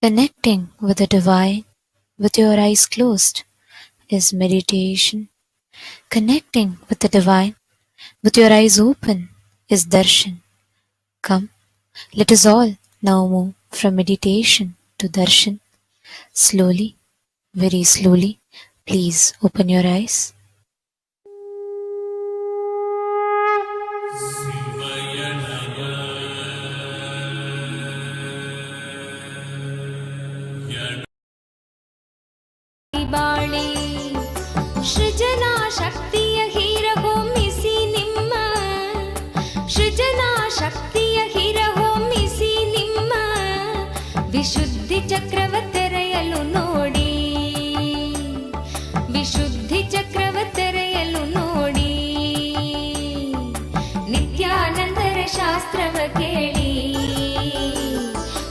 Connecting with the divine with your eyes closed is meditation. Connecting with the divine with your eyes open is darshan. Come, let us all now move from meditation to darshan. Slowly, very slowly, please open your eyes. ಬಾಳಿ ಸೃಜನಾ ಶಕ್ತಿಯ ಹೀರಹೊಮ್ಮಿಸಿ ನಿಮ್ಮ ಸೃಜನಾ ಶಕ್ತಿಯ ಹೀರಹೊಮ್ಮಿಸಿ ನಿಮ್ಮ ವಿಶುದ್ಧಿ ಚಕ್ರವ ತೆರೆಯಲು ನೋಡಿ, ವಿಶುದ್ಧಿ ಚಕ್ರವ ತೆರೆಯಲು ನೋಡಿ. ನಿತ್ಯಾನಂದರ ಶಾಸ್ತ್ರವ ಕೇಳಿ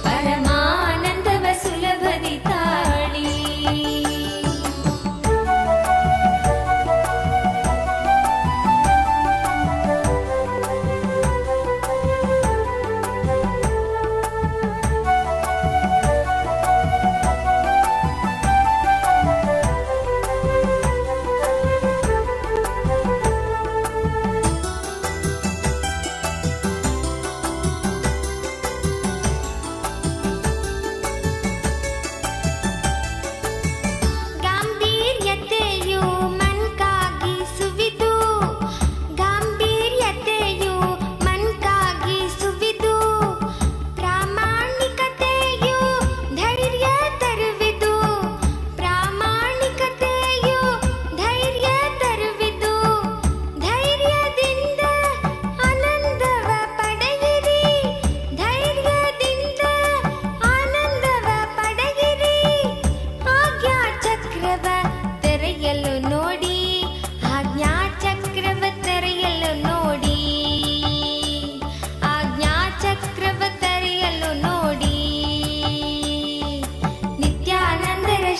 ಪರಮಾನಂದವ ಸುಲಭದಿ ತಾಳಿ.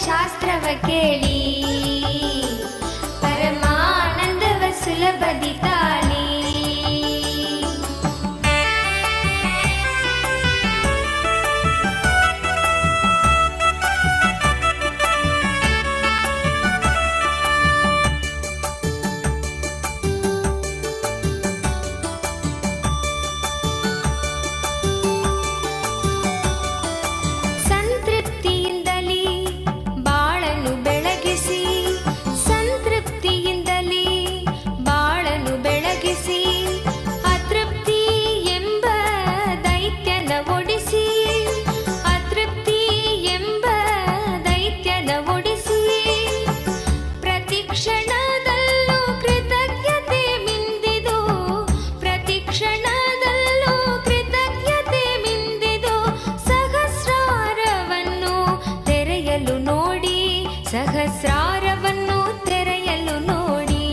ಶಾಸ್ತ್ರವ ಕೇಳಿ ಪರಮಾನಂದವ ಸುಲಭದಿ ತಾಳಿ. ಸಹಸ್ರಾರವನ್ನು ತೆರೆಯಲು ನೋಡಿ,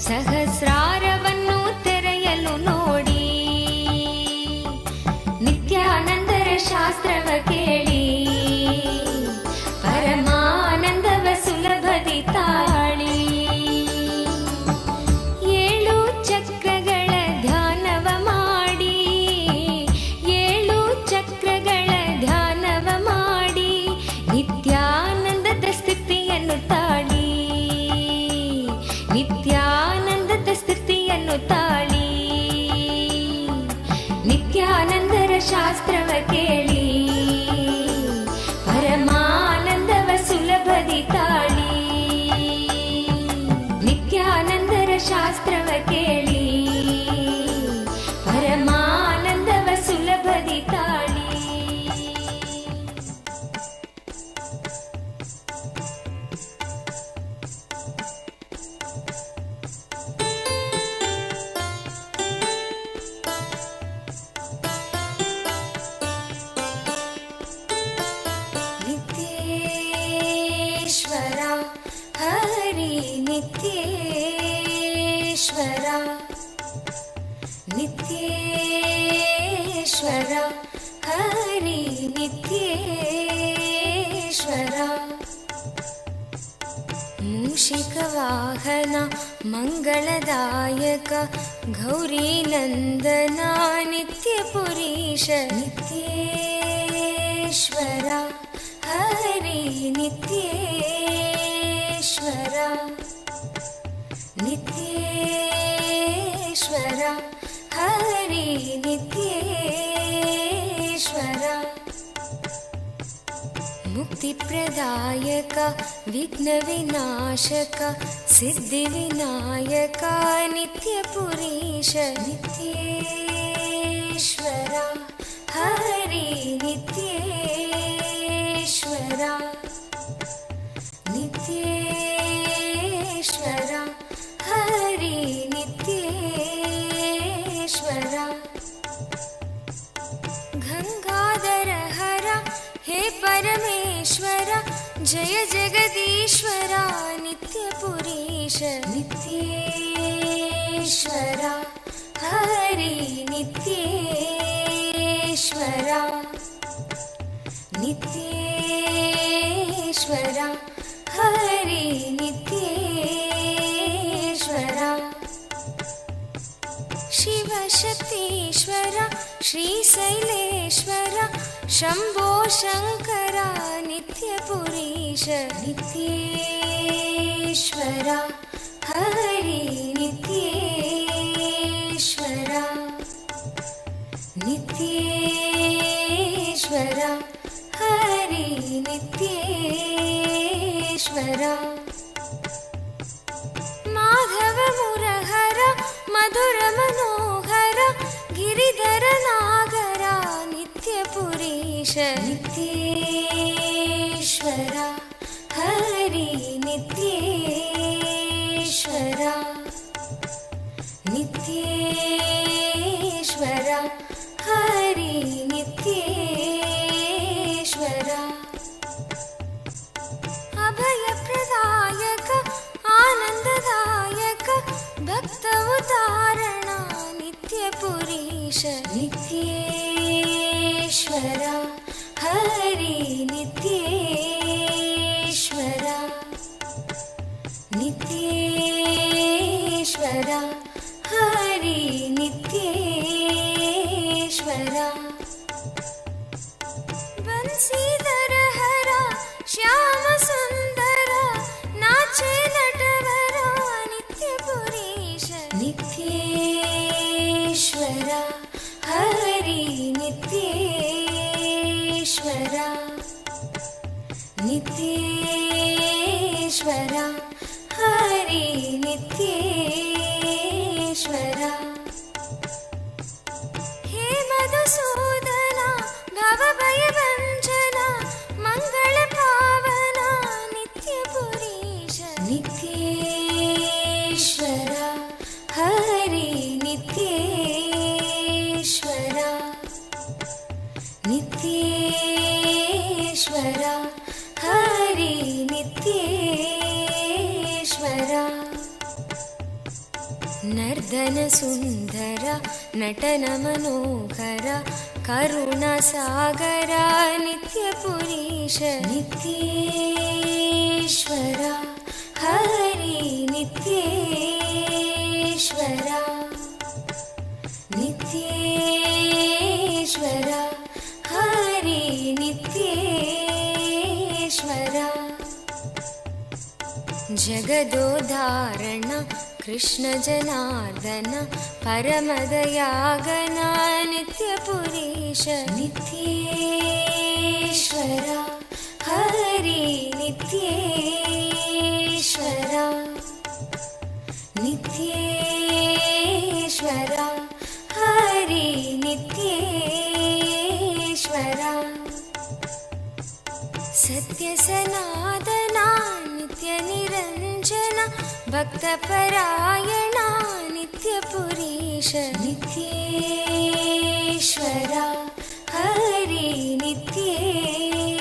ಸಹಸ್ರಾರವನ್ನು ತೆರೆಯಲು ನೋಡಿ. ನಿತ್ಯಾನಂದರ ಶಾಸ್ತ್ರವ ಕೇಳಿ ಪರಮಾನಂದವ ಸುಲಭದಿ ತಾಳಿ. ಏಳು ಚಕ್ರಗಳ ಧ್ಯಾನವ ಮಾಡಿ, ಏಳು ಚಕ್ರಗಳ ಧ್ಯಾನವ ಮಾಡಿ ನಿತ್ಯಾನಂದದ ಸ್ಥಿತಿಯನ್ನು ತಾಳಿ, ನಿತ್ಯಾನಂದದ ಸ್ಥಿತಿಯನ್ನು ತಾಳಿ. ನಿತ್ಯಾನಂದರ ಶಾಸ್ತ್ರವ ಕೇಳಿ ಪರಮಾನಂದವ ಸುಲಭದಿ ತಾಳಿ. ನಿತ್ಯಾನಂದರ ಶಾಸ್ತ್ರವ ಕೇಳಿ ಪರಮಾನಂದವ ಸುಲಭದಿ ತಾಳಿ. ನಿತ್ಯೇಶ್ವರ ಹರಿ ನಿತ್ಯೇಶ್ವರ, ನಿತ್ಯೇಶ್ವರ ಹರಿ ನಿತ್ಯೇಶ್ವರ. ಮೂಷಿಕ ವಾಹನ ಮಂಗಳದಾಯಕ ಗೌರಿ ನಂದನ ನಿತ್ಯ ಪುರೀಶ ನಿತ್ಯೇಶ್ವರ. हरि नित्येश्वर नित्येश्वर हरि नित्येश्वर मुक्तिप्रदायक विघ्नविनाशक सिद्धिविनायक नित्यपुरीश नित्येश्वर हरि नित्येश्वर नित्येश्वर हरि नित्येश्वर गंगाधर हर हे परमेश्वर जय जगदीश्वर नित्यपुरीश नित्येश्वर हरि नित्येश्वर नित्येश्वर हरि नित्येश्वर शिवशक्तीश्वर श्रीशैलेश्वर शम्भो शङ्कर नित्यपुरीश नित्येश्वर हरि नित्येश्वर नित्येश्वर हरि नित्येश्वर माधव मुरहर मधुर मनोहर गिरिधर नागर नित्यपुरीश नित्येश्वर हरि नित्येश्वर नित्येश्वर हरि नित्येश्वर अभयप्रदायक आनन्ददायक भक्त उदाहरण नित्यपुरीश नित्येश्वर हरि नित्येश्वर नित्येश्वर हरि नित्येश्वर बंसीधर हर श्याम सुंदर नाचे नटवर नित्यपुरीश नित्येश्वर हरि नित्येश्वर नित्येश्वर हरि नित्येश्वर हे मधुसूदन भवभयभञ्जन मंगल पावन नित्यपुरीश नित्येश्वर हरि नित्येश्वर नित्येश्वर हरि नित्येश्वर नर्दन सुंदर नटन मनोहर करुण सागर नित्यपुरीश नित्येश्वर हरि नित्येश्वर नित्येश्वर हरि नित्येश्वर जगदोधारण कृष्ण जनार्दन परमदयागन नित्यपुरीश नित्येश्वर हरि नित्येश्वर नित्येश्वर हरि नित्येश्वर सत्य सनातना नित्य निरंजन भक्तपरायण नित्यपुरीश नित्येश्वर हरि नित्येश्वर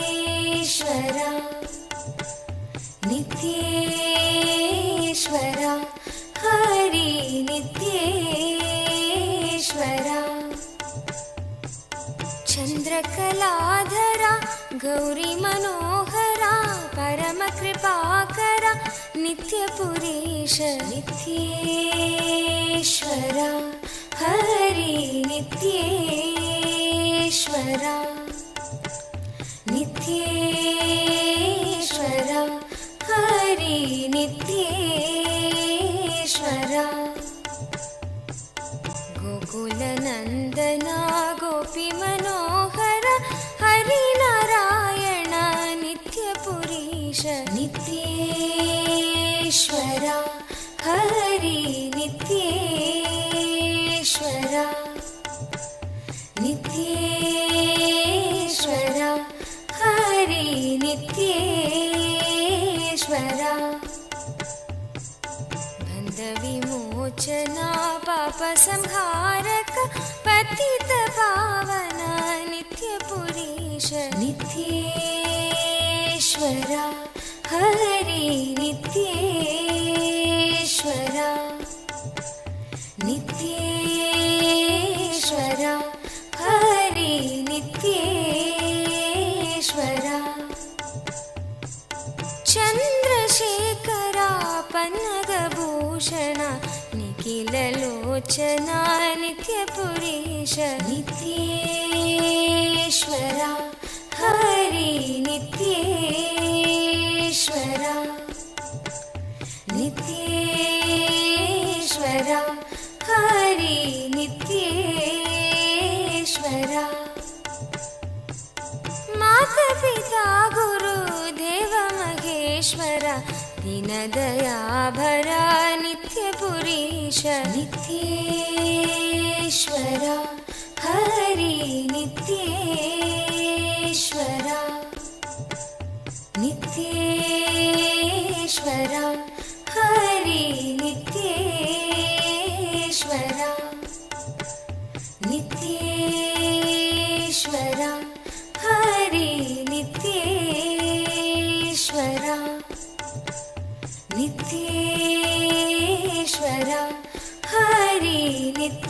नित्येश्वर हरि नित्येश्वर चंद्रकलाधर गौरी मनोहरा परम कृपाकर नित्यपुरीश नित्येश्वर हरि नित्येश्वर नित्येश्वरा हरि नित्येश्वरा गोकुलनन्दना गोपीमनोहर हरिनारायण नित्यपुरीश नित्येश्वरा हरि नित्येश्वरा नित्येश्वरा हरि नित्येश्वरा बन्धविमोचना पापसंहारक पतितपावन नित्यपुरीश नित्येश्वरा हरि नित्येश्वरा नित्येश्वरा हरि नित्येश्वरा चन्द्रशेखरा पन्नगभूषण निखिललोचना नित्यपुरीश नित्येश्वरा हरि नित्येश्वरा नित्येश्वरा हरि नित्येश्वरा मातापिता गुरुदेव महेश्वर दीनदयाभरा नित्यपुरीश नित्येश्वरा हरि नित्येश्वरा नित्येश्वरा हरि नित्येश्वरा नित्येश्वरा हरि नित्येश्वरा नित्येश्वरा हरि नित्येश्वरा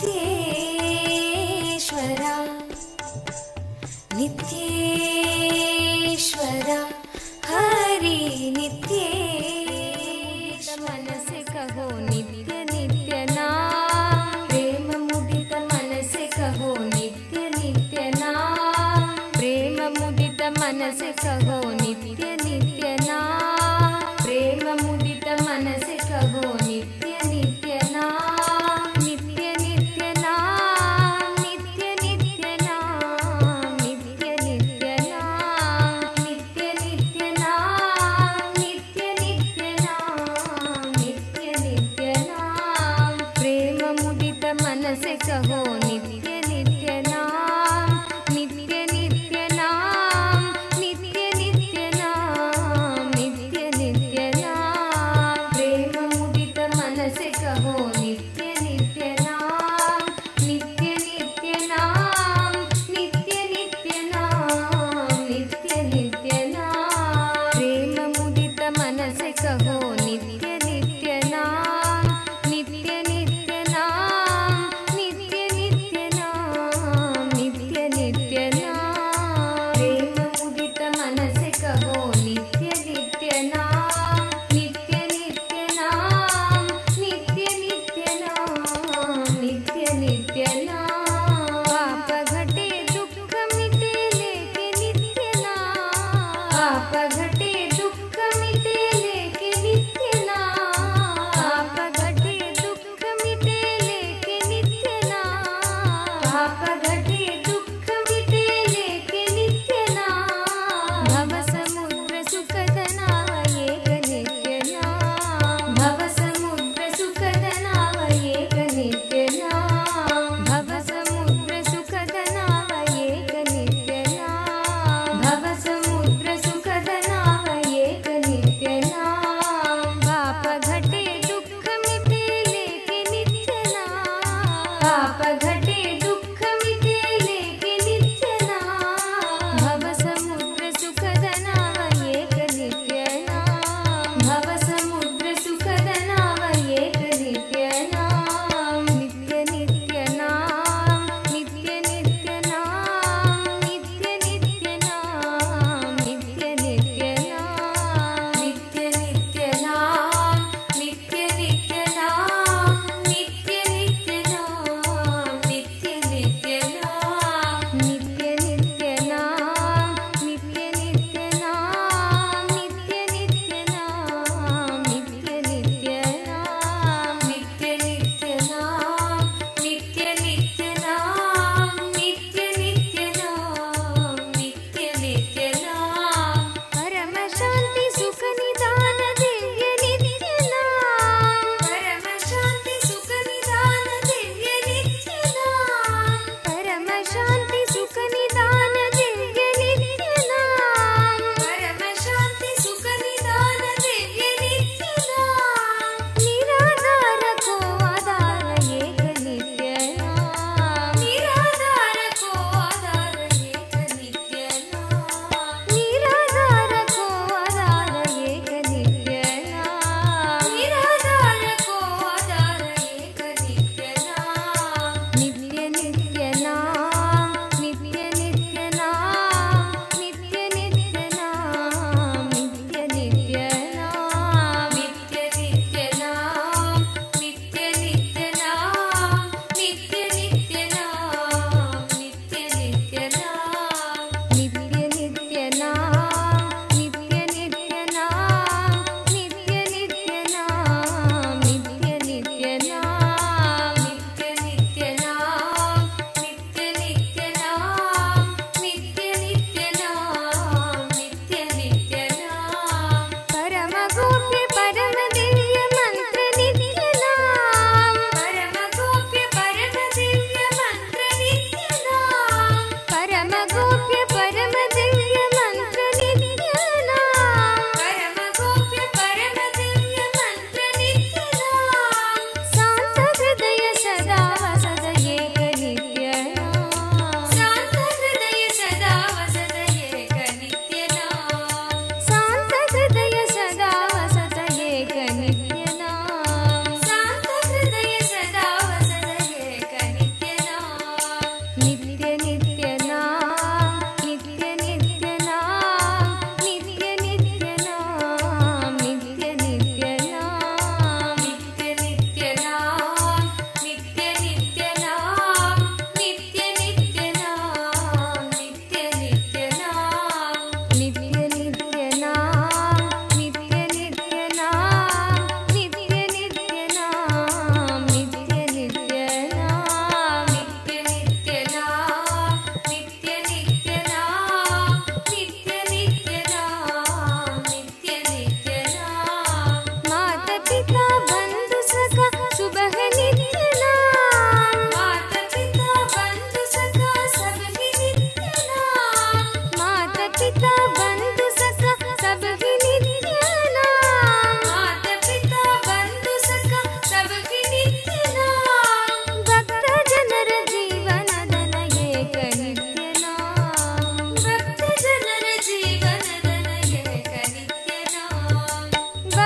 नित्येश्वरा हरि नित्येश्वरा मन से कहो नित्य नित्य नाम प्रेम मुदित मन से कहो नित्य नित्य नाम प्रेम मुदित मन से कहो नित्य नित्य नाम प्रेम मुदित मन से कहो नित्य नित्य नाम नित्य नित्य नाम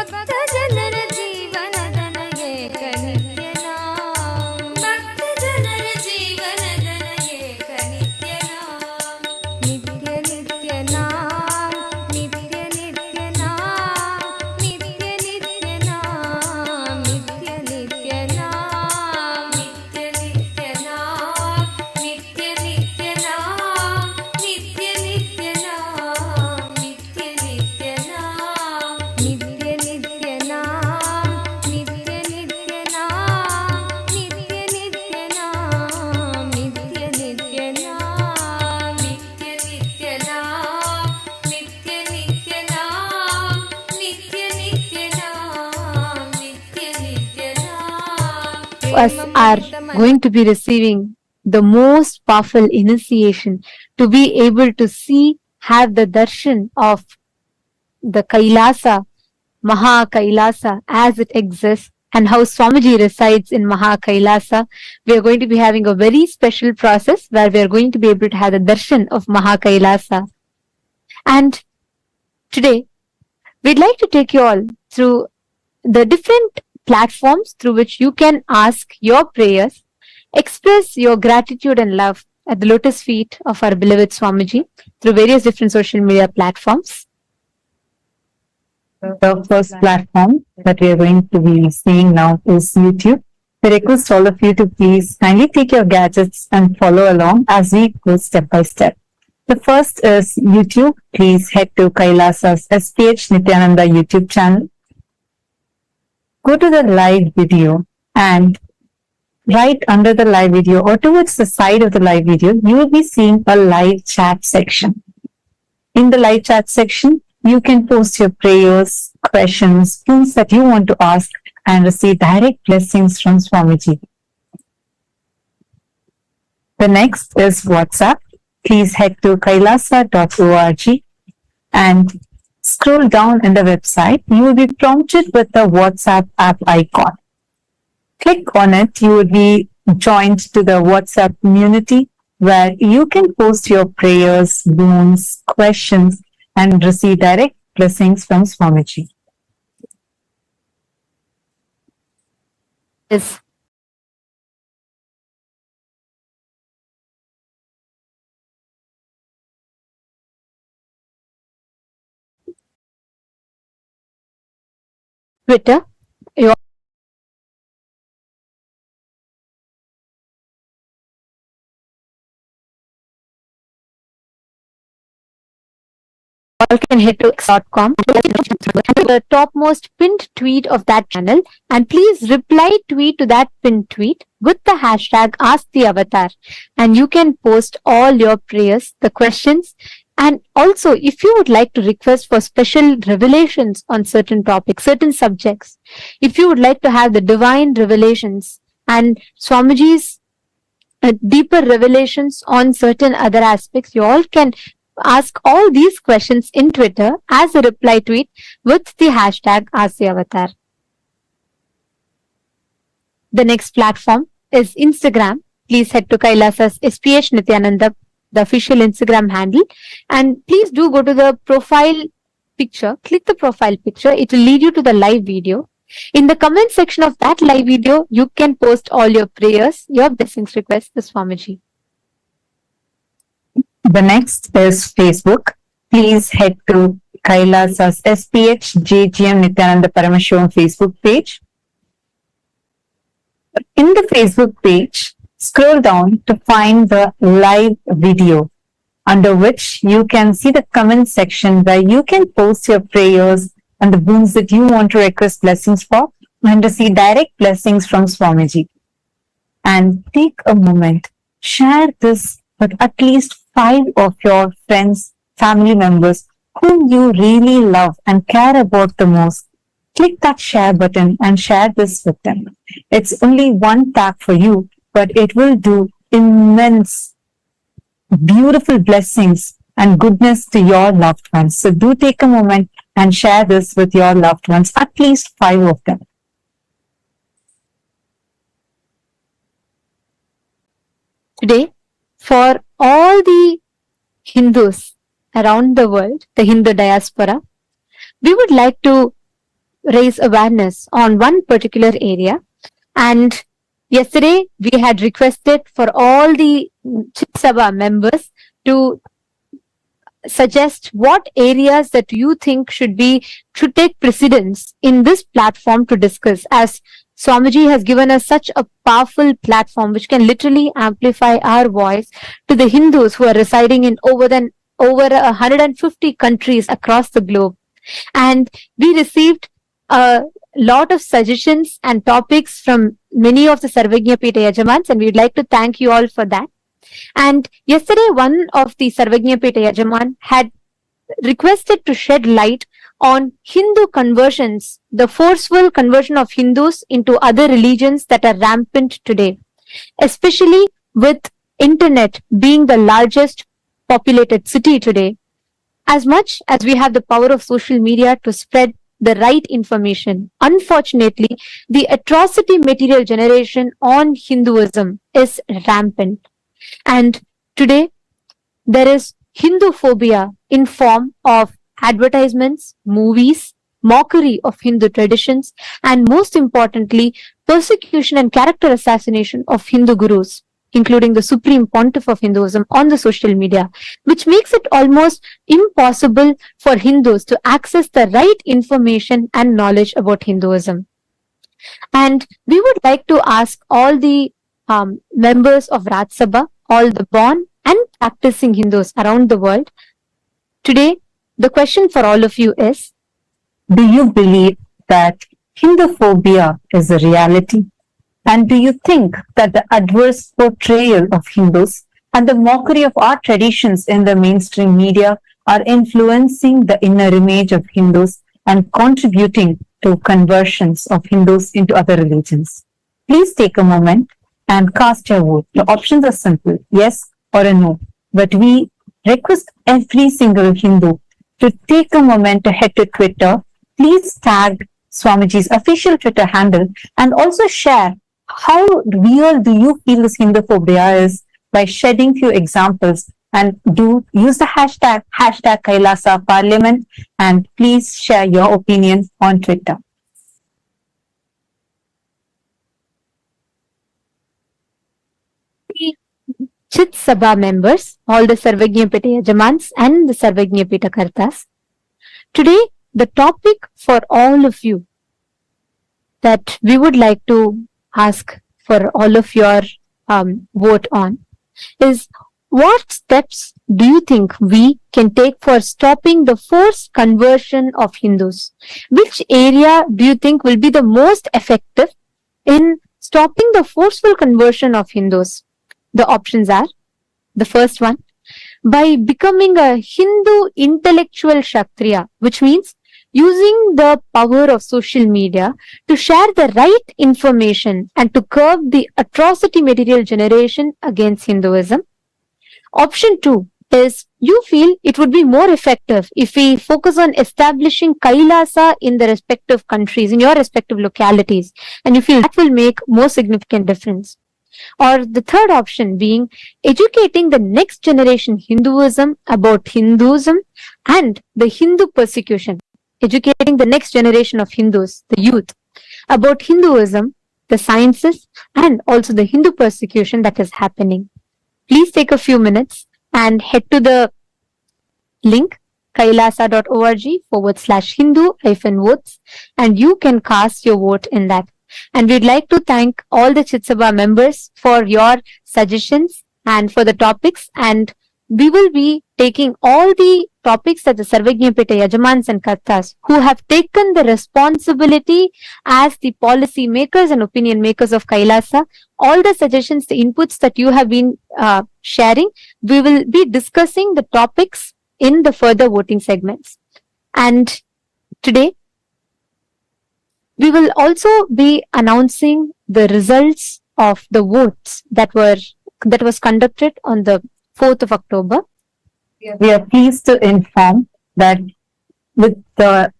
ಭಕ್ತ ಜನರ ಜೀವನದ ಏಕ ನಿತ್ಯನಾ ಭಕ್ತ ಜನರ ಜೀವನದ ಏಕ ನಿತ್ಯನಾ ನಿತ್ಯ ನಿತ್ಯನಾ ನಿತ್ಯ ನಿತ್ಯನಾ ನಿತ್ಯ ನಿತ್ಯನಾ ನಿತ್ಯ ನಿತ್ಯನಾ ನಿತ್ಯ ನಿತ್ಯನಾ ನಿತ್ಯ ನಿತ್ಯನಾ ನಿತ್ಯ ನಿತ್ಯನಾ ನಿತ್ಯ ನಿತ್ಯನಾ ನಿತ್ಯ ನಿತ್ಯನಾ ನಿತ್ಯ ನಿತ್ಯನಾ ನಿತ್ಯ ನಿತ್ಯನಾ ನಿತ್ಯ ನಿತ್ಯನಾ ನಿತ್ಯ ನಿತ್ಯನಾ ನಿತ್ಯ ನಿತ್ಯನಾ ನಿತ್ಯ ನಿತ್ಯನಾ ನಿತ್ಯ ನಿತ್ಯನಾ Us are going to be receiving the most powerful initiation to be able to see, have the darshan of the Kailasa, Maha Kailasa as it exists, and how Swamiji resides in Maha Kailasa. We are going to be having a very special process where we are going to be able to have the darshan of Maha Kailasa. And today, we'd like to take you all through the different platforms through which you can ask your prayers, express your gratitude and love at the lotus feet of our beloved Swamiji through various different social media platforms. The first platform that we are going to be seeing now is YouTube. We request all of you to please kindly take your gadgets and follow along as we go step by step. The first is YouTube. Please head to Kailasa's SPH Nityananda YouTube channel. Go to the live video, and right under the live video or towards the side of the live video, you will be seeing a live chat section. In the live chat section, you can post your prayers, questions, things that you want to ask and receive direct blessings from Swamiji. The next is WhatsApp. Please head to kailasa.org and scroll down in the website. You will be prompted with the WhatsApp app icon. Click on it. You will be joined to the WhatsApp community where you can post your prayers, boons, questions, and receive direct blessings from Swamiji. Is Twitter. You all can head to x.com, the topmost pinned tweet of that channel, and please reply tweet to that pinned tweet with the hashtag Ask the Avatar, and you can post all your prayers, the questions, and also if you would like to request for special revelations on certain topics, certain subjects, if you would like to have the divine revelations and Swamiji's deeper revelations on certain other aspects, you all can ask all these questions in Twitter as a reply tweet with the hashtag Ask the Avatar. The next platform is Instagram. Please head to Kailasa's SPH Nityananda, the official Instagram handle, and please do go to the profile picture. Click the profile picture. It will lead you to the live video. In the comment section of that live video, you can post all your prayers, your blessings requests to Swamiji. The next is Facebook. Please head to Kailasa's SPH JGM Nityananda Paramashivam Facebook page. In the Facebook page, scroll down to find the live video, under which you can see the comment section where you can post your prayers and the boons that you want to request blessings for and receive direct blessings from Swamiji. And take a moment, share this with at least 5 of your friends, family members whom you really love and care about the most. Click that share button and share this with them. It's only one tap for you, but it will do immense, beautiful blessings and goodness to your loved ones. So do take a moment and share this with your loved ones, at least 5 of them. Today, for all the Hindus around the world, the Hindu diaspora, we would like to raise awareness on one particular area. And yesterday we had requested for all the Chit Sabha members to suggest what areas that you think should take precedence in this platform to discuss, as Swamiji has given us such a powerful platform which can literally amplify our voice to the Hindus who are residing in over 150 countries across the globe. And we received a lot of suggestions and topics from many of the Sarvagya Pita Yajamans, and we'd like to thank you all for that. And yesterday, one of the Sarvagya Pita Yajaman had requested to shed light on Hindu conversions, the forceful conversion of Hindus into other religions that are rampant today, especially with internet being the largest populated city today. As much as we have the power of social media to spread the right information, unfortunately, the atrocity material generation on Hinduism is rampant. And today, there is Hindu phobia in form of advertisements, movies, mockery of Hindu traditions, and most importantly, persecution and character assassination of Hindu gurus, including the supreme pontiff of Hinduism on the social media, which makes it almost impossible for Hindus to access the right information and knowledge about Hinduism. And we would like to ask all the members of Raj Sabha, all the born and practicing Hindus around the world. Today, the question for all of you is, do you believe that Hindu phobia is a reality? And do you think that the adverse portrayal of Hindus and the mockery of our traditions in the mainstream media are influencing the inner image of Hindus and contributing to conversions of Hindus into other religions? Please take a moment and cast your vote. The options are simple, yes or a no. But we request every single Hindu to take a moment to head to Twitter. Please tag Swamiji's official Twitter handle and also share how real do you feel this Hindu phobia is by shedding few examples, and do use the hashtag Kailasa Parliament, and please share your opinion on Twitter. Chit Sabha members, all the Sarvagya Pita Yajamans and the Sarvagya Pita Kartas. Today, the topic for all of you that we would like to ask for all of your vote on is, what steps do you think we can take for stopping the forced conversion of Hindus? Which area do you think will be the most effective in stopping the forceful conversion of Hindus? The options are, the first one, by becoming a Hindu intellectual Kshatriya, which means using the power of social media to share the right information and to curb the atrocity material generation against Hinduism. Option 2 is, you feel it would be more effective if we focus on establishing Kailasa in the respective countries, in your respective localities, and you feel that will make more significant difference. Or the third option being educating the next generation Hinduism about Hinduism and the Hindu persecution, educating the next generation of Hindus, the youth, about Hinduism, the sciences, and also the Hindu persecution that is happening. Please take a few minutes and head to the link kailasa.org/Hindu-votes, and you can cast your vote in that. And we'd like to thank all the Chit Sabha members for your suggestions and for the topics. And we will be taking all the topics that the Sarvagya Pita Yajamans and Kartas, who have taken the responsibility as the policy makers and opinion makers of Kailasa, all the suggestions, the inputs that you have been sharing, we will be discussing the topics in the further voting segments. And today, we will also be announcing the results of the votes that was conducted on the 4th of October. We are pleased to inform that with the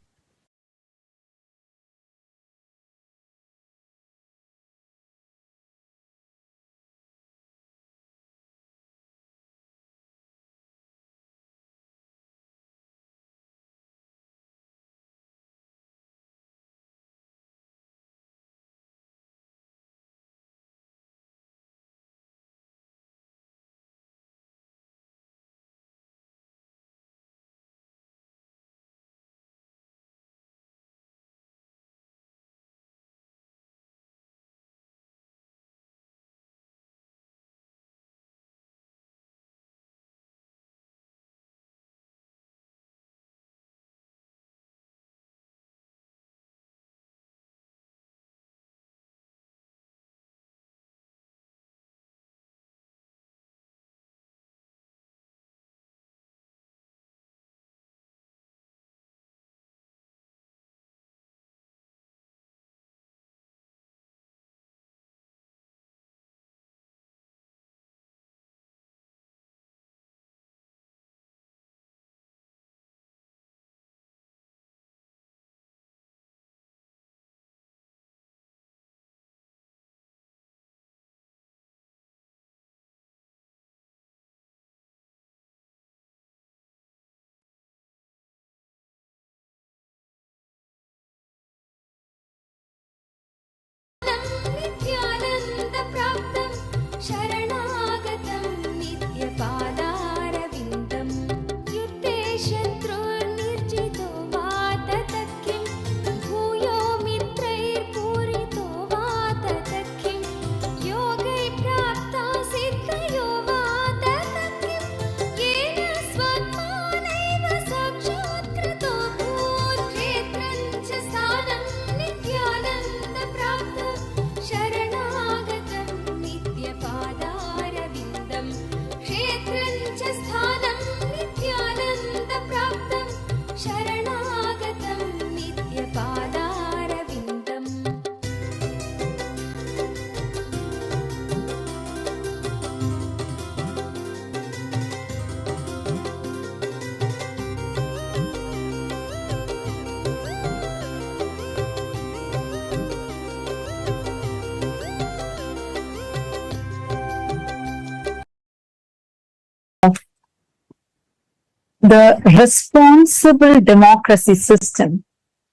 the responsible democracy system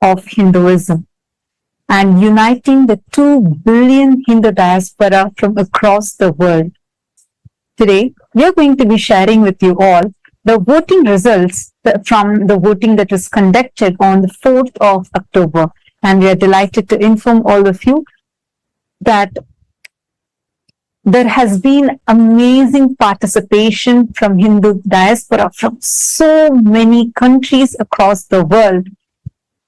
of Hinduism and uniting the 2 billion Hindu diaspora from across the world. Today, we are going to be sharing with you all the voting results from the voting that was conducted on the 4th of October. And we are delighted to inform all of you that there has been amazing participation from Hindu diaspora from so many countries across the world.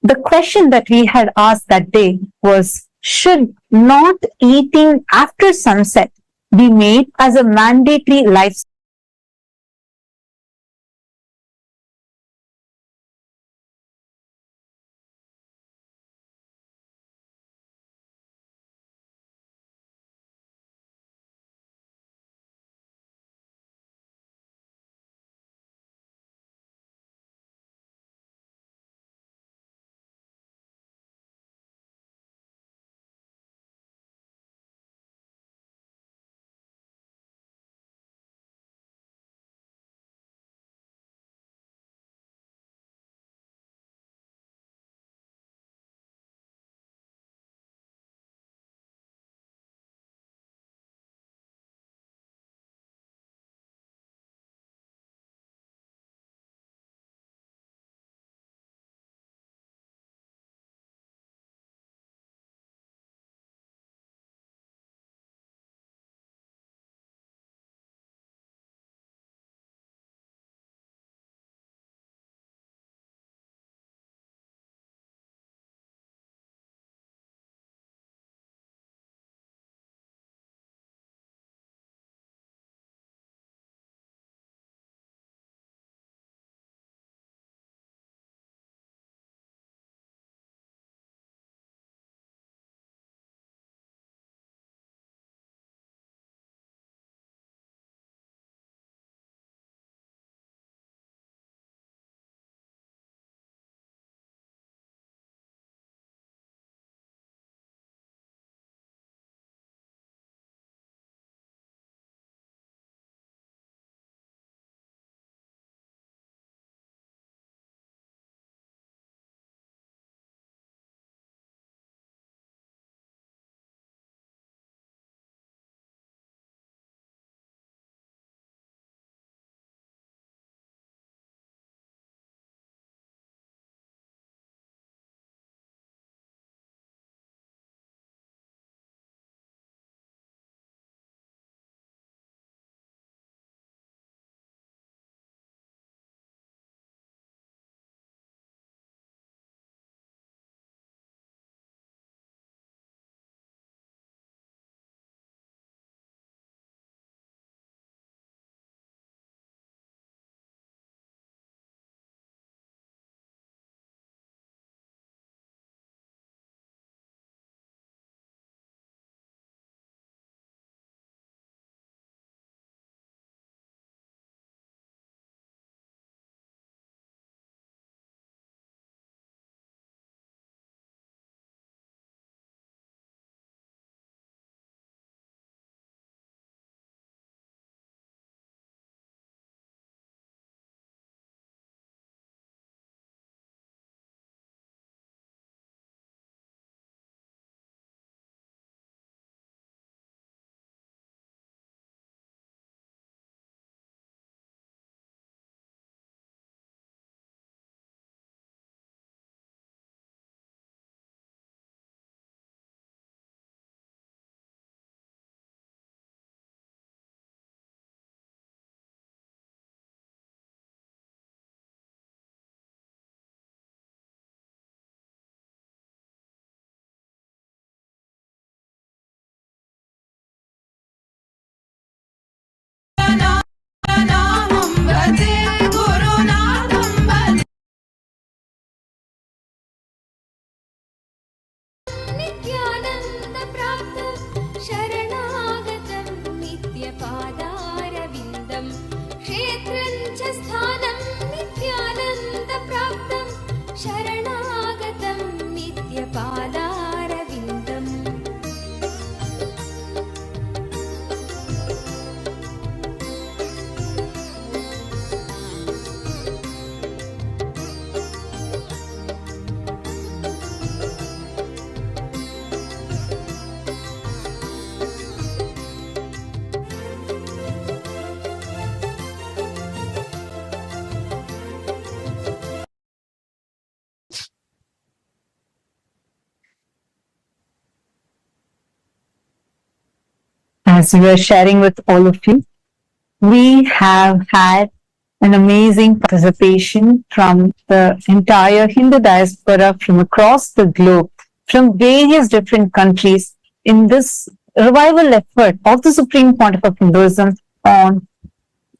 The question that we had asked that day was, should not eating after sunset be made as a mandatory lifestyle? as we were sharing with all of you, we have had an amazing participation from the entire Hindu diaspora from across the globe, from various different countries in this revival effort of the Supreme Pontiff of Hinduism on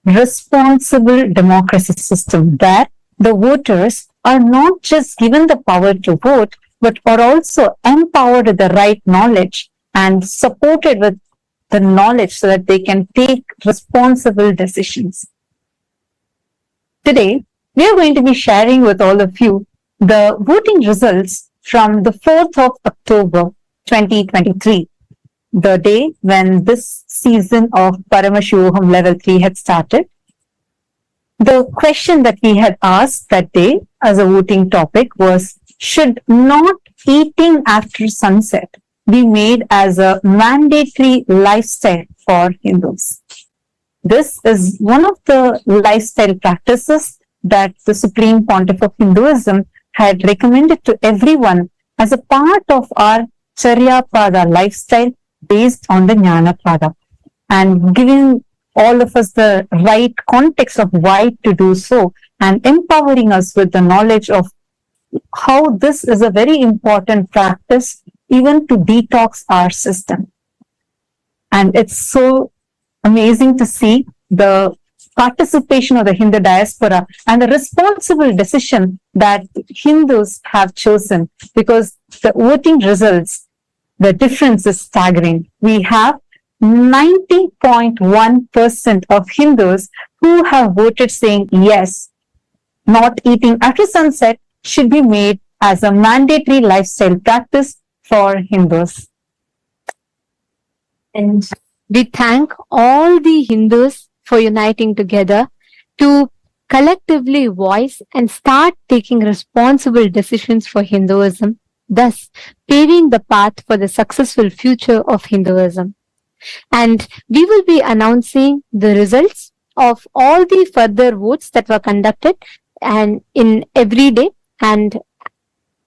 responsible democracy system, where the voters are not just given the power to vote, but are also empowered with the right knowledge and supported with the knowledge so that they can take responsible decisions. Today, we are going to be sharing with all of you the voting results from the 4th of October 2023, the day when this season of Paramashivoham Level 3 had started. The question that we had asked that day as a voting topic was, should not eating after sunset be made as a mandatory lifestyle for Hindus? This is one of the lifestyle practices that the Supreme Pontiff of Hinduism had recommended to everyone as a part of our Charya Pada lifestyle based on the Jnana Pada, and giving all of us the right context of why to do so, and empowering us with the knowledge of how this is a very important practice even to detox our system. And it's so amazing to see the participation of the Hindu diaspora and the responsible decision that Hindus have chosen, because the voting results, the difference is staggering. We have 90.1% of Hindus who have voted saying yes, not eating after sunset should be made as a mandatory lifestyle practice for Hindus. And we thank all the Hindus for uniting together to collectively voice and start taking responsible decisions for Hinduism, thus paving the path for the successful future of Hinduism. And we will be announcing the results of all the further votes that were conducted and in every day, and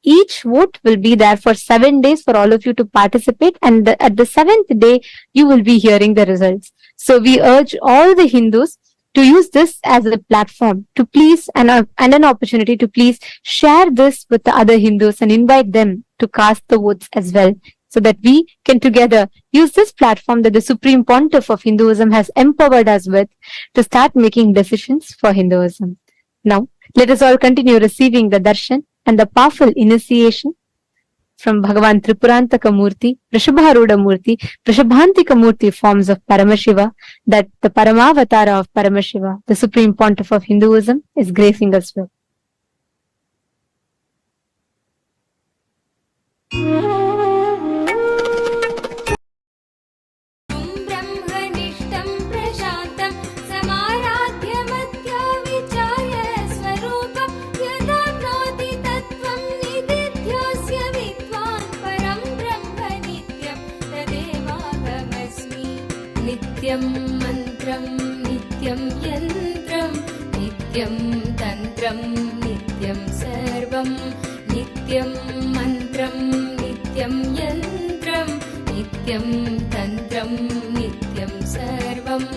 each vote will be there for 7 days for all of you to participate, and at the 7th day you will be hearing the results. So we urge all the Hindus to use this as a platform to please and an opportunity to please share this with the other Hindus and invite them to cast the votes as well, so that we can together use this platform that the Supreme Pontiff of Hinduism has empowered us with to start making decisions for Hinduism. Now, let us all continue receiving the darshan and the powerful initiation from Bhagavan Tripurantaka Murthy, Vrishabharuda Murthy, Vrishabhantika Murthy forms of Paramashiva, that the Paramavatara of Paramashiva, the Supreme Pontiff of Hinduism, is gracing us with. ब्रह्मनिष्ठं प्रशान्तं समाराध्यमत्या विचार्य स्वरूपं यदाप्नोति तत्त्वं निदिध्योऽस्य विद्वान् परं ब्रह्म नित्यं तदेवाहमस्मि। नित्यं मन्त्रं नित्यं यन्त्रं नित्यं तन्त्रं नित्यं सर्वं नित्यं मन्त्रं नित्यं यन्त्रं नित्यं तन्त्रं नित्यं सर्वम्।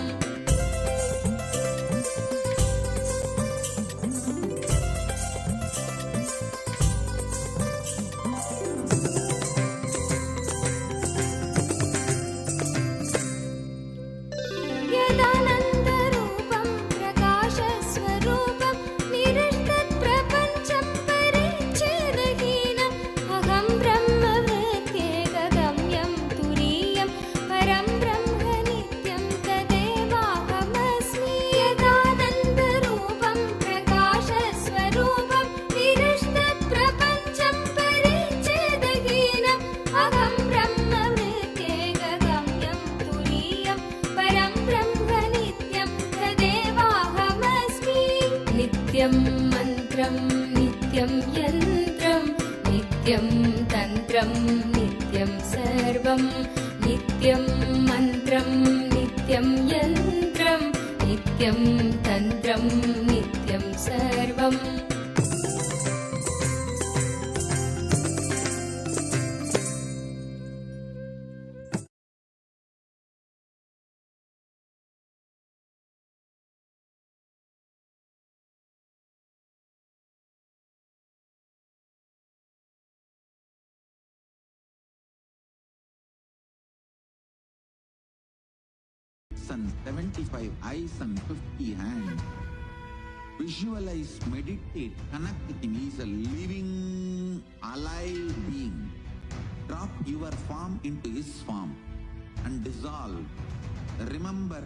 यदानन्दरूपं प्रकाशस्वरूपं निरस्तत्प्रपञ्चं परिच्छेदहीनम् अहं ब्रह्मवृत्त्येकगम्यं तुरीयं परं ब्रह्म नित्यं तदेवाहमस्मि। यदानन्दरूपं प्रकाशस्वरूपं निरस्तत्प्रपञ्चं परिच्छेदहीनम् अहं ब्रह्मवृत्त्येकगम्यं तुरीयं परं ब्रह्म नित्यं तदेवाहमस्मि। नित्यं मन्त्रं नित्यं यन्त्रं नित्यं तन्त्रं नित्यं सर्वं नित्यं मन्त्रं नित्यं यन्त्रं नित्यं तन्त्रं नित्यं सर्वम्। and 75 eyes and 50 hands. Visualize, meditate, connect with him. He is a living, alive being. Drop your form into his form and dissolve. Remember,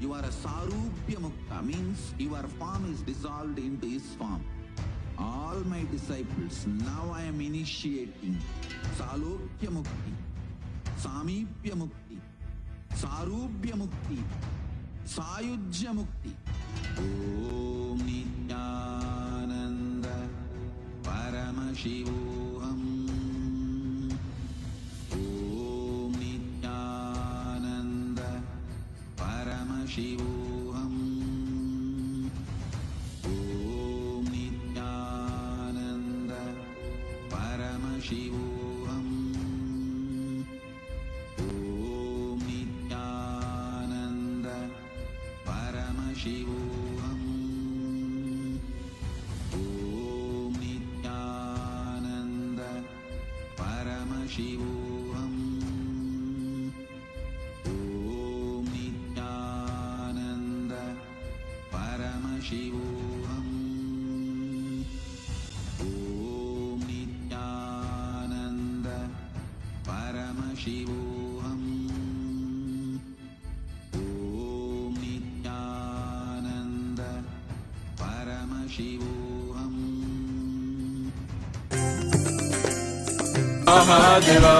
you are a Sarupya Mukta, means your form is dissolved into his form. All my disciples, now I am initiating Salokya Mukti, Samipya Mukti, Sarupya Mukti, Sayujya Mukti. Om Nityananda Paramashivoham. Om Nityananda Paramashivoham. Om Nityananda Paramashivoham. Om Nityananda Paramashivoham. Om Nityananda Paramashivoham. Om Nityananda Paramashivoham. Om Nityananda Paramashivoham. Om Nityananda Paramashivoham. Mahadeva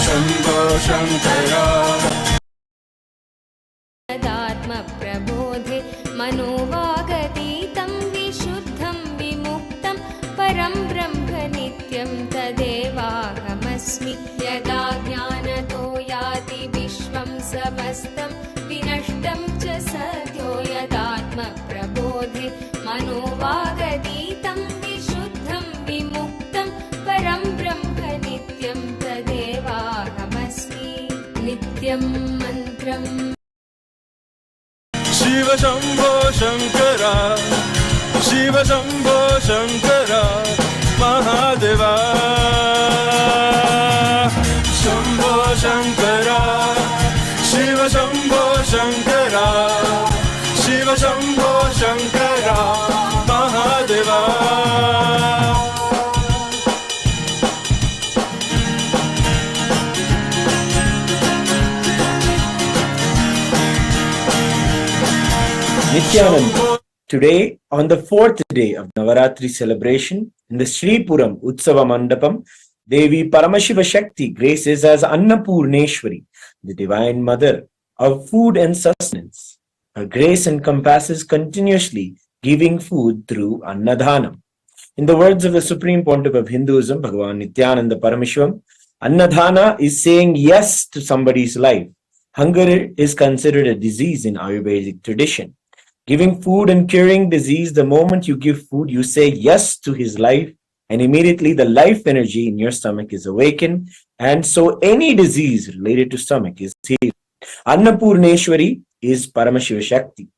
Shambho Shankara तदात्मप्रबोधे मनोवागतीतं विशुद्धं विमुक्तं परं ब्रह्म नित्यं तदेवाहमस्मि यदा ज्ञानतो याति विश्वं समस्तं विनष्टं च सद्यो यदात्मप्रबोधे मनोवागतीतं विशुद्धं विमुक्तं परं ब्रह्म नित्यं तदेवाहमस्मि नित्यं मन्त्रम् Shiva Shambho Shankara Shiva Shambho Shankara Mahadeva Shambho Shankara Shiva Shambho Shankara Shiva Shambho Shankara Mahadeva Nityananda. Today, on the fourth day of Navaratri celebration, in the Sripuram Utsava Mandapam, Devi Paramashiva Shakti graces as Annapurneshwari, the Divine Mother of food and sustenance. Her grace encompasses continuously giving food through Annadhanam. In the words of the Supreme Pontiff of Hinduism, Bhagavan Nityananda Parameshwaram, Annadhana is saying yes to somebody's life. Hunger is considered a disease in Ayurvedic tradition. Giving food and curing disease, the moment you give food, you say yes to his life, and immediately the life energy in your stomach is awakened, and so any disease related to stomach is healed. Annapurneshwari is Paramashiva Shakti,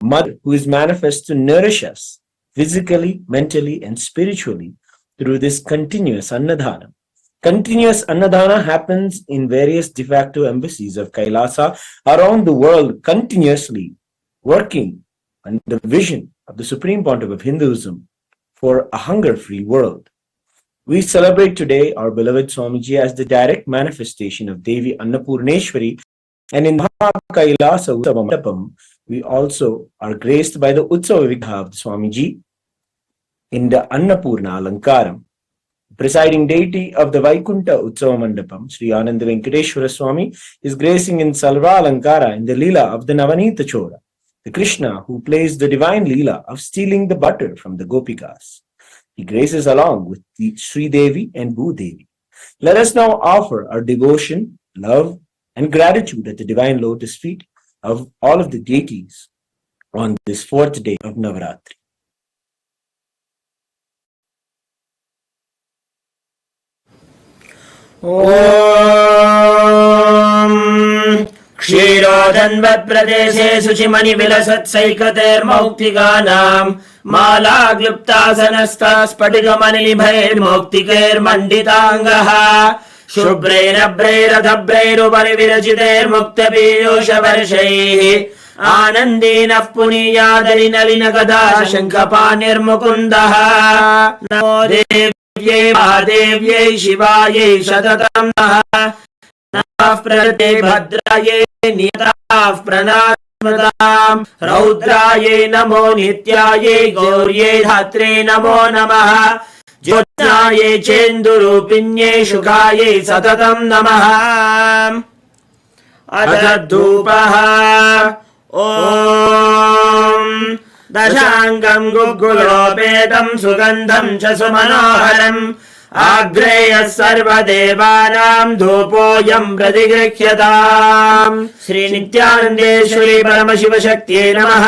Mother who is manifest to nourish us physically, mentally, and spiritually through this continuous Annadhana. Continuous Annadhana happens in various de facto embassies of Kailasa around the world, continuously working on the vision of the Supreme Pontiff of Hinduism for a hunger-free world. We celebrate today our beloved Swamiji as the direct manifestation of Devi Annapurneshwari, and in Maha Kailasa Utsava Mandapam, we also are graced by the Utsava Vigha of Swamiji in the Annapurna Alankaram. Presiding deity of the Vaikunta Utsava Mandapam, Sri Ananda Venkateshwara Swami, is gracing in Salva Alankara in the Leela of the Navanita Chora, the Krishna who plays the divine Leela of stealing the butter from the Gopikas. He graces along with the Sri Devi and Bhu Devi. Let us now offer our devotion, love, and gratitude at the divine lotus feet of all of the deities on this fourth day of Navaratri. ॐ क्षीरोदन्वत्प्रदेशे शुचिमणिविलसत्सैकतेर्मौक्तिकानाम् मालाग्लुप्तासनस्था स्फटिकमणिनिभैर्मौक्तिकैर्मण्डिताङ्गः शुभ्रैरभ्रैरधभ्रैरुपरि विरचितैर्मुक्तपीयूषवर्षैः आनन्दीनः पुनीयादरिनलिन गदा शङ्खपाणिर्मुकुन्दः नमो देव्यै महादेव्यै शिवायै सततं नः नमः प्रकृते भद्रायै नियताः प्रणामताम् रौद्रायै नमो नित्यायै गौर्यै धात्रे नमो नमः ज्योत्स्नायै चेन्दुरूपिण्यै शुकायै सततं नमः अथ धूपः ॐ दशाङ्गं गुग्गुलोपेतं सुगन्धं च सुमनोहरम् आग्रेयः सर्वदेवानां धूपोऽयं प्रतिगृह्यताम् श्री नित्यानन्देश्वरी परमशिवशक्त्यै नमः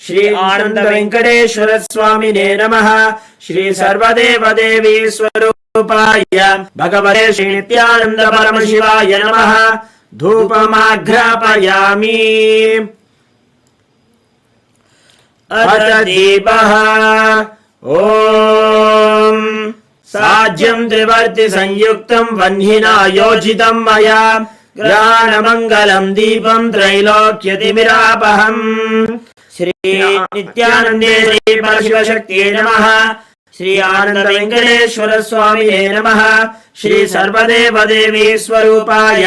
श्री आनन्द वेङ्कटेश्वर स्वामिने नमः श्री सर्वदेवदेवी स्वरूपाय भगवते श्री नित्यानन्द परमशिवाय नमः धूपमाघ्रापयामि अथ दीपः ॐ साज्यं त्रिवर्ति संयुक्तं वह्निना योजितं मया ग्रहाणमङ्गलं दीपं त्रैलोक्यतिमिरापहम् श्री नित्यानन्देश्वरी परमशिवशक्त्यै नमः श्री आनन्द वेङ्कटेश्वर स्वामिने नमः श्री सर्वदेवदेवी स्वरूपाय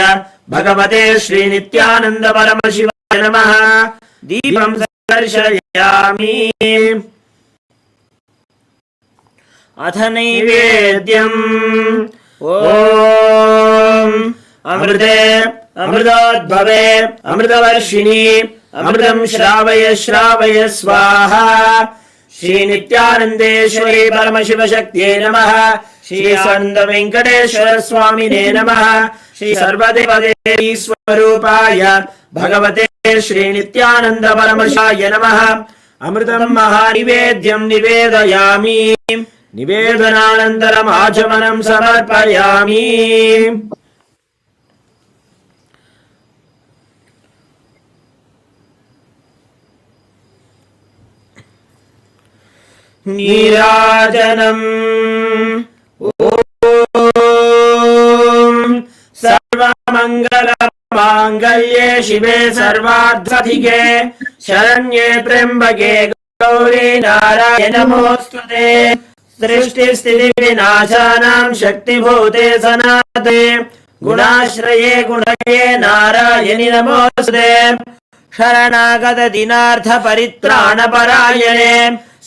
भगवते श्री नित्यानन्द परमशिवाय नमः दीपं दर्शयामि अथ नैवेद्यम् ॐ अमृते अमृतोद्भवे अमृतवर्षिणि अमृतं श्रावय श्रावय स्वाहा श्री नित्यानन्देश्वरी परमशिवशक्त्यै नमः श्री आनन्द वेङ्कटेश्वर स्वामिने नमः श्री सर्वदेवदेवी स्वरूपाय भगवते श्री नित्यानन्द परमशिवाय नमः अमृतं महानिवेद्यं निवेदयामि निवेदनानन्तरम् आचमनं समर्पयामि नीराजनम् ॐ सर्वमङ्गलमाङ्गल्ये शिवे सर्वार्थसाधिके शरण्ये त्र्यम्बके गौरी नारायणे नमोऽस्तुते सृष्टिस्थितिविनाशानां शक्तिभूते सनातने गुणाश्रये गुणये नारायणि नमोऽस्तुते शरणागत दिनार्थ परित्राणपरायणे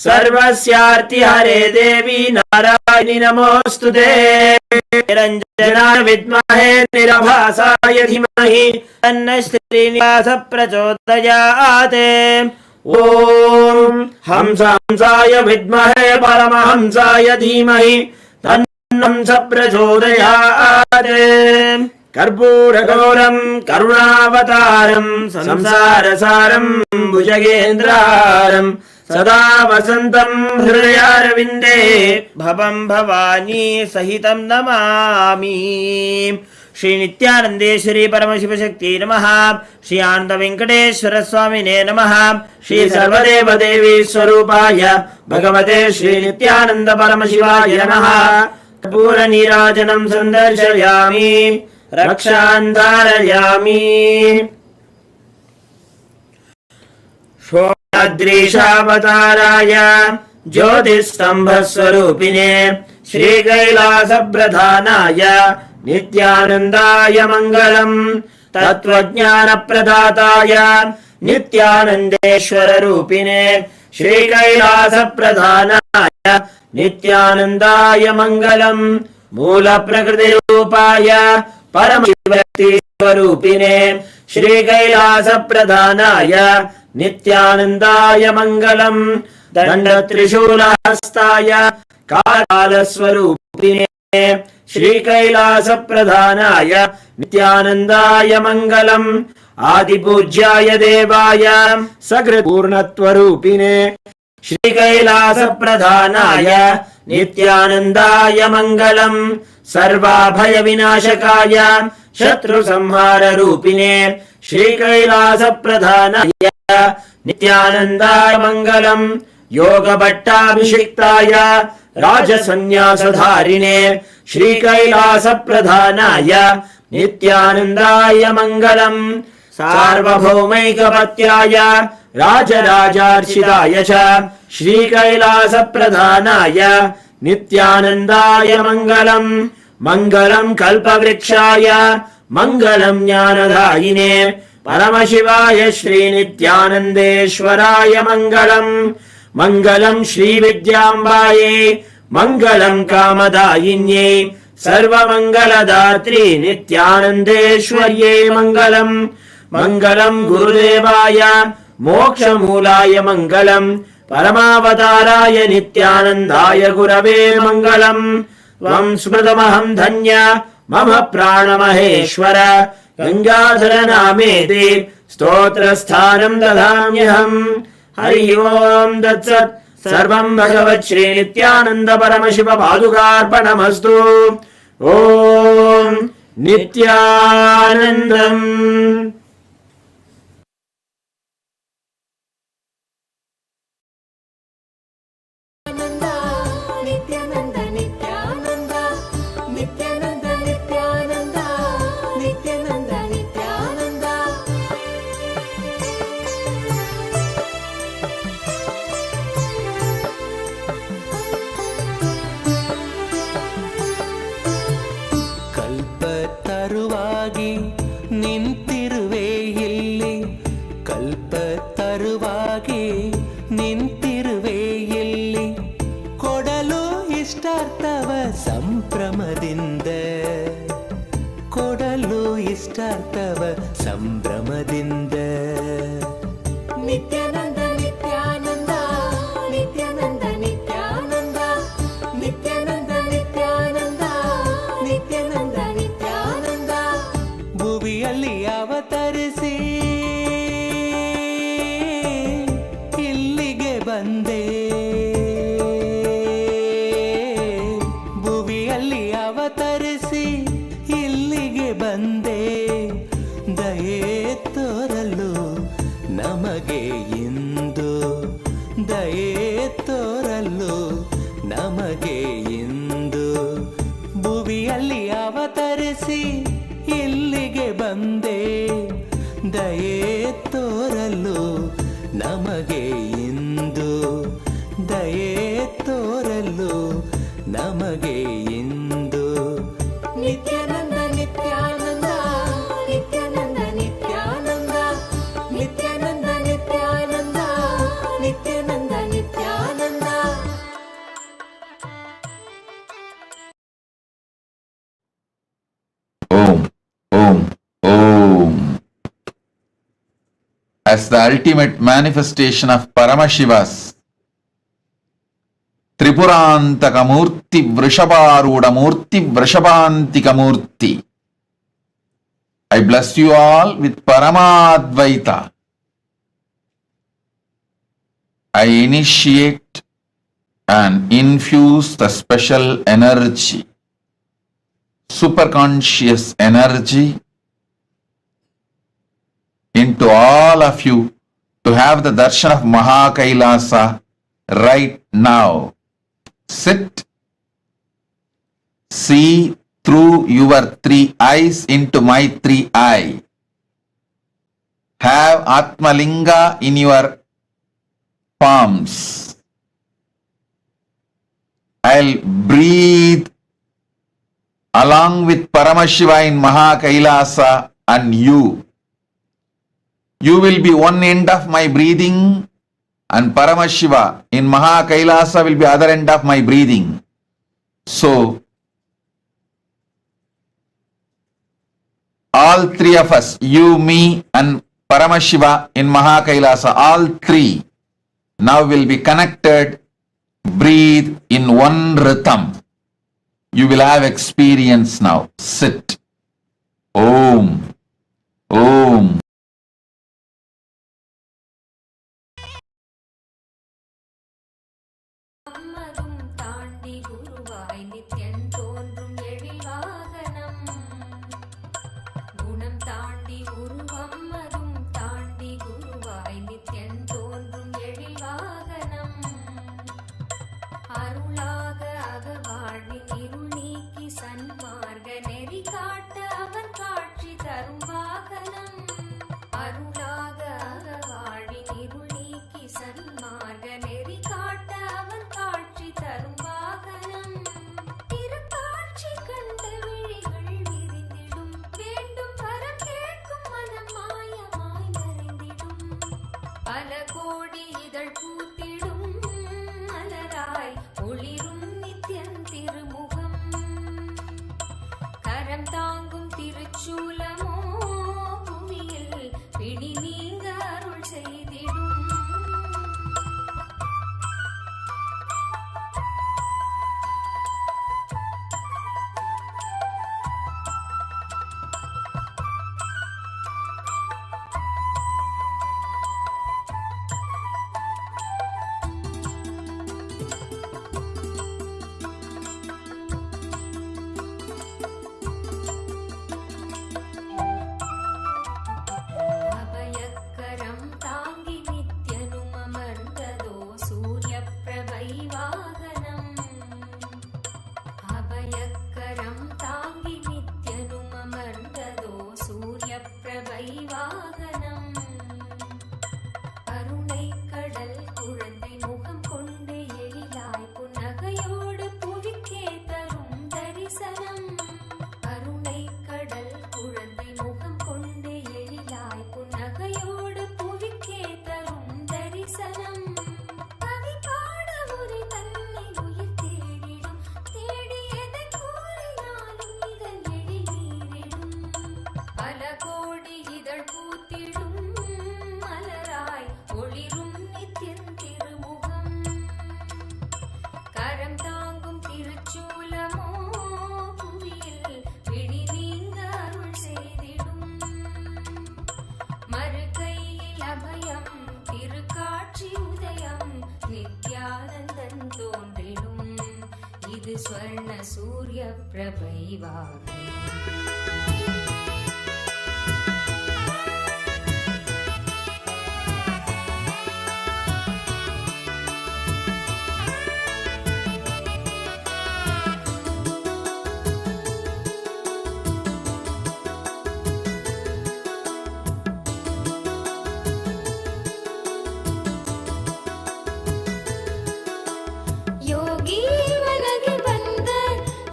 सर्वस्यार्तिहरे देवी नारायणि नमोऽस्तुते निरञ्जनाय विद्महे निरभासाय धीमहि तन्नः श्रीनिवास प्रचोदयात् ॐ हंसाय विद्महे परमहंसाय धीमहि तन्नः प्रचोदयात् कर्पूरगौरं करुणावतारं संसारसारं भुजगेन्द्रहारं सदा वसन्तं हृदयारविन्दे भवं भवानी सहितं नमामि श्री नित्यानन्देश्वरी परमशिवशक्त्यै नमः श्री आनन्द वेङ्कटेश्वर स्वामिने नमः श्री सर्वदेवदेवी स्वरूपाय भगवते श्री नित्यानन्द परमशिवाय नमः कर्पूरनीराजनं सन्दर्शयामि रक्षान् धारयामि षोडदृशावताराय ज्योतिस्तम्भस्वरूपिणे श्रीकैलासप्रधानाय नित्यानन्दाय मङ्गलम् तत्त्वज्ञानप्रदाताय नित्यानन्देश्वररूपिणे श्रीकैलासप्रधानाय नित्यानन्दाय मङ्गलम् मूलप्रकृतिरूपाय परमशिवशक्तिस्वरूपिणे श्रीकैलासप्रधानाय नित्यानन्दाय मङ्गलम् दण्डत्रिशूलहस्ताय कालस्वरूपिणे श्रीकैलासप्रधानाय नित्यानन्दाय मङ्गलम् आदिपूज्याय देवाय सकृत्पूर्णत्वरूपिणे श्रीकैलासप्रधानाय नित्यानन्दाय मङ्गलम् सर्वाभयविनाशकाय शत्रुसंहाररूपिणे श्रीकैलासप्रधानाय नित्यानन्दाय मङ्गलम् योगभट्टाभिषिक्ताय राजसन्न्यासधारिणे श्रीकैलासप्रधानाय नित्यानन्दाय मङ्गलम्। सार्वभौमैकपत्याय राजराजार्चिताय च श्रीकैलासप्रधानाय नित्यानन्दाय मङ्गलम्। मङ्गलम् कल्पवृक्षाय मङ्गलम् ज्ञानदायिने परमशिवाय श्रीनित्यानन्देश्वराय मङ्गलम्। मङ्गलम् श्रीविद्याम्बायै मङ्गलम् कामदायिन्यै सर्वमङ्गलदात्री नित्यानन्देश्वर्यै मङ्गलम्। मङ्गलम् गुरुदेवाय मोक्षमूलाय मङ्गलम्। परमावताराय नित्यानन्दाय गुरवे मङ्गलम्। त्वं स्मृतमहं धन्य मम प्राणमहेश्वर गङ्गाधर नामेति स्तोत्रस्थानं ददाम्यहम्। हरि ओम् तत्सत्। सर्वं भगवत् श्री नित्यानन्द परमशिव पादुकार्पणमस्तु। ओम् नित्यानन्दम्। ಕಲ್ಪತರುವಾಗಿ ನಿಂತಿರುವೆ ಇಲ್ಲಿ, ಕಲ್ಪತರುವಾಗಿ ನಿಂತಿರುವೆ ಇಲ್ಲಿ, ಕೊಡಲು ಇಷ್ಟಾರ್ಥವ ಸಂಭ್ರಮದಿಂದ, ಕೊಡಲು ಇಷ್ಟಾರ್ಥವ ಸಂಭ್ರಮದಿಂದ. ನಿತ್ಯಾನಂದ ನಿತ್ಯಾನಂದ ನಿತ್ಯಾನಂದ ನಿತ್ಯಾನಂದ ನಿತ್ಯಾನಂದ ನಿತ್ಯಾನಂದ ನಿತ್ಯಾನಂದ ನಿತ್ಯಾನಂದ. ಭುವಿಯಲ್ಲಿ ಅವತರಿಸಿ ಇಲ್ಲಿಗೆ ಬಂದೆ, ಭುವಿಯಲ್ಲಿ ಅವತರಿಸಿ ಇಲ್ಲಿಗೆ ಬಂದೆ, ದಯೆ ತೋರಲು ನಮಗೆ ಇಂದು, ದಯೆ ತೋರಲು ನಮಗೆ ಇಂದು. ಭುವಿಯಲ್ಲಿ ಅವತರಿಸಿ ಇಲ್ಲಿಗೆ ಬಂದೆ, ದಯೆ ತೋರಲು ನಮಗೆ ಇಂದು, ದಯೆ ತೋರಲು ನಮಗೆ ಇಂದು. Nithyananda Nithyananda Nithyananda Nithyananda Nithyananda Nithyananda Nithyananda Nithyananda. Om, Om, Om. As the ultimate manifestation of Paramashiva's Tripurantaka Murthy Vrishabharuda Murthy Vrishabhantika Murthy, I bless you all with Paramadvaita. I initiate and infuse the special energy, superconscious energy, into all of you to have the darshan of Mahakailasa right now. Sit, see through your three eyes into my three eyes. Have Atmalinga in your palms. I'll breathe along with Paramashiva in Mahakailasa and you. You will be one end of my breathing and Paramashiva in Mahakailasa will be other end of my breathing. So, all three of us, you, me and Paramashiva in Mahakailasa, all three now will be connected, breathe in one rhythm. You will have experience now. Sit. Om. Om. அம்மரும் தாண்டி குருவாய் நித்யன் தோன்றும் எழில் வாகனம், குணம் தாண்டி உருவம்மரும் தாண்டி குருவாய் நித்யன் தோன்றும் எழில் வாகனம். கரம் தாங்கும் திருச்சூலமோ புவியில் பிடி நீங்க அருள் செய்திடும். அபயக்கரம் தாங்கி நித்யனும் அமர்ந்ததோ சூரிய பிரபை வாகனம். அபயக்கரம் தாங்கி நித்யனும் அமர்ந்ததோ சூரிய பிரபை வாகனம். கருணை கடல் குழந்தை முகம் கொண்டு எழிலாய் புன்னகையோடு புவிக்கே தரும் தரிசனம். கருணை கடல் குழந்தை முகம் கொண்டு எழிலாய் புன்னகையோடு புவிக்கே தரும் தரிசனம். கவி பாட உரை தன்னை உயிர் தேடிடும், தேடியதை கூறினாலும் இதழ் எழிலீரிடும். பல கோடி இதழ் பூத்திடும் மலராய் ஒளிரும் நித்தியன் திருமுகம். கரம் தாங்கும் திருச்சூலமோ புவியில் பிடி நீங்க அருள் செய்திடும். மறுகையில் அபயம் திருக்காட்சி உதயம் நித்யானந்தன் தோன்றிடும். இது ஸ்வர்ண சூரிய பிரபை வாகனம். ಯೋಗಿ ಮನಗೆ ಬಂದ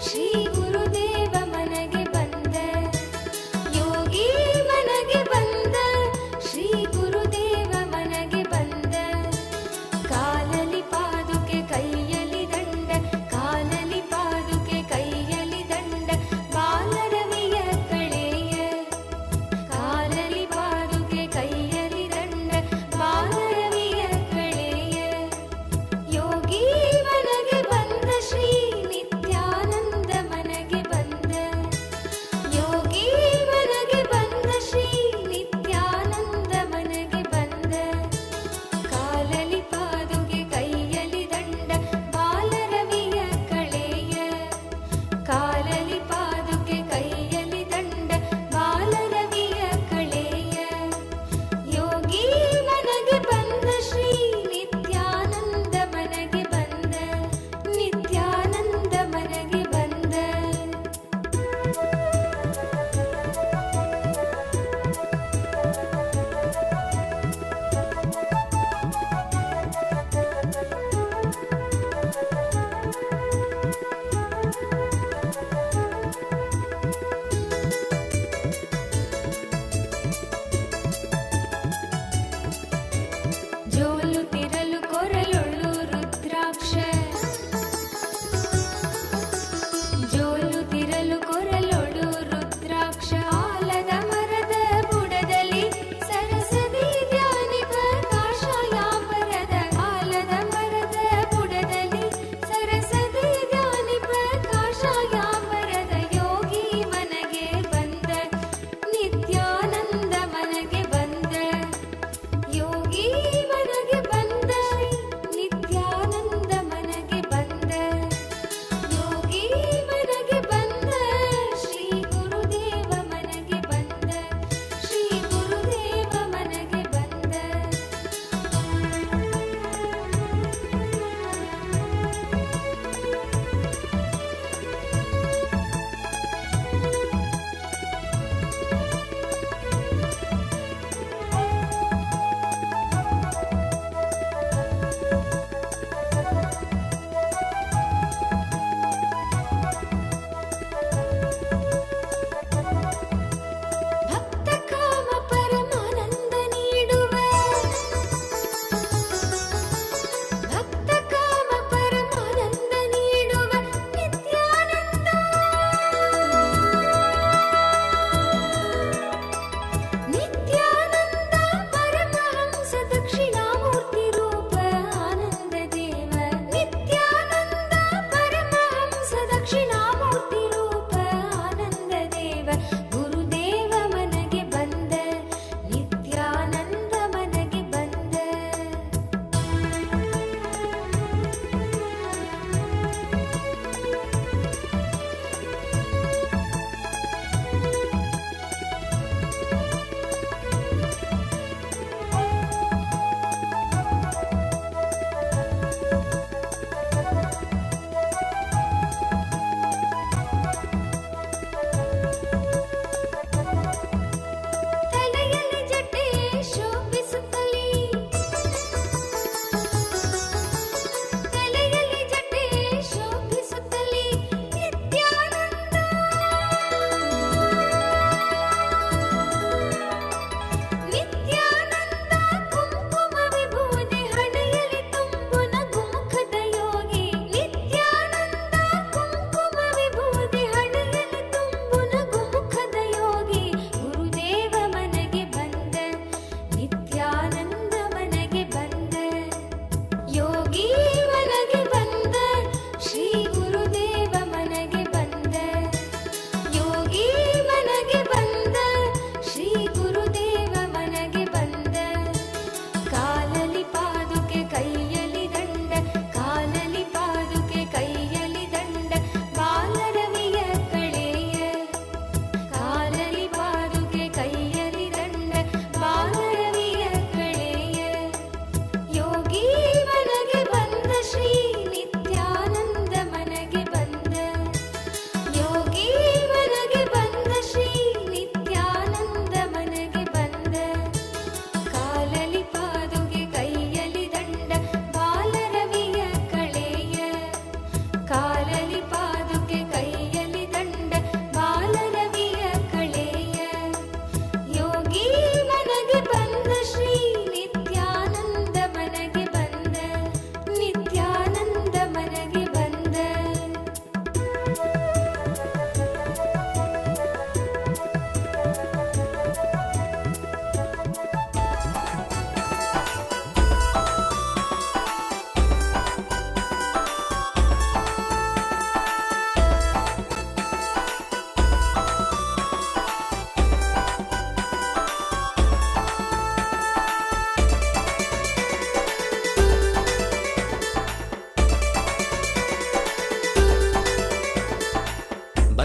ಶ್ರೀ ಗುರುದೇವ ಮನಗೆ ಬಂದ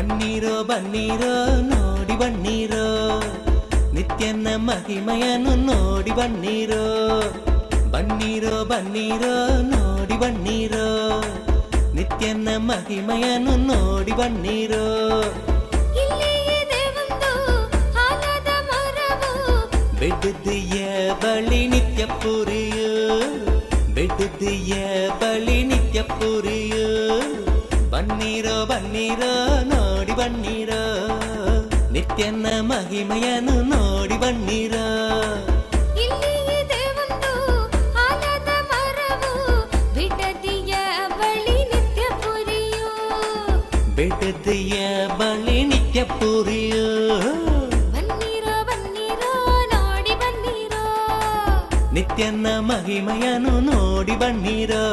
ಬನ್ನೀರೋ ಬನ್ನೀರೋ ನೋಡಿ ಬನ್ನೀರೋ, ನಿತ್ಯನ ಮಹಿಮೆಯನ್ನು ನೋಡಿ ಬನ್ನೀರೋ. ಬನ್ನೀರೋ ಬನ್ನೀರೋ ನೋಡಿ ಬನ್ನೀರೋ, ನಿತ್ಯನ ಮಹಿಮೆಯನ್ನು ನೋಡಿ ಬನ್ನೀರೋ. ಬಿಡದಿಯ ಬಳಿ ನಿತ್ಯ ಪುರಿಯು, ಬಿಡದಿಯ ಬಳಿ ನಿತ್ಯ ಪುರಿಯು. ಬನ್ನೀರೋ ಬನ್ನೀರೋ ನೋಡಿ ಬನ್ನೀರೋ, ನಿತ್ಯನ ಮಹಿಮೆಯನ್ನು ನೋಡಿ ಬನ್ನೀರೋ. ಬಿಡದಿಯ ಬಳಿ ನಿತ್ಯ ಪುರಿಯು. ನಿತ್ಯನ ಮಹಿಮೆಯನ್ನು ನೋಡಿ ಬನ್ನೀರೋ.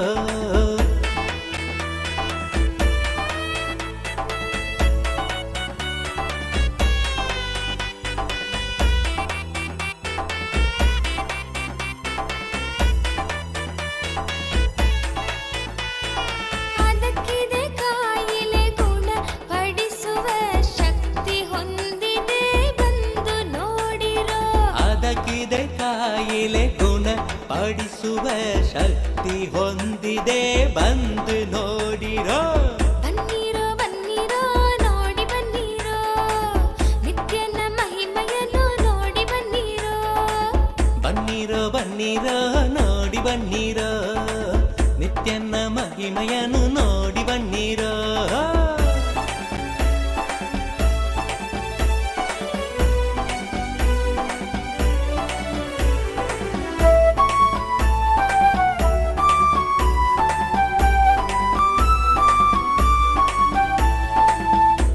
ಅದಕ್ಕಿದೆ ಕಾಯಿಲೆ ಗುಣ ಪಡಿಸುವ ಶಕ್ತಿ ಹೊಂದಿದೆ ಬಂದು ನೋಡಿರೋ. ಬನ್ನೀರೋ ಬನ್ನೀರೋ ನೋಡಿ ಬನ್ನೀರೋ, ನಿತ್ಯನ ಮಹಿಮೆಯನ್ನು ನೋಡಿ ಬನ್ನೀರೋ. ಬನ್ನೀರೋ ಬನ್ನೀರೋ ನೋಡಿ ಬನ್ನೀರೋ, ನಿತ್ಯನ ಮಹಿಮೆಯನ್ನು ನೋಡಿ ಬನ್ನೀರೋ.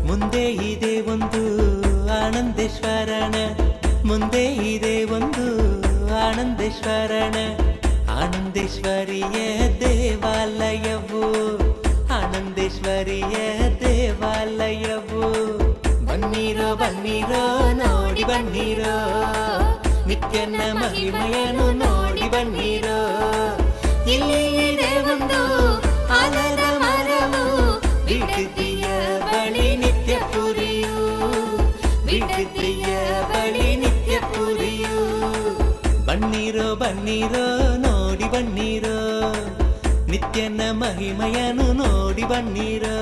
ಮುಂದೆ ಇದೆ ಒಂದು ಆನಂದೇಶ್ವರನ, ಮುಂದೆ ಇದೆ ಒಂದು ಆನಂದೇಶ್ವರನ. ಆನಂದೇಶ್ವರಿಯ ದೇವಾಲಯವು, ಆನಂದೇಶ್ವರಿಯ ದೇವಾಲಯವು. ಬನ್ನೀರೋ ಬನ್ನೀರೋ ನೋಡಿ ಬನ್ನೀರೋ, ನಿತ್ಯನ ಮಹಿಮೆಯನ್ನು ನೋಡಿ ಬನ್ನೀರೋ. ಇಲ್ಲಿ ಇದೆ ಒಂದು ಆಲದ ಮರವು, ಬಿಡದಿಯ ಬಳಿ ನಿತ್ಯ ಪುರಿಯು, ಬಿಡದಿಯ ಬಳಿ ನಿತ್ಯ ಪುರಿಯು. ಬನ್ನೀರೋ ಬನ್ನೀರೋ ನೋಡಿ ಬನ್ನೀರೋ, ನಿತ್ಯನ ಮಹಿಮೆಯನ್ನು ನೋಡಿ ಬನ್ನೀರೋ.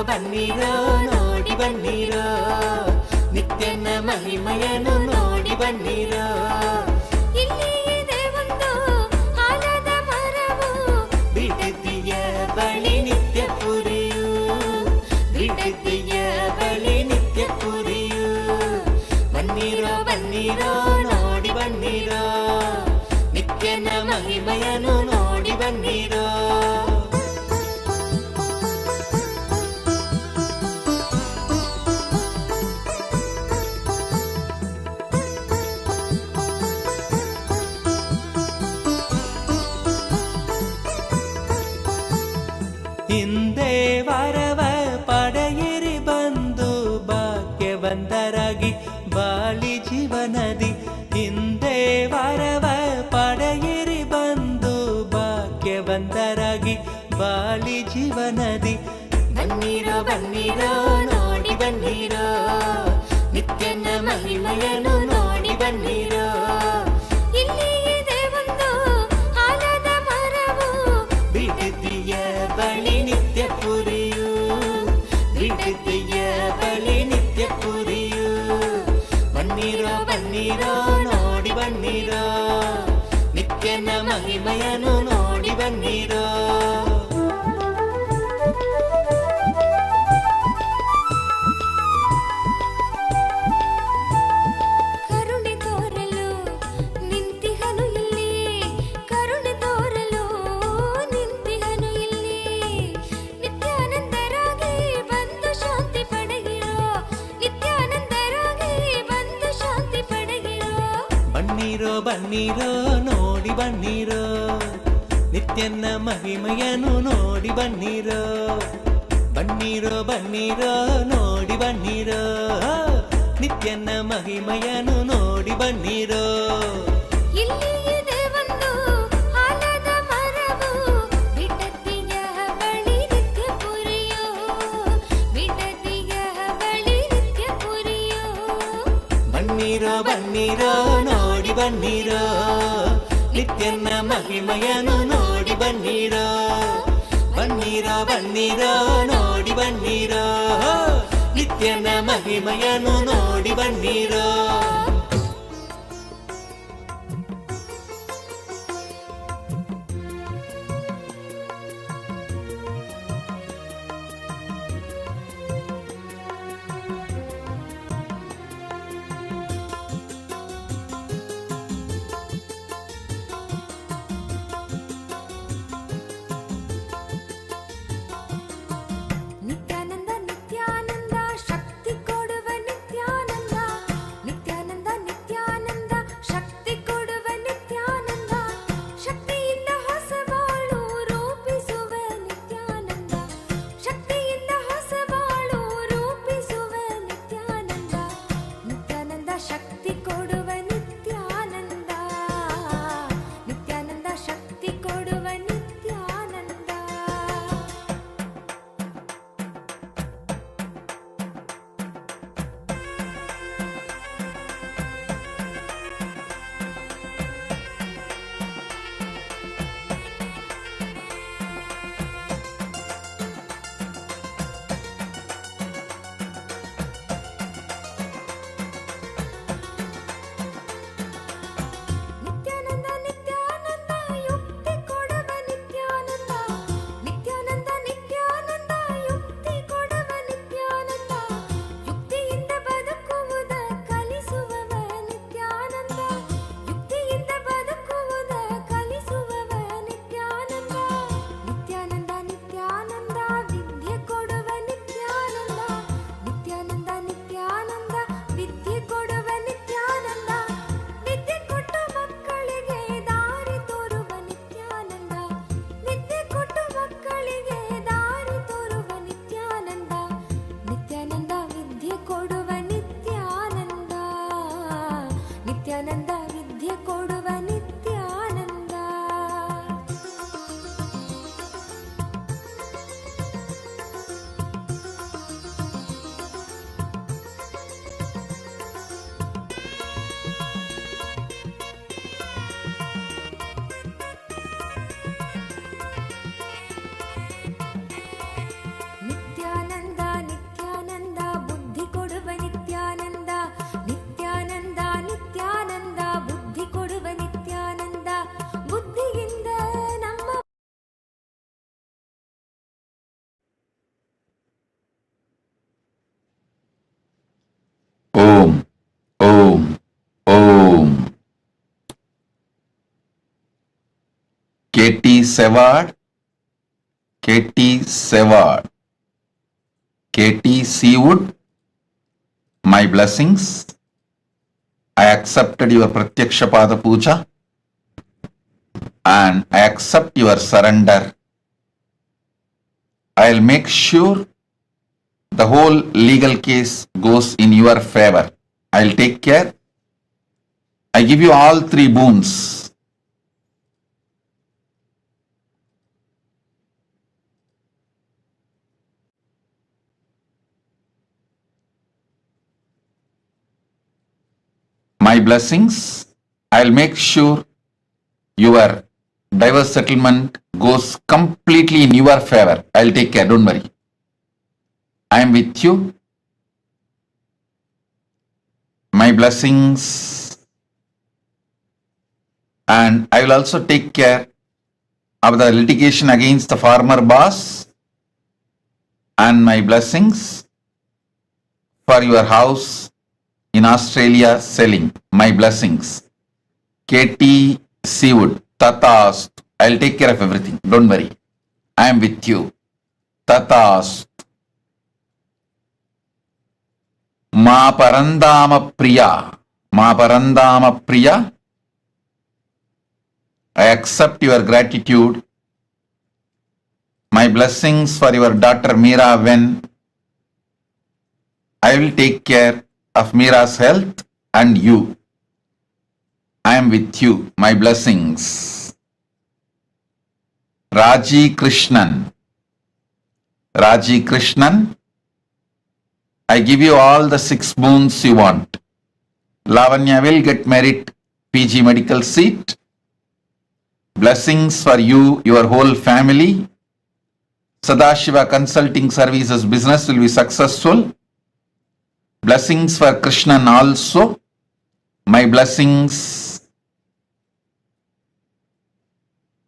ಬನ್ನೀರೋ ನೋಡಿ ಬನ್ನೀರೋ, ನಿತ್ಯನ ಮಹಿಮೆಯನ್ನು ನೋಡಿ ಬನ್ನೀರೋ. ಇಲ್ಲಿ ಇದೆ ಒಂದು ಆಲದ ಮರವು, ಬಿಡದಿಯ ಬಳಿ ನಿತ್ಯ ಪುರಿಯು, ಬಿಡದಿಯ ಬಳಿ ನಿತ್ಯ ಪುರಿಯು. ಬನ್ನೀರೋ ಬನ್ನೀರೋ ನೋಡಿ ಬನ್ನೀರೋ, ನಿತ್ಯನ ಮಹಿಮೆಯನ್ನು ನೋಡಿ ಬನ್ನೀರೋ. ಹಿಂದೆ ವರವ ಪಡೆಯಿರಿ ಬಂದು ಭಾಗ್ಯವಂತರಾಗಿ ಬಾಳಿ ಜೀವನದಿ. ಹಿಂದೆ ವರವ ಪಡೆಯಿರಿ ಬಂದು ಭಾಗ್ಯವಂತರಾಗಿ ಬಾಳಿ ಜೀವನದಿ. ಬನ್ನೀರೋ ಬನ್ನೀರೋ ನೋಡಿ ಬನ್ನೀರೋ, ನಿತ್ಯನ ಮಹಿಮೆಯನ್ನು ನೋಡಿ ಬನ್ನೀರೋ. ಇಲ್ಲಿ ಇದೆ ಒಂದು ಆಲದ ಮರವು, ಬಿಡದಿಯ ಬಳಿ ನಿತ್ಯ ಪುರಿಯು, ಬಿಡದಿಯ ಬಳಿ ನಿತ್ಯ ಪುರಿಯು. ಬನ್ನೀರೋ ಬನ್ನೀರೋ ನೋಡಿ ಬನ್ನೀರೋ, ನಿತ್ಯನ ಮಹಿಮೆಯನ್ನು ನೋಡಿ ಬನ್ನೀರೋ. ಕರುಣೆ ತೋರಲು ನಿಂತಿಹನು ಇಲ್ಲಿ, ಕರುಣೆ ಬನ್ನಿರೋ ನೋಡಿ ಬನ್ನಿರೋ ನಿತ್ಯನ ಮಹಿಮೆಯನ್ನು ನೋಡಿ ಬನ್ನಿರೋ ಬನ್ನಿರೋ ಬನ್ನಿರೋ ನೋಡಿ ಬನ್ನಿರೋ ನಿತ್ಯನ ಮಹಿಮೆಯನ್ನು ನೋಡಿ ಬನ್ನಿರೋ ಇಲ್ಲಿ ಇದೆ ಒಂದು ಆಲದ ಮರವು ಬಿಡದಿಯ ಬಳಿ ನಿತ್ಯ ಪುರಿಯೋ ಬಿಡದಿಯ ಬಳಿ ನಿತ್ಯ ಪುರಿಯೋ ಬನ್ನಿರೋ ಬನ್ನಿರೋ ನೋಡಿ ಬನ್ನಿರೋ ನಿತ್ಯನ ಮಹಿಮೆಯನ್ನು ನೋಡಿ ಬನ್ನಿರೋ ಬನ್ನಿರೋ ಬನ್ನಿರೋ ನೋಡಿ ಬನ್ನಿರೋ ನಿತ್ಯನ ಮಹಿಮೆಯನ್ನು ನೋಡಿ ಬನ್ನಿರೋ ನಿತ್ಯಾನಂದ ನಿತ್ಯಾನಂದ ಶಕ್ತಿ ಕೊಡುವ ನಿತ್ಯಾನಂದ ನಿತ್ಯಾನಂದ ನಿತ್ಯಾನಂದ ಶಕ್ತಿ ಕೊಡುವ ನಿತ್ಯಾನಂದ ಶಕ್ತಿಯಿಂದ ಹೊಸ ಬಾಳು ರೂಪಿಸುವ ನಿತ್ಯಾನಂದ ಶಕ್ತಿಯಿಂದ ಹೊಸ ಬಾಳು ರೂಪಿಸುವ ನಿತ್ಯಾನಂದ ನಿತ್ಯಾನಂದ ಶಕ್ತಿ ಕೊಡುವ ನಿತ್ಯಾನಂದ ನಿತ್ಯಾನಂದ ಶಕ್ತಿ ಕೊಡುವ ನಿತ್ಯಾನಂದ ನಿತ್ಯಾನಂದ ನಿತ್ಯಾನಂದ ಯುಕ್ತಿ ಕೊಡುವ ನಿತ್ಯಾನಂದ ನಿತ್ಯಾನಂದ ನಿತ್ಯಾನಂದ ಯುಕ್ತಿ ಕೊಡುವ ನಿತ್ಯಾನಂದ ಯುಕ್ತಿಯಿಂದ ಬದುಕುವುದ ಕಲಿಸುವವ ನಿತ್ಯಾನಂದ ಯುಕ್ತಿಯಿಂದ ಬದುಕುವುದ ಕಲಿಸುವವ ನಿತ್ಯಾನಂದ ನಿತ್ಯಾನಂದ ನಿತ್ಯಾನಂದ ವಿದ್ಯೆ ಕೊಡುವ ನಿತ್ಯಾನಂದ ನಿತ್ಯಾನಂದ ನಿತ್ಯಾನಂದ ವಿದ್ಯೆ ಕೊಡುವ ನಿತ್ಯಾನಂದ ವಿದ್ಯೆ ಕೊಟ್ಟು ಮಕ್ಕಳಿಗೆ ದಾರಿ ತೋರುವ ನಿತ್ಯಾನಂದ ವಿದ್ಯೆ ಕೊಟ್ಟು ಮಕ್ಕಳಿಗೆ ದಾರಿ ತೋರುವ ನಿತ್ಯಾನಂದ ನಿತ್ಯಾನಂದ ವಿದ್ಯೆ ಕೊಡುವ ನಿತ್ಯಾನಂದ ನಿತ್ಯಾನಂದ ವಿದ್ಯೆ ಕೊಡುವ ನಿತ್ಯಾನಂದ ನಿತ್ಯಾನಂದ ನಿತ್ಯಾನಂದ ಬುದ್ಧಿ ಕೊಡುವ ನಿತ್ಯಾನಂದ ನಿತ್ಯಾನಂದ ನಿತ್ಯಾನಂದ ಬುದ್ಧಿ ಕೊಡುವ ನಿತ್ಯಾನಂದ ಬುದ್ಧಿಯಿಂದ ನಮ್ಮ ಓಂ ಓಂ ಓಂ KT Sevard, KT Sevard, KT Seawood, my blessings. I accepted your Pratyaksha Pada Puja and I accept your surrender. I'll make sure the whole legal case goes in your favor. I'll take care. I give you all three boons. My blessings, I'll make sure your divorce settlement goes completely in your favor. I'll take care, don't worry. I am with you. My blessings, and I will also take care of the litigation against the former boss, and my blessings for your house in Australia selling. My blessings. KT Seawood, Tatast. I'll take care of everything. Don't worry. I am with you. Tatast. Ma Parandama Priya. Ma Parandama Priya. I accept your gratitude. My blessings for your daughter Meera when I will take care of Meera's health and you. I am with you. My blessings. Raji Krishnan. Raji Krishnan, I give you all the 6 boons you want. Lavanya will get merit PG medical seat. Blessings for you, your whole family. Sadashiva Consulting Services business will be successful. Blessings for Krishnan also. My blessings.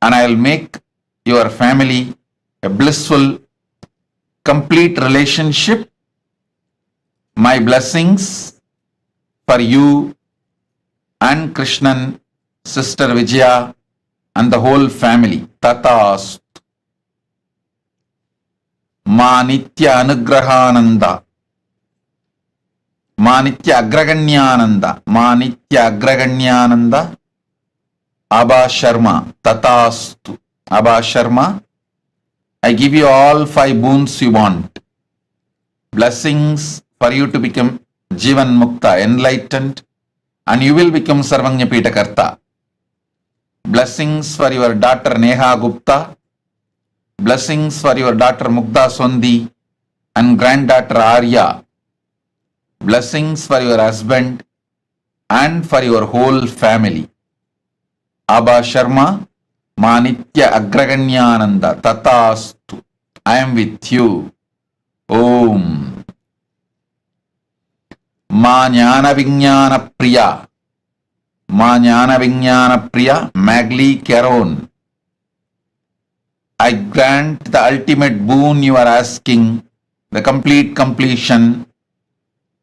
And I will make your family a blissful, complete relationship. My blessings for you and Krishnan, sister Vijaya, and the whole family. Tatast. Ma Nitya Anugrahananda. Ma Nitya Agraganyananda. Ma Nitya Agraganyananda. Abha Sharma. Tatastu. Abha Sharma, I give you all 5 boons you want. Blessings for you to become Jivan Mukta, enlightened, and you will become Sarvanya Pitakarta. Blessings for your daughter Neha Gupta. Blessings for your daughter Mukta Sondi and granddaughter Arya. Blessings for your husband and for your whole family. Abha Sharma, Ma Nitya Agraganyananda Tatastu. I am with you. Om. Ma Jnana Vijnana Priya. Ma Jnana Vijnana Priya Magli Caron. I grant the ultimate boon you are asking, the complete completion,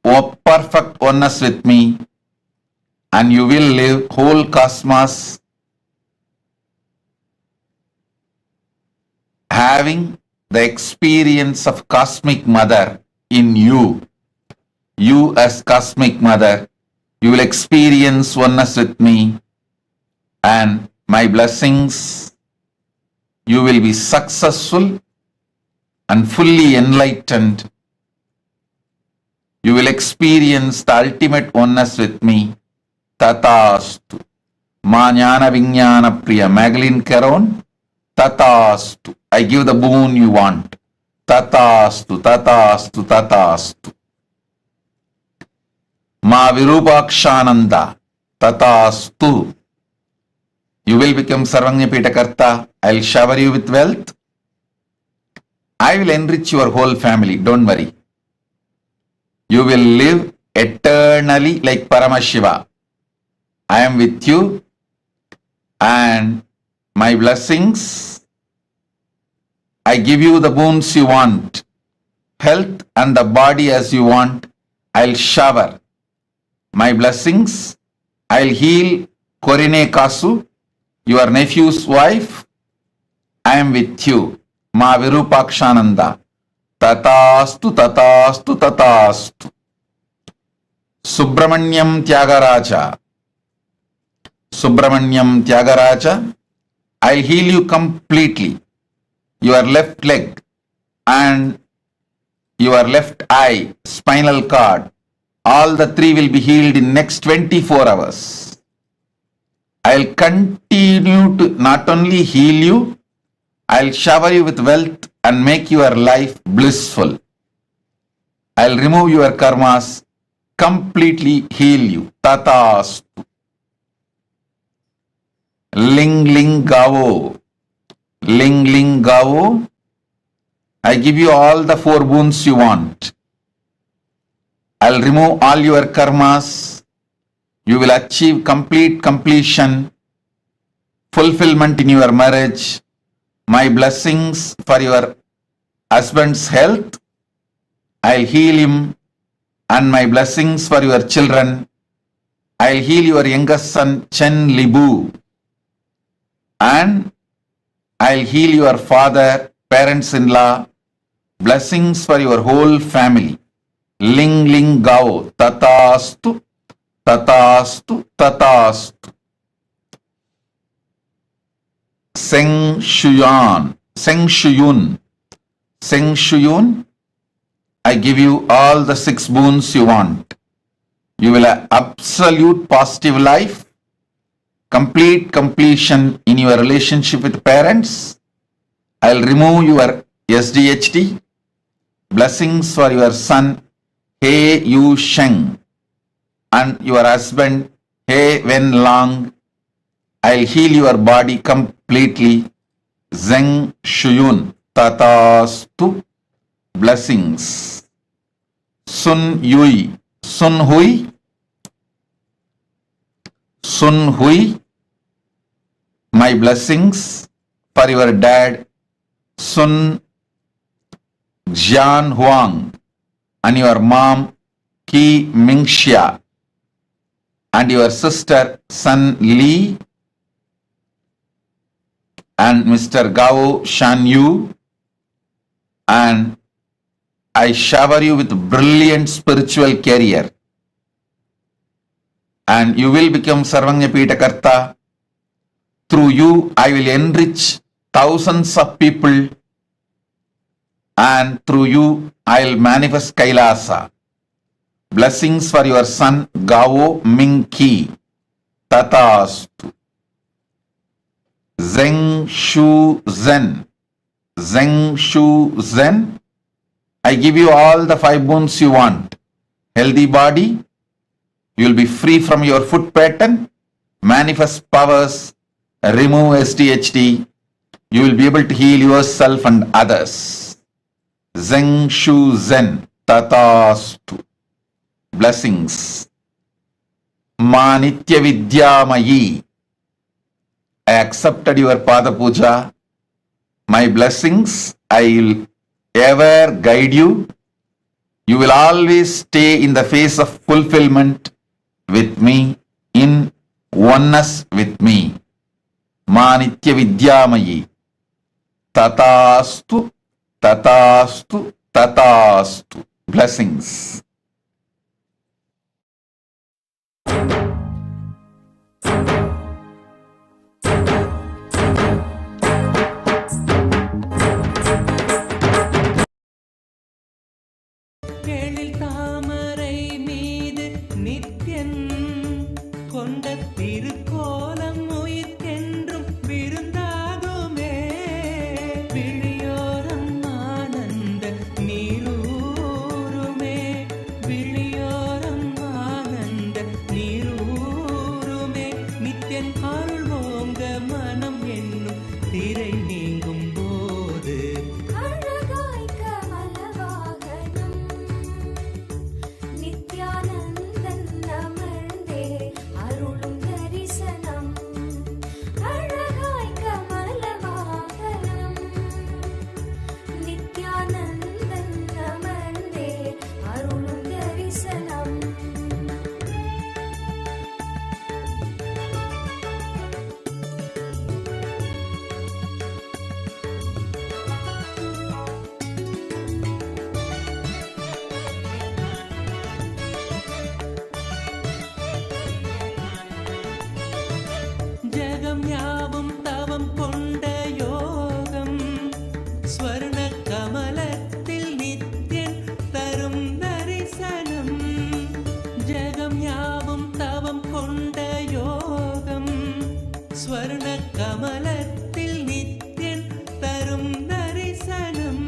O perfect oneness with me, and you will live whole cosmos having the experience of Cosmic Mother in you. You as Cosmic Mother, you will experience oneness with me, and my blessings, you will be successful and fully enlightened. You will experience the ultimate oneness with me. Tatastu. Ma Jnana Vijnana Priya Magdalene Caron. Tatastu. I give the boon you want. Tatastu, Tatastu, Tatastu. Ma Virupakshananda. Tatastu. You will become Sarvanya Pitakarta. I will shower you with wealth. I will enrich your whole family. Don't worry. You will live eternally like Paramashiva. I am with you, and my blessings, I give you the boons you want, health and the body as you want. I'll shower my blessings. I'll heal Korine Kasu, your nephew's wife. I am with you. Ma Virupakshananda. Tatastu, Tatastu, Tatastu. Subramanyam Tyagaraja. Subramanyam Tyagaraja. I'll heal you completely. Your left leg and your left eye, spinal cord, all the 3 will be healed in next 24 hours. I'll continue to not only heal you, I'll shower you with wealth and make your life blissful. I'll remove your karmas, completely heal you. Tatastu. Ling Ling Gavo. Ling Ling Gavo. I give you all the 4 boons you want. I'll remove all your karmas. You will achieve complete completion, fulfillment in your marriage. My blessings for your husband's health. I'll heal him, and my blessings for your children. I'll heal your youngest son Chen Libu, and I'll heal your father, parents-in-law. Blessings for your whole family. Ling Ling Gao. Tatastu, Tatastu, Tatastu. Seng Shuyun. Seng Shuyun. Seng Shuyun. I give you all the 6 boons you want. You will have absolute positive life, complete completion in your relationship with parents. I'll remove your SDHD. Blessings for your son, He Yu Sheng, and your husband, He Wen Lang. I'll heal your body completely. Zeng Shuyun. Tatastu. Blessings. Sun Yui. Sun Hui. Sun Hui. My blessings for your dad, Sun Jian Huang, and your mom, Ki Mingxia, and your sister, Sun Li, and Mr. Gao Shan Yu, and I shower you with brilliant spiritual career, and you will become Sarvanya Pitakarta. Through you, I will enrich thousands of people, and through you, I'll manifest Kailasa. Blessings for your son, Gao Mingki. Tatastu. Zeng Shu Zen. Zeng Shu Zen. I give you all the 5 boons you want. Healthy body. You will be free from your foot pattern. Manifest powers. Remove SDHD. You will be able to heal yourself and others. Zeng Shu Zen. Tatastu. Blessings. Ma Nitya Vidyamayi. I accepted your Pada Puja. My blessings, I will ever guide you. You will always stay in the phase of fulfillment with me, in oneness with me. Ma Nitya Vidyamayi. Tatastu, Tatastu, Tatastu. Blessings. எழில் தாமரை மீது நித்யன் கொண்ட திருக்கோலம் உயிர்க்கென்றும் விருந்தாகுமே. விழியோரம் ஆனந்த நீரூருமே. விழியோரம் ஆனந்த நீரூருமே. நித்யன் அருள் ஓங்க மனம் என்னும் திரை நீங்கும் போது அழகாய் கமலவாகனம் நித்யானந்தன் அமர்ந்தே அருளும் தரிசனம். அழகாய் கமலவாகனம் நித்யானந்தன் அமர்ந்தே அருளும் தரிசனம். ஜகம் யாவும் தவம் கொண்ட யோகம் ஸ்வர்ண கமலத்தில் நித்யன் தரும் தரிசனம். ஜகம் யாவும் தவம் கொண்ட யோகம் ஸ்வர்ண கமலத்தில் நித்யன் தரும் தரிசனம்.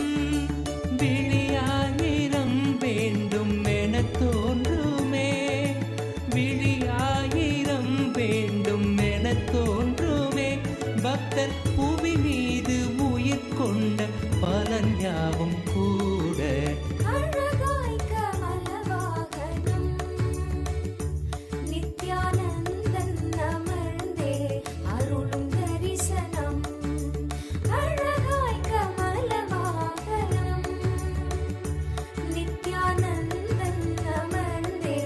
விழியாயிரம் வேண்டும் என தோன்றுமே. விழியாயிரம் வேண்டும் என தோன்றுமே. பக்தர் புவி மீது உயிர் கொண்ட பலன் யாவும் கூட அழகாய் கமலவாகனம் நித்யானந்தன் அமர்ந்தே அருளும் தரிசனம். அழகாய் கமலவாகனம் நித்யானந்தன் அமர்ந்தே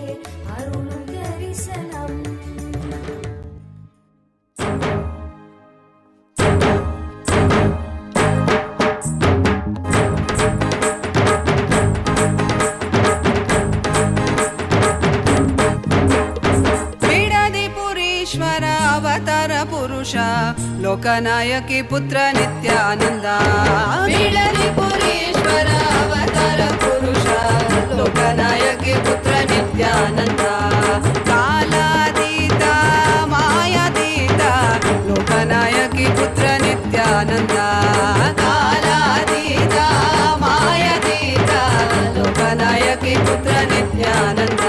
அருளும் தரிசனம். ಲೋಕನಾಯಕಿ ಪುತ್ರ ನಿತ್ಯಾನಂದ ಬಿಡಲಿ ಪುರೀಶ್ವರ ಅವತಾರ ಪುರುಷ ಲೋಕನಾಯಕಿ ಪುತ್ರ ನಿತ್ಯಾನಂದ ಕಾಲಾತೀತ ಮಾಯಾತೀತ ಲೋಕನಾಯಕಿ ಪುತ್ರ ನಿತ್ಯಾನಂದ ಕಾಲಾತೀತ ಮಾಯಾತೀತ ಲೋಕನಾಯಕಿ ಪುತ್ರ ನಿತ್ಯಾನಂದ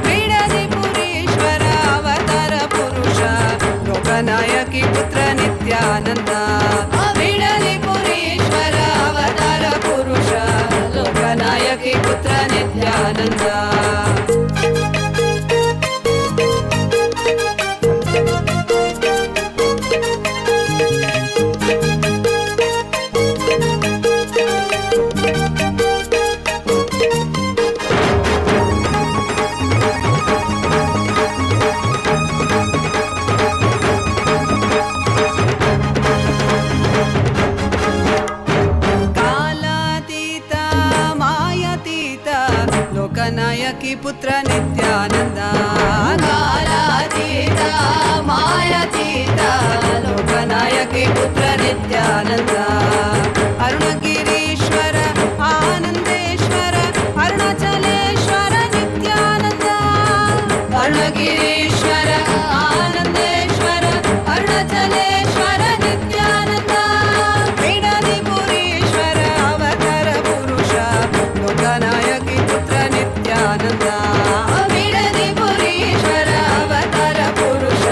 ಬಿಡಲಿ ಪುರೀಶ್ವರ ಅವತಾರ ಪುರುಷ ಲೋಕನಾಯಕಿ ಪುತ್ರ ನಿತ್ಯಾನಂದ ಬಿಡಲಿ ಪುರೀಶ್ವರ ಅವತಾರ ಪುರುಷ ಲೋಕನಾಯಕಿ ಪುತ್ರ ನಿತ್ಯಾನಂದ ಲೋಕನಾಯಕಿ ಪುತ್ರ ನಿತ್ಯಾನಂದ ಕಾಲಾತೀತ ಮಾಯಾತೀತ ಲೋಕನಾಯಕಿ ಪುತ್ರ ನಿತ್ಯಾನಂದ ಅರುಣಗಿರೀಶ್ವರ ಆನಂದೇಶ್ವರ ಅರುಣಾಚಲೇಶ್ವರ ನಿತ್ಯಾನಂದ ಅರುಣಗಿರೀಶ್ವರ ಆನಂದೇಶ್ವರ ಅರುಣಾಚಲೇಶ್ವರ ನಿತ್ಯಾನಂದ ಬಿಡಲಿ ಪುರೀಶ್ವರ ಅವತಾರ ಪುರುಷ ಲೋಕನಾಯಕಿ ಪುತ್ರ ನಿತ್ಯಾನಂದ ಬಿಡಲಿ ಪುರೀಶ್ವರ ಅವತಾರ ಪುರುಷ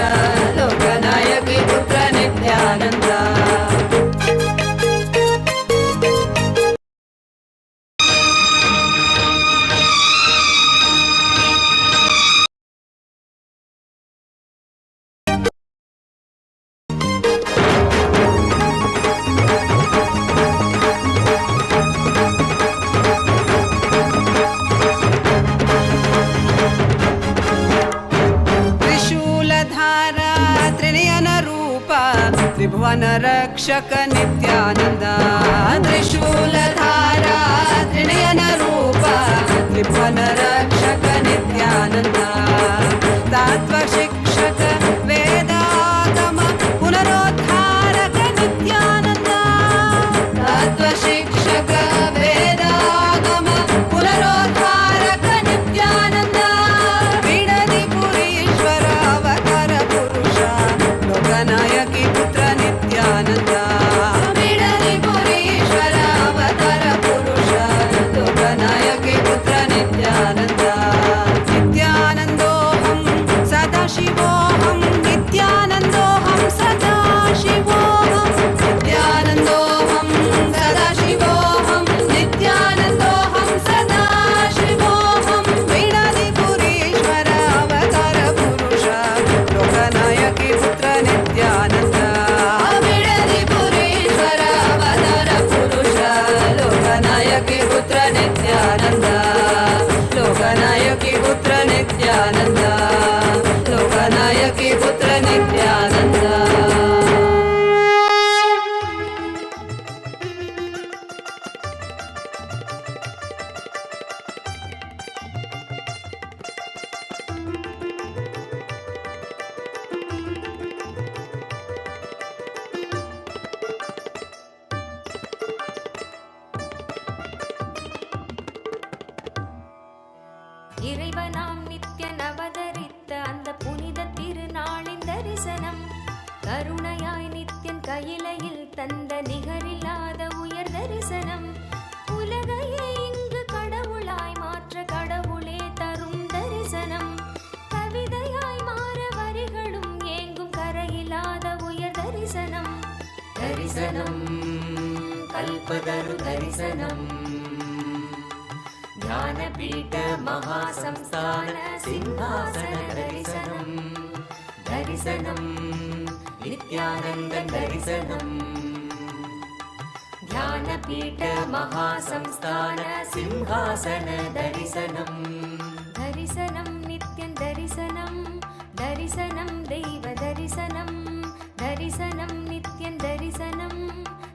ಲೋಕನಾಯಕಿ ಪುತ್ರ ನಿತ್ಯಾನಂದ ತ್ರಿಭುವನ ರಕ್ಷಕ ನಿತ್ಯಾನಂದ ತ್ರಿಶೂಲಧಾರ ತ್ರಿನಯನ ರೂಪ ತ್ರಿಭುವನ ರಕ್ಷಕ ನಿತ್ಯಾನಂದ ತತ್ವ ಶಿಕ್ಷಕ ವೇದಾಗಮ ಪುನರೋದ್ಧಾರಕ ನಿತ್ಯಾನಂದ ತತ್ವ ಶಿಕ್ಷಕ ವೇದಾಗಮ ಪುನರೋದ್ಧಾರಕ ನಿತ್ಯಾನಂದ ಬಿಡದಿ ಪುರೀಶ್ವರ ಅವತಾರ ಪುರುಷ ಲೋಕನಾಯಕಿ ಪುತ್ರ ನಿತ್ಯಾನಂದ ಬಿಡಲಿ ಪುರೀಶ್ವರ ಅವತಾರ ಪುರುಷ ಲೋಕನಾಯಕಿ ಪುತ್ರ ನಿತ್ಯಾನಂದ ನಿತ್ಯಾನಂದೋಹಂ ಸದಾಶಿವೋಹಂ ನಿತ್ಯಾನಂದೋಹಂ ಸದಾಶಿವೋಹಂ ನಿತ್ಯಾನಂದೋಹಂ ಸದಾಶಿವೋಹಂ ನಿತ್ಯಾನಂದೋಹಂ ಸದಾಶಿವೋಹಂ ಬಿಡಲಿ ಪುರೀಶ್ವರ ಅವತಾರ ಪುರುಷ ಲೋಕನಾಯಕಿ ಪುತ್ರ ನಿತ್ಯಾನಂದ ಬಿಡಲಿ ಪುರೀಶ್ವರ ಅವತಾರ ಪುರುಷ ಲೋಕನಾಯಕಿ ಪುತ್ರ ನಿತ್ಯಾನಂದ ಲೋಕನಾಯಕಿ ಪುತ್ರ ನಿತ್ಯಾನಂದ ಲೋಕನಾಯಕಿ ಪುತ್ರ ನಿತ್ಯಾನಂದ இறைவனாம் நித்யன் அவதரித்த அந்த புனித திருநாளின் தரிசனம் கருணையாய் நித்யன் கையிலையில் தந்த நிகரில்லாத உயர் தரிசனம் உலகையே இங்கு கடவுளாய் மாற்ற கடவுளே தரும் தரிசனம் கவிதையாய் மாற வரிகளும் ஏங்கும் கரையில்லாத உயர் தரிசனம் தரிசனம் கல்பதரு தரிசனம் ಜ್ಞಾನಪೀಠ ಮಹಾಸಂಸ್ಥಾನ ಸಿಂಹಾಸನ ದರ್ಶನಂ ದರ್ಶನಂ ನಿತ್ಯಾನಂದ ದರ್ಶನಂ ಜ್ಞಾನಪೀಠ ಮಹಾಸಂಸ್ಥಾನ ಸಿಂಹಾಸನ ದರ್ಶನಂ ದರ್ಶನಂ ನಿತ್ಯಂ ದರ್ಶನಂ ದರ್ಶನಂ ದೈವ ದರ್ಶನಂ ದರ್ಶನಂ ನಿತ್ಯಂ ದರ್ಶನಂ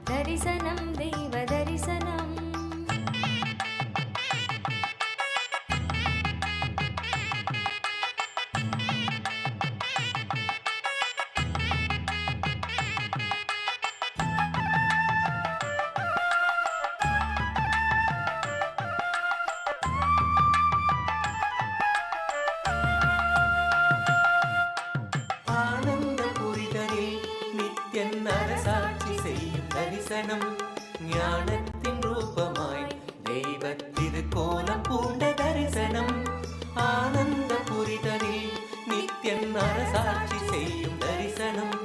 ದರ್ಶನಂ ದೈವ ದರ್ಶನಂ அரசாட்சி செய்யும் தரிசனம் ஞானத்தின் ரூபமாய் தெய்வ திருக்கோலம் பூண்ட தரிசனம் ஆனந்த புரிதலில் நித்யன் அரசாட்சி செய்யும் தரிசனம்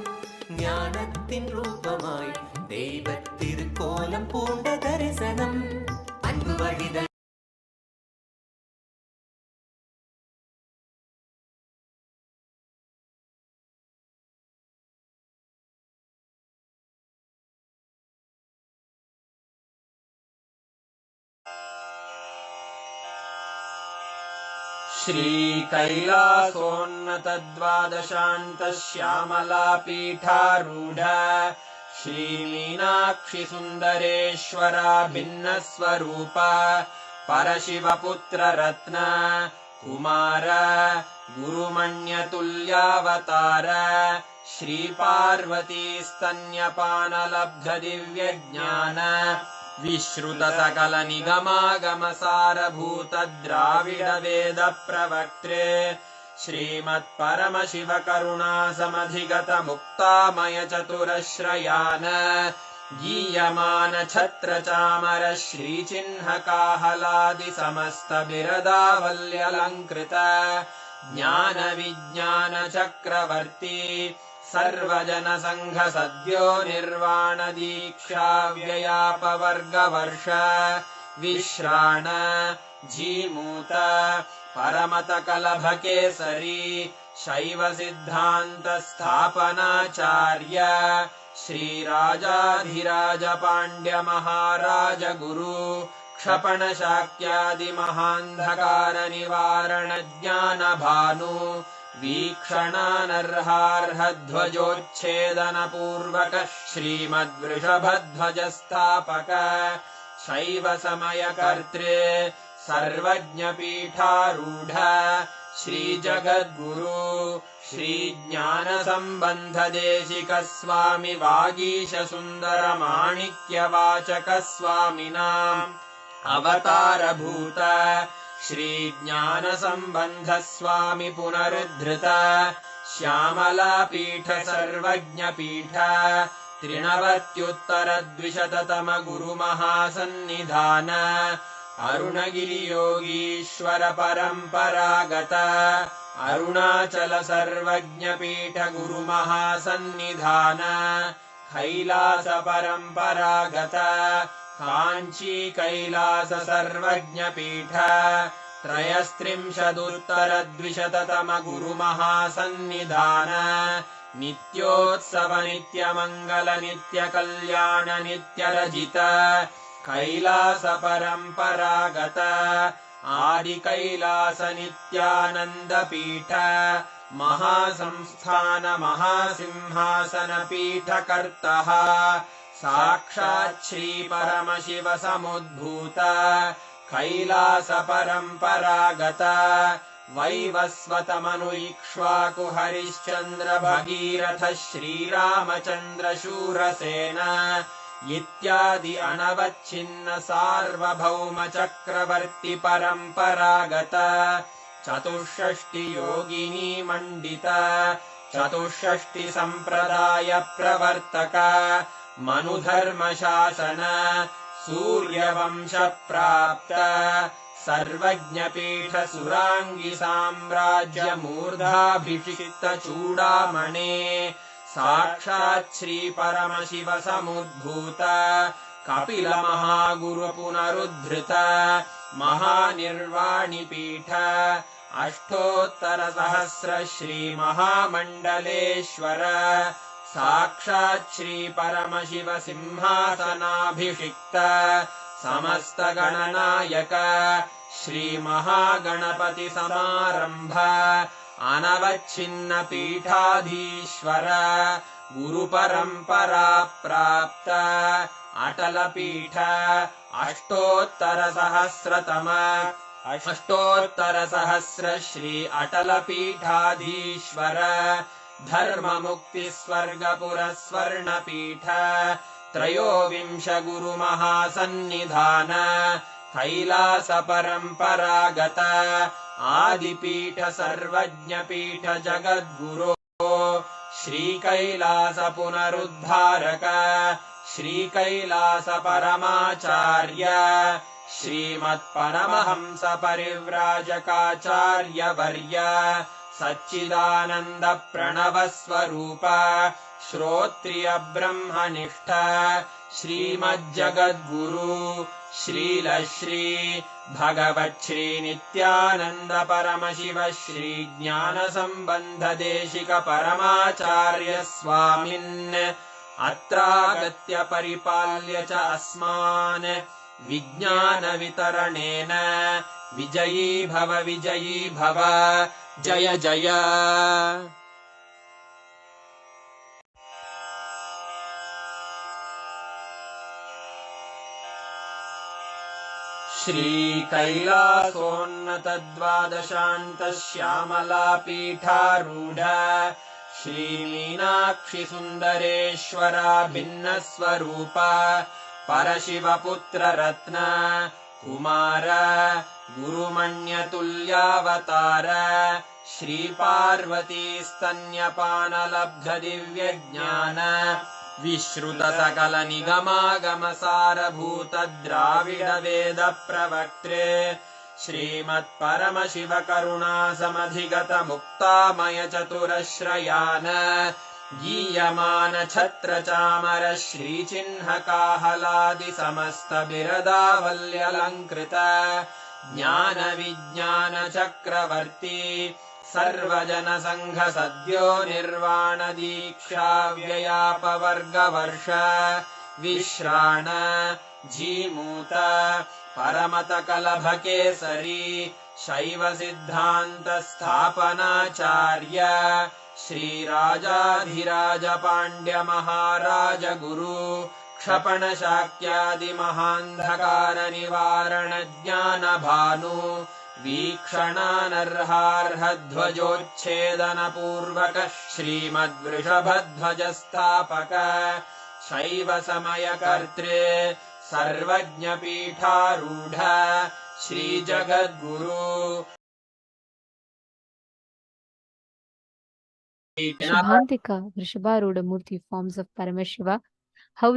ஞானத்தின் ரூபமாய் தெய்வ திருக்கோலம் பூண்ட தரிசனம் அன்பு வழிதல் श्रीकैलासोन्नतद्वादशान्तश्यामलापीठारूढ श्रीमीनाक्षि सुन्दरेश्वरा भिन्नस्वरूप परशिवपुत्ररत्न कुमार गुरुमण्यतुल्यावतार श्रीपार्वतीस्तन्यपानलब्धदिव्यज्ञान विश्रुत सकल निगमागमसारभूत द्राविड वेद प्रवक्त्रे श्रीमत्परमशिव करुणा समधिगत मुक्तामय चतुरश्रयान गीयमान छत्र चामर श्रीचिह्न काहलादि समस्त बिरदावल्यलङ्कृत ज्ञान विज्ञान चक्रवर्ती सर्वजन संघ सद्यो निर्वाण दीक्षा व्ययापवर्गवर्ष विश्राण जीमूत परमत कलभ केसरी शैव सिद्धांत स्थापनाचार्य श्रीराजाधिराज पांड्य महाराज गुरु क्षपण शाक्यादि महान्धकार निवारण ज्ञान भानु वीक्षणानर्हार्ह ध्वजोच्छेदन पूर्वक श्रीमद्वृषभध्वज स्थापक शैव समय कर्त्रे सर्वज्ञ पीठारूढ़ श्री जगद्गुरु श्री ज्ञान संबंध देशिक स्वामी वागीश सुंदर माणिक्य वाचक स्वामिनाम् अवतार भूत श्री ज्ञान संबंध स्वामी पुनरुद्धृत श्यामला पीठ सर्वज्ञ पीठ त्रिनवत्युत्तर द्विशततम गुरु महासन्निधान अरुणगिरि योगीश्वर परंपरागत अरुणाचल सर्वज्ञ पीठ गुरु महासन्निधान कैलास परंपरागत कांची कैलास सर्वज्ञ पीठ त्रयस्त्रिंशदुत्तर द्विशततम गुरु महासन्निधान नित्योत्सव नित्य मंगल नित्य कल्याण नित्य रजित कैलास परंपरागत आदि कैलास नित्यानंद पीठ महासंस्थान महासिंहासन पीठ कर्तः साक्षात् श्री परमशिव समुद्भूत कैलास परंपरागत वैवस्वत मनु इक्ष्वाकु हरिश्चंद्र भगीरथ श्रीरामचंद्र शूरसेन इत्यादि अनवच्छिन्न सार्वभौम चक्रवर्ती परंपरागत चतुष्षष्टि योगिनी मंडित चतुष्षष्टि संप्रदाय प्रवर्तक मनुधर्म शासन सूर्यवंश प्राप्त सर्वज्ञ पीठ सुरांगी साम्राज्य मूर्धाभिषिक्त चूड़ामणे साक्षात् श्री परमशिव समुद्भूत कपिल महागुरु पुनरुद्धृत महानिर्वाणि पीठ अष्टोत्तर सहस्र श्री महामंडलेश्वर साक्षात् श्री परमशिव सिंहासनाभिषिक्त समस्त गणनायक श्री महागणपति समारंभ अनवच्छिन्न पीठाधीश्वर गुरु परंपरा प्राप्त अटल पीठ अष्टोत्तर सहस्र श्री अटल पीठाधीश्वर धर्म मुक्ति स्वर्गपुर स्वर्ण पीठ त्रयोविंश गुरु महासन्निधान कैलास परंपरागत आदिपीठ सर्वज्ञ पीठ जगद्गुरो श्रीकैलास पुनरुद्धारक श्रीकैलास परमाचार्य श्रीमत्परमहंस परिव्राजकाचार्यवर्य सच्चिदानन्द प्रणव स्वरूप श्रोत्रिय ब्रह्मनिष्ठ श्रीमज्जगद्गुरु श्रीलश्री भगवच्छ्री नित्यानन्द परमशिव श्री ज्ञानसम्बन्ध देशिक परमाचार्य स्वामिन् अत्रागत्य परिपाल्य च अस्मान् विज्ञान वितरणेन विजयी भव जय जय। श्रीकैलासोन्नतद्वादशान्त श्यामला पीठारूढ श्रीमीनाक्षि सुन्दरेश्वरा भिन्नस्वरूप परशिवपुत्र रत्न कुमार गुरुमण्यतुल्यावतार श्रीपार्वती स्तन्यपानलब्ध दिव्यज्ञान विश्रुत सकल निगमागम सारभूत द्राविड वेद प्रवक्त्रे श्रीमत्परमशिव करुणा समधिगत मुक्तामय चतुरश्रयान गीयमान छत्र चामर श्रीचिह्न काहलादि समस्त बिरदावल्यलङ्कृत ज्ञान विज्ञान चक्रवर्ती सर्वजन संघ सद्यो निर्वाण दीक्षा व्ययापवर्गवर्ष विश्राण जीमूत परमत कलभ केसरी शैव सिद्धान्त स्थापनाचार्य श्रीराजाधिराज पाण्ड्य महाराज गुरु क्षपण शाक्यादि महान्धकार निवारण ज्ञान भानु वीक्षणानर्हार्ह ध्वजोच्छेदन पूर्वक श्रीमद्वृषभध्वज स्थापक शैव समय कर्त्रे सर्वज्ञ पीठारूढ श्री जगद्गुरु Shubhantika, Vrishabharuda Murthy, forms of Paramashiva. How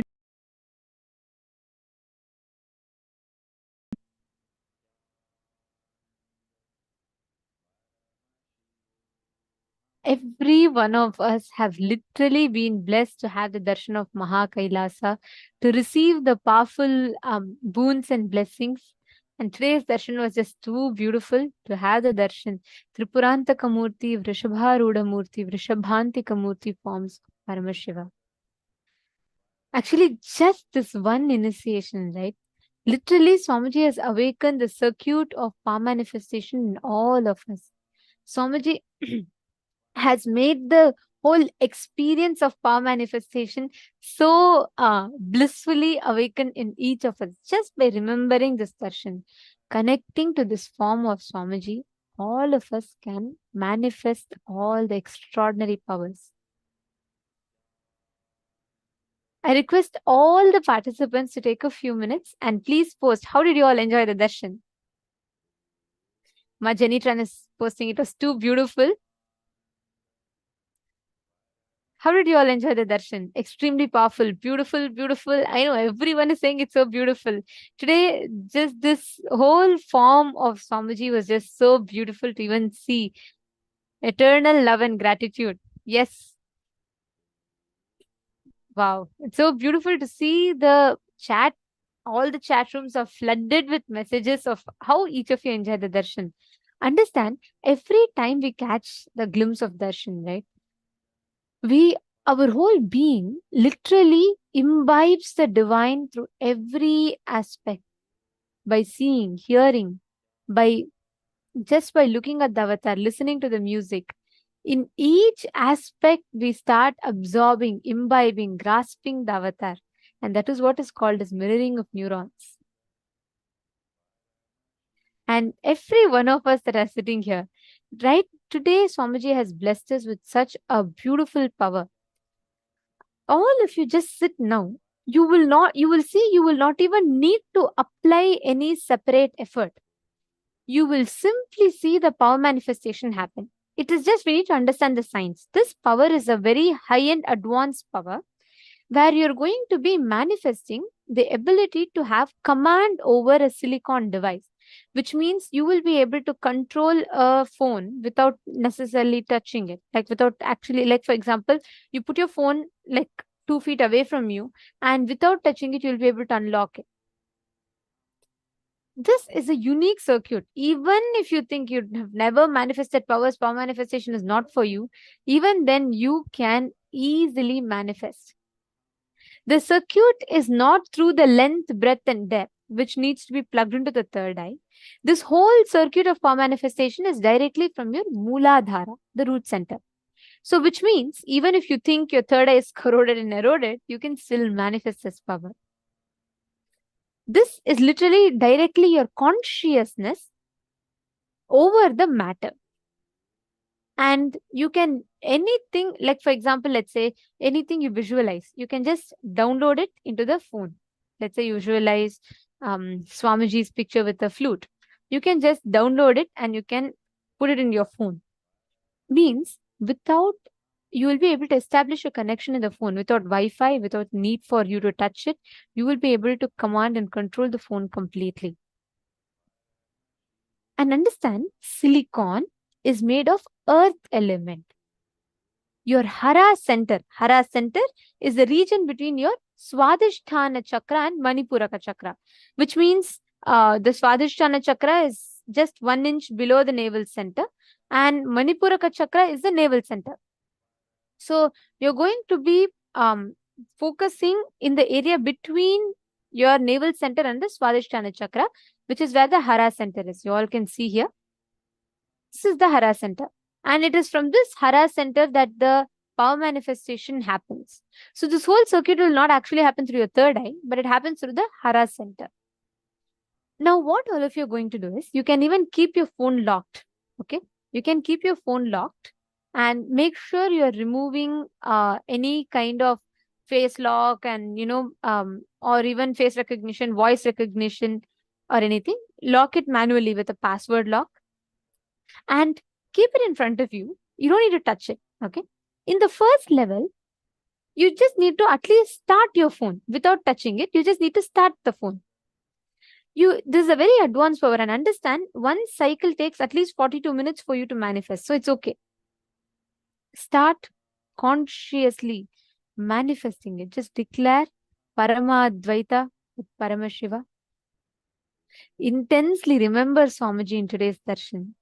every one of us have literally been blessed to have the darshan of Mahakailasa, to receive the powerful boons and blessings. And today's darshan was just too beautiful to have the darshan. Tripurantaka Murthy, Vrishabharuda Murthy, Vrishabhantika Murthy forms of Paramashiva. Actually, just this one initiation, right? Literally, Swamiji has awakened the circuit of power manifestation in all of us. Swamiji has made the whole experience of power manifestation so blissfully awakened in each of us just by remembering this darshan. Connecting to this form of Swamiji, all of us can manifest all the extraordinary powers. I request all the participants to take a few minutes and please post, how did you all enjoy the darshan? Ma Jenitran is posting, it was too beautiful. How did you all enjoy the darshan? Extremely powerful, beautiful, beautiful. I know everyone is saying it's so beautiful. Today, just this whole form of Swamiji was just so beautiful to even see. Eternal love and gratitude. Yes. Wow. It's so beautiful to see the chat. All the chat rooms are flooded with messages of how each of you enjoyed the darshan. Understand, every time we catch the glimpse of darshan, right? Our whole being literally imbibes the divine through every aspect, by seeing, hearing, by looking at the avatar, listening to the music. In each aspect, we start absorbing, imbibing, grasping the avatar. And that is what is called as mirroring of neurons. And every one of us that are sitting here, right today, Swamiji has blessed us with such a beautiful power. All of you just sit now. You will see, you will not even need to apply any separate effort. You will simply see the power manifestation happen. It is just we need to understand the science. This power is a very high-end advanced power where you're going to be manifesting the ability to have command over a silicon device, which means you will be able to control a phone without necessarily touching it. Like without actually, like for example, you put your phone like 2 feet away from you, and without touching it, you'll be able to unlock it. This is a unique circuit. Even if you think you have never manifested powers, power manifestation is not for you, even then you can easily manifest. The circuit is not through the length, breadth, and depth, which needs to be plugged into the third eye. This whole circuit of power manifestation is directly from your Mooladhara, the root center. So, which means even if you think your third eye is corroded and eroded, you can still manifest this power. This is literally directly your consciousness over the matter. And you can anything, like for example, let's say anything you visualize, you can just download it into the phone. Let's say you visualize Swamiji's picture with the flute. You can just download it and you can put it in your phone. Means without, you will be able to establish a connection in the phone without Wi-Fi, without need for you to touch it. You will be able to command and control the phone completely. And understand, silicon is made of earth element. Your Hara center is the region between your Swadhisthana chakra and Manipuraka chakra, which means the Swadhisthana chakra is just 1 inch below the navel center, and Manipuraka chakra is the navel center. So you're going to be focusing in the area between your navel center and the Swadhisthana chakra, which is where the Hara center is. You all can see here. This is the Hara center. And it is from this Hara center that the power manifestation happens. So this whole circuit will not actually happen through your third eye, but it happens through the Hara center. Now, what all of you are going to do is, you can even keep your phone locked. Okay, you can keep your phone locked and make sure you are removing any kind of face lock and or even face recognition, voice recognition, or anything. Lock it manually with a password lock and keep it in front of you. You don't need to touch it. Okay. In the first level, you just need to at least start your phone without touching it. You just need to start the phone. This is a very advanced power, and understand, one cycle takes at least 42 minutes for you to manifest. So it's okay. Start consciously manifesting it. Just declare Parama Advaita with Paramashiva. Intensely remember Swamiji in today's darshan.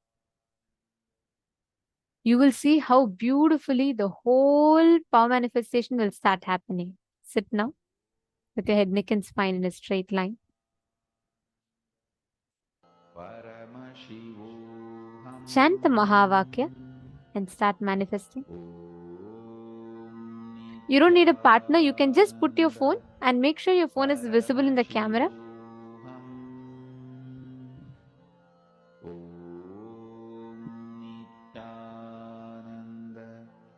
You will see how beautifully the whole power manifestation will start happening. Sit now with your head, neck, and spine in a straight line. Chant the Mahavakya and start manifesting. You don't need a partner. You can just put your phone and make sure your phone is visible in the camera.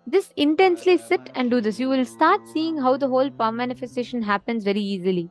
Just intensely sit and do this. You will start seeing how the whole power manifestation happens very easily.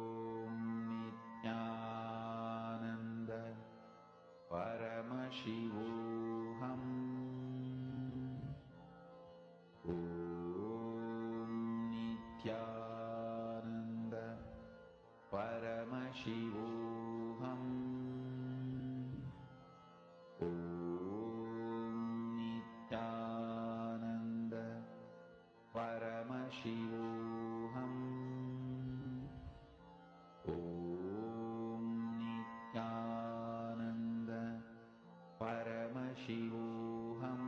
Shivoham. Om Nityananda Paramashivoham. Om Nityananda Paramashivoham.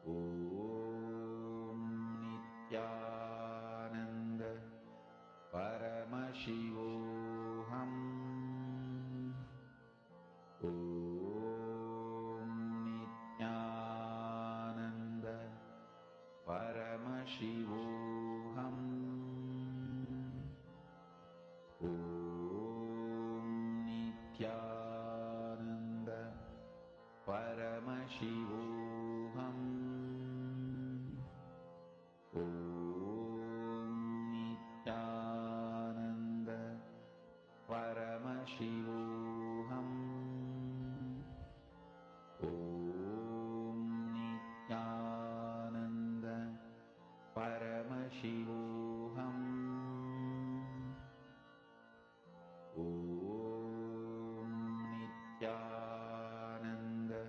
Om Nityananda Paramashivoham. Om Nityananda Paramashivoham. Om Nityananda Paramashivoham. Om Nityananda Paramashivoham. Om Nityananda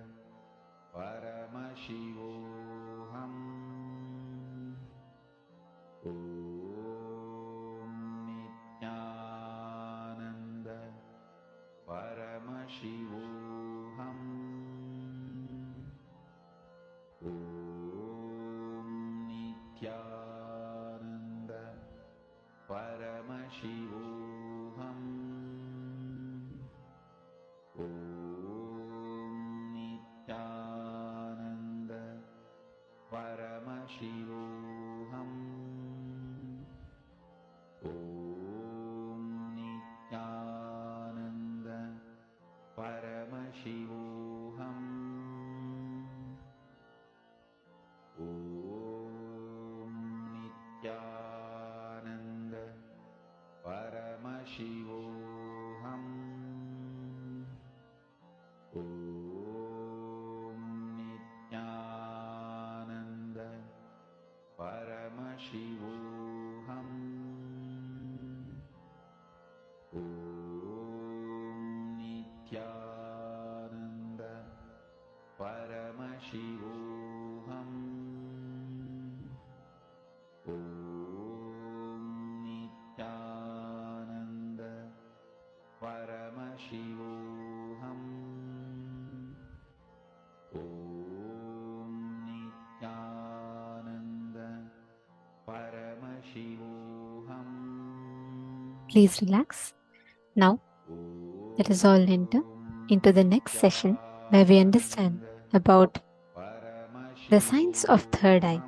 Paramashivoham. Om Nityananda Paramashivoham. Om Nityananda Paramashivoham. Om Nityananda Paramashivoham. Om Nityananda Paramashivoham. Om Nityananda Paramashivoham. Om Nityananda Paramashivoham. Om Nityananda Paramashivoham. Om Nityananda Paramashivoham. Om Nityananda Paramashivoham. Om Nityananda Paramashivoham. Please relax. Now, let us all enter into the next session where we understand about the science of third eye.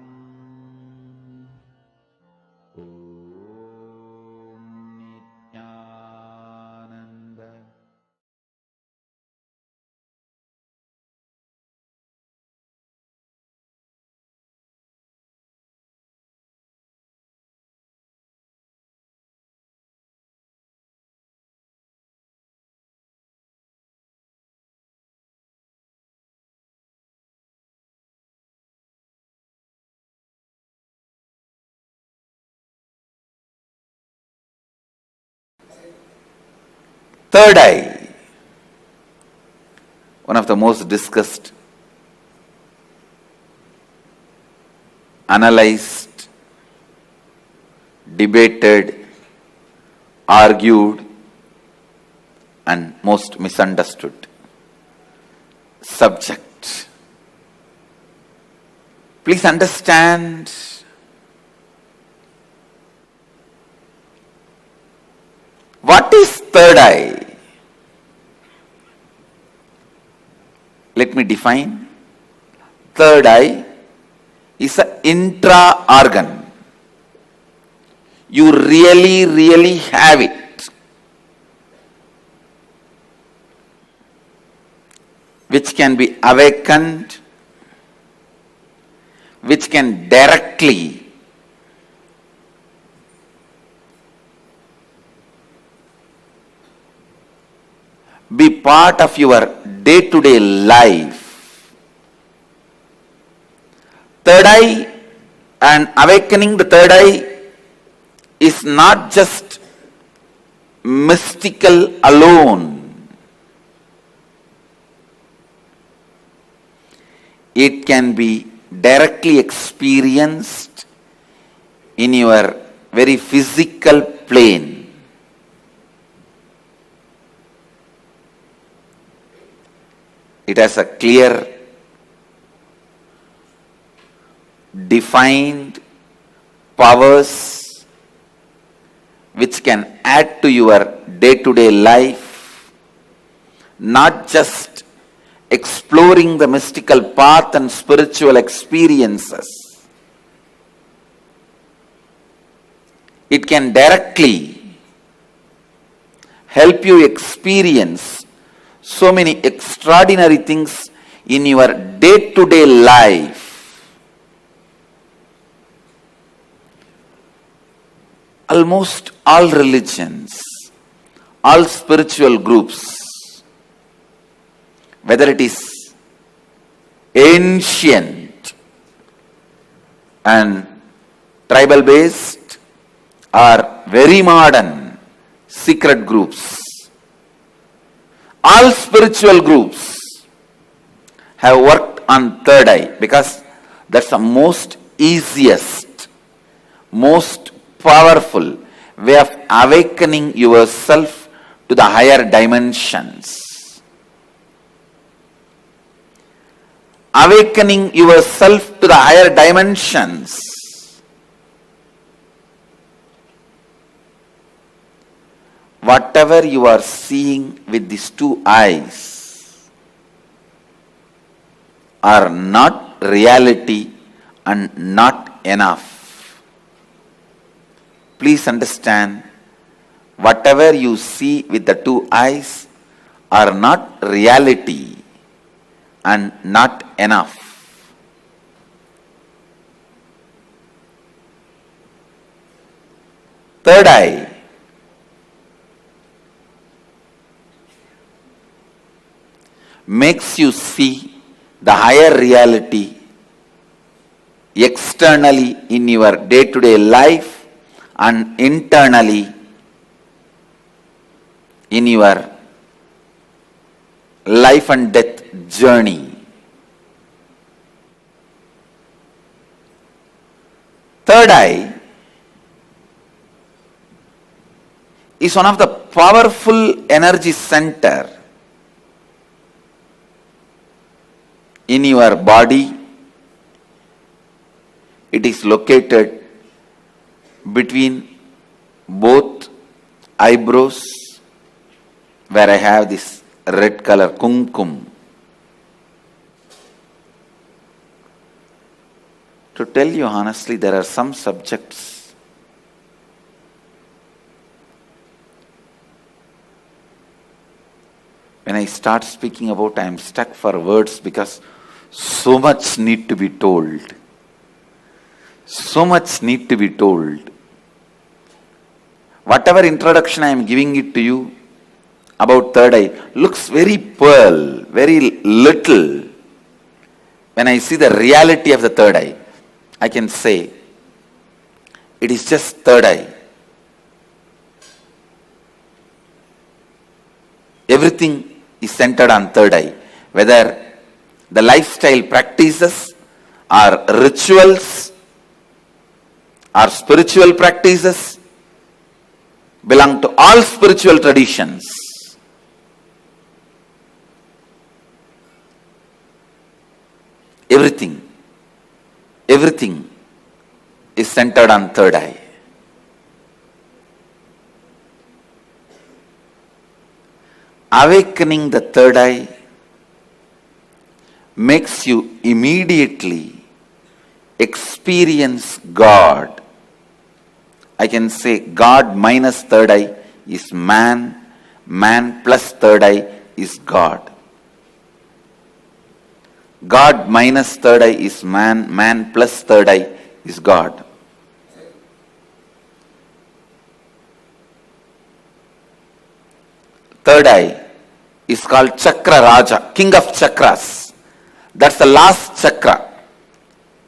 Third eye, one of the most discussed, analyzed, debated, argued, and most misunderstood subject. Please understand, what is third eye? Let me define. Third eye is an intra-organ. You really have it, which can be awakened, which can directly be part of your day-to-day life. Third eye and awakening the third eye is not just mystical alone. It can be directly experienced in your very physical plane. It has a clear, defined powers which can add to your day-to-day life, not just exploring the mystical path and spiritual experiences. It can directly help you experience so many extraordinary things in your day-to-day life. Almost all religions, all spiritual groups, whether it is ancient and tribal based or very modern secret groups, all spiritual groups have worked on third eye because that's the most easiest, most powerful way of awakening yourself to the higher dimensions. Awakening yourself to the higher dimensions. Whatever you are seeing with these two eyes are not reality and not enough. Please understand, whatever you see with the two eyes are not reality and not enough. Third eye makes you see the higher reality externally in your day-to-day life and internally in your life and death journey. Third eye is one of the powerful energy center in your body. It is located between both eyebrows, where I have this red color kumkum. To tell you honestly, there are some subjects when I start speaking about, I am stuck for words because so much need to be told. So much need to be told. Whatever introduction I am giving it to you about third eye looks very pearl, very little. When I see the reality of the third eye, I can say it is just third eye. Everything is centered on third eye. Whether the lifestyle practices are rituals or spiritual practices, belong to all spiritual traditions. Everything is centered on third eye. Awakening the third eye makes you immediately experience God. I can say God minus third eye is man, man plus third eye is God. God minus third eye is man, man plus third eye is God. Third eye is called Chakra Raja, King of Chakras. That's the last chakra.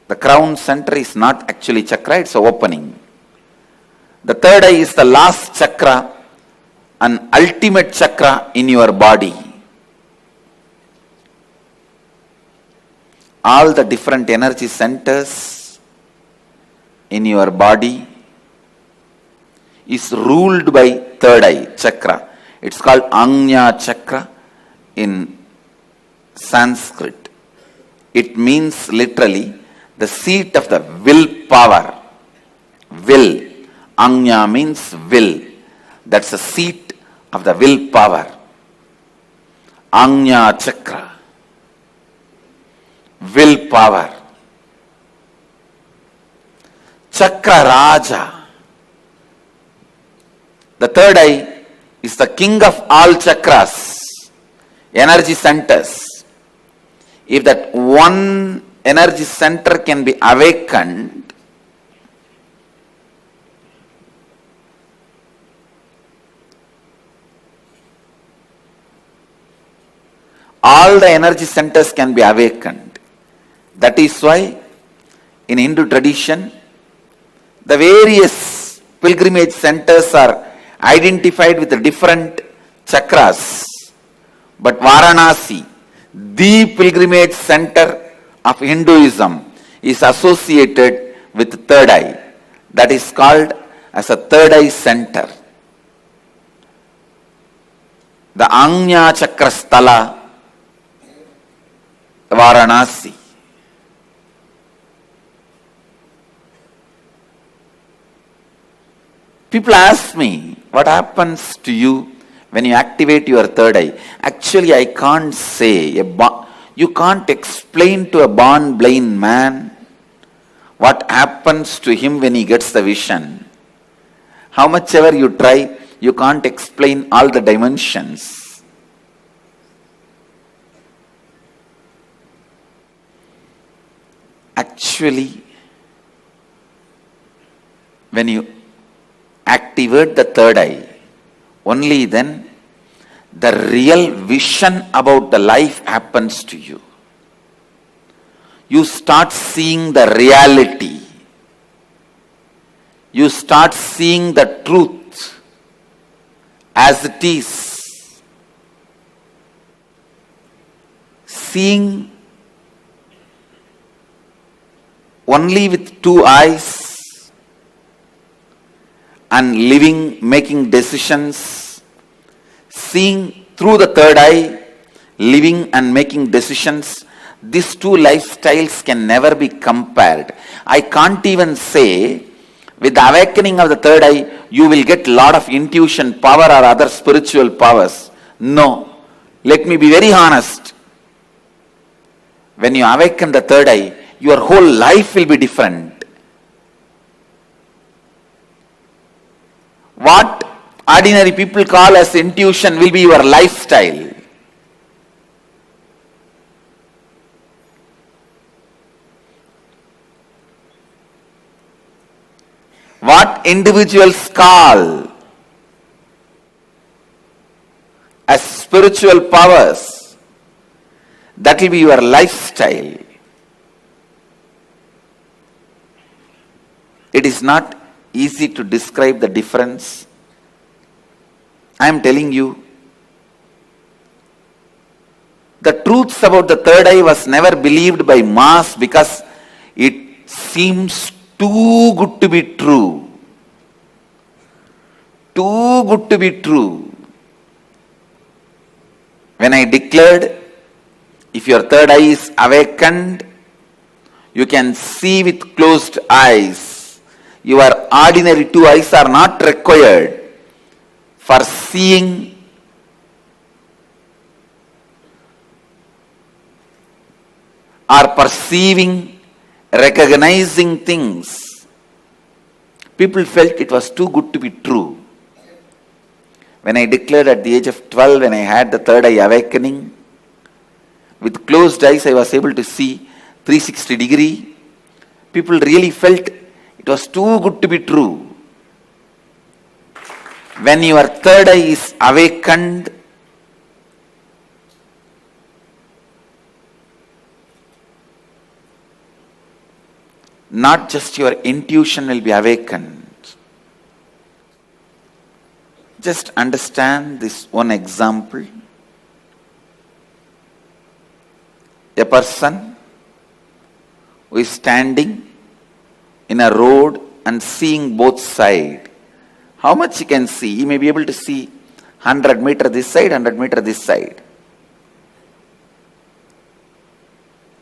The crown center is not actually chakra, it's an opening. The third eye is the last chakra, an ultimate chakra in your body. All the different energy centers in your body is ruled by third eye chakra. It's called Ajna chakra in Sanskrit. It means literally the seat of the will power. Will. Ajna means will. That's the seat of the will power. Ajna chakra. Will power. Chakra Raja. The third eye is the king of all chakras, energy centers. If that one energy center can be awakened, all the energy centers can be awakened. That is why in Hindu tradition, the various pilgrimage centers are identified with the different chakras. But Varanasi, the pilgrimage center of Hinduism, is associated with third eye. That is called as a third eye center. The Ajna Chakra Sthala, Varanasi. People ask me, what happens to you when you activate your third eye? Actually, I can't say. You can't explain to a born blind man what happens to him when he gets the vision. How much ever you try, you can't explain all the dimensions. Actually, when you activate the third eye, only then the real vision about the life happens to you. You start seeing the reality. You start seeing the truth as it is. Seeing only with two eyes and living, making decisions, seeing through the third eye, living and making decisions, these two lifestyles can never be compared. I can't even say, with the awakening of the third eye, you will get a lot of intuition power or other spiritual powers. No. Let me be very honest. When you awaken the third eye, your whole life will be different. What ordinary people call as intuition will be your lifestyle. What individuals call as spiritual powers, that will be your lifestyle. It is not easy to describe the difference. I am telling you, the truths about the third eye was never believed by mass because it seems too good to be true. Too good to be true. When I declared, if your third eye is awakened, you can see with closed eyes. Your ordinary two eyes are not required for seeing or perceiving, recognizing things. People felt it was too good to be true. When I declared at the age of 12, when I had the third eye awakening, with closed eyes I was able to see 360 degree. People really felt it was too good to be true. When your third eye is awakened, not just your intuition will be awakened. Just understand this one example. A person who is standing in a road and seeing both sides. How much he can see? He may be able to see 100 meter this side, 100 meter this side.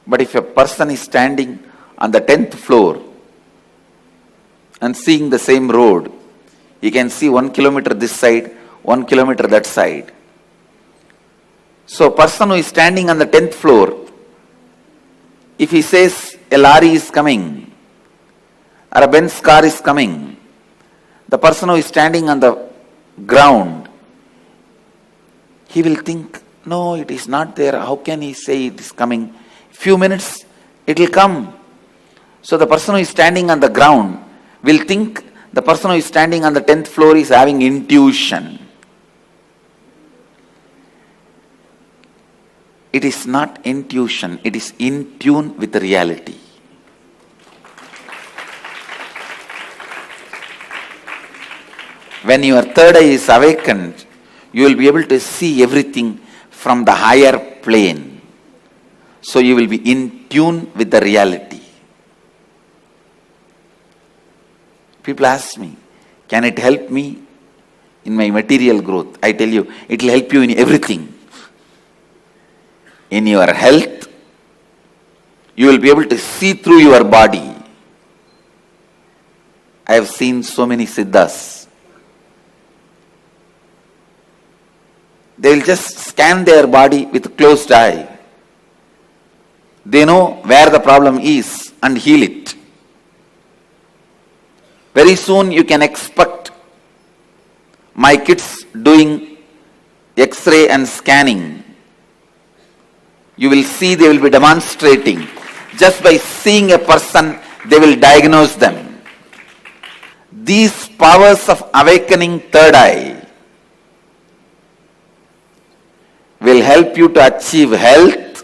But if a person is standing on the 10th floor and seeing the same road, he can see 1 kilometer this side, 1 kilometer that side. So a person who is standing on the 10th floor, if he says a lorry is coming or a Benz car is coming, the person who is standing on the ground, he will think, no, it is not there. How can he say it is coming? Few minutes, it will come. So the person who is standing on the ground will think the person who is standing on the 10th floor is having intuition. It is not intuition, it is in tune with the reality. When your third eye is awakened, you will be able to see everything from the higher plane. So you will be in tune with the reality. People ask me, can it help me in my material growth? I tell you, it will help you in everything. In your health, you will be able to see through your body. I have seen so many siddhas. They will just scan their body with closed eye. They know where the problem is and heal it. Very soon you can expect my kids doing X-ray and scanning. You will see they will be demonstrating. Just by seeing a person, they will diagnose them. These powers of awakening third eye will help you to achieve health,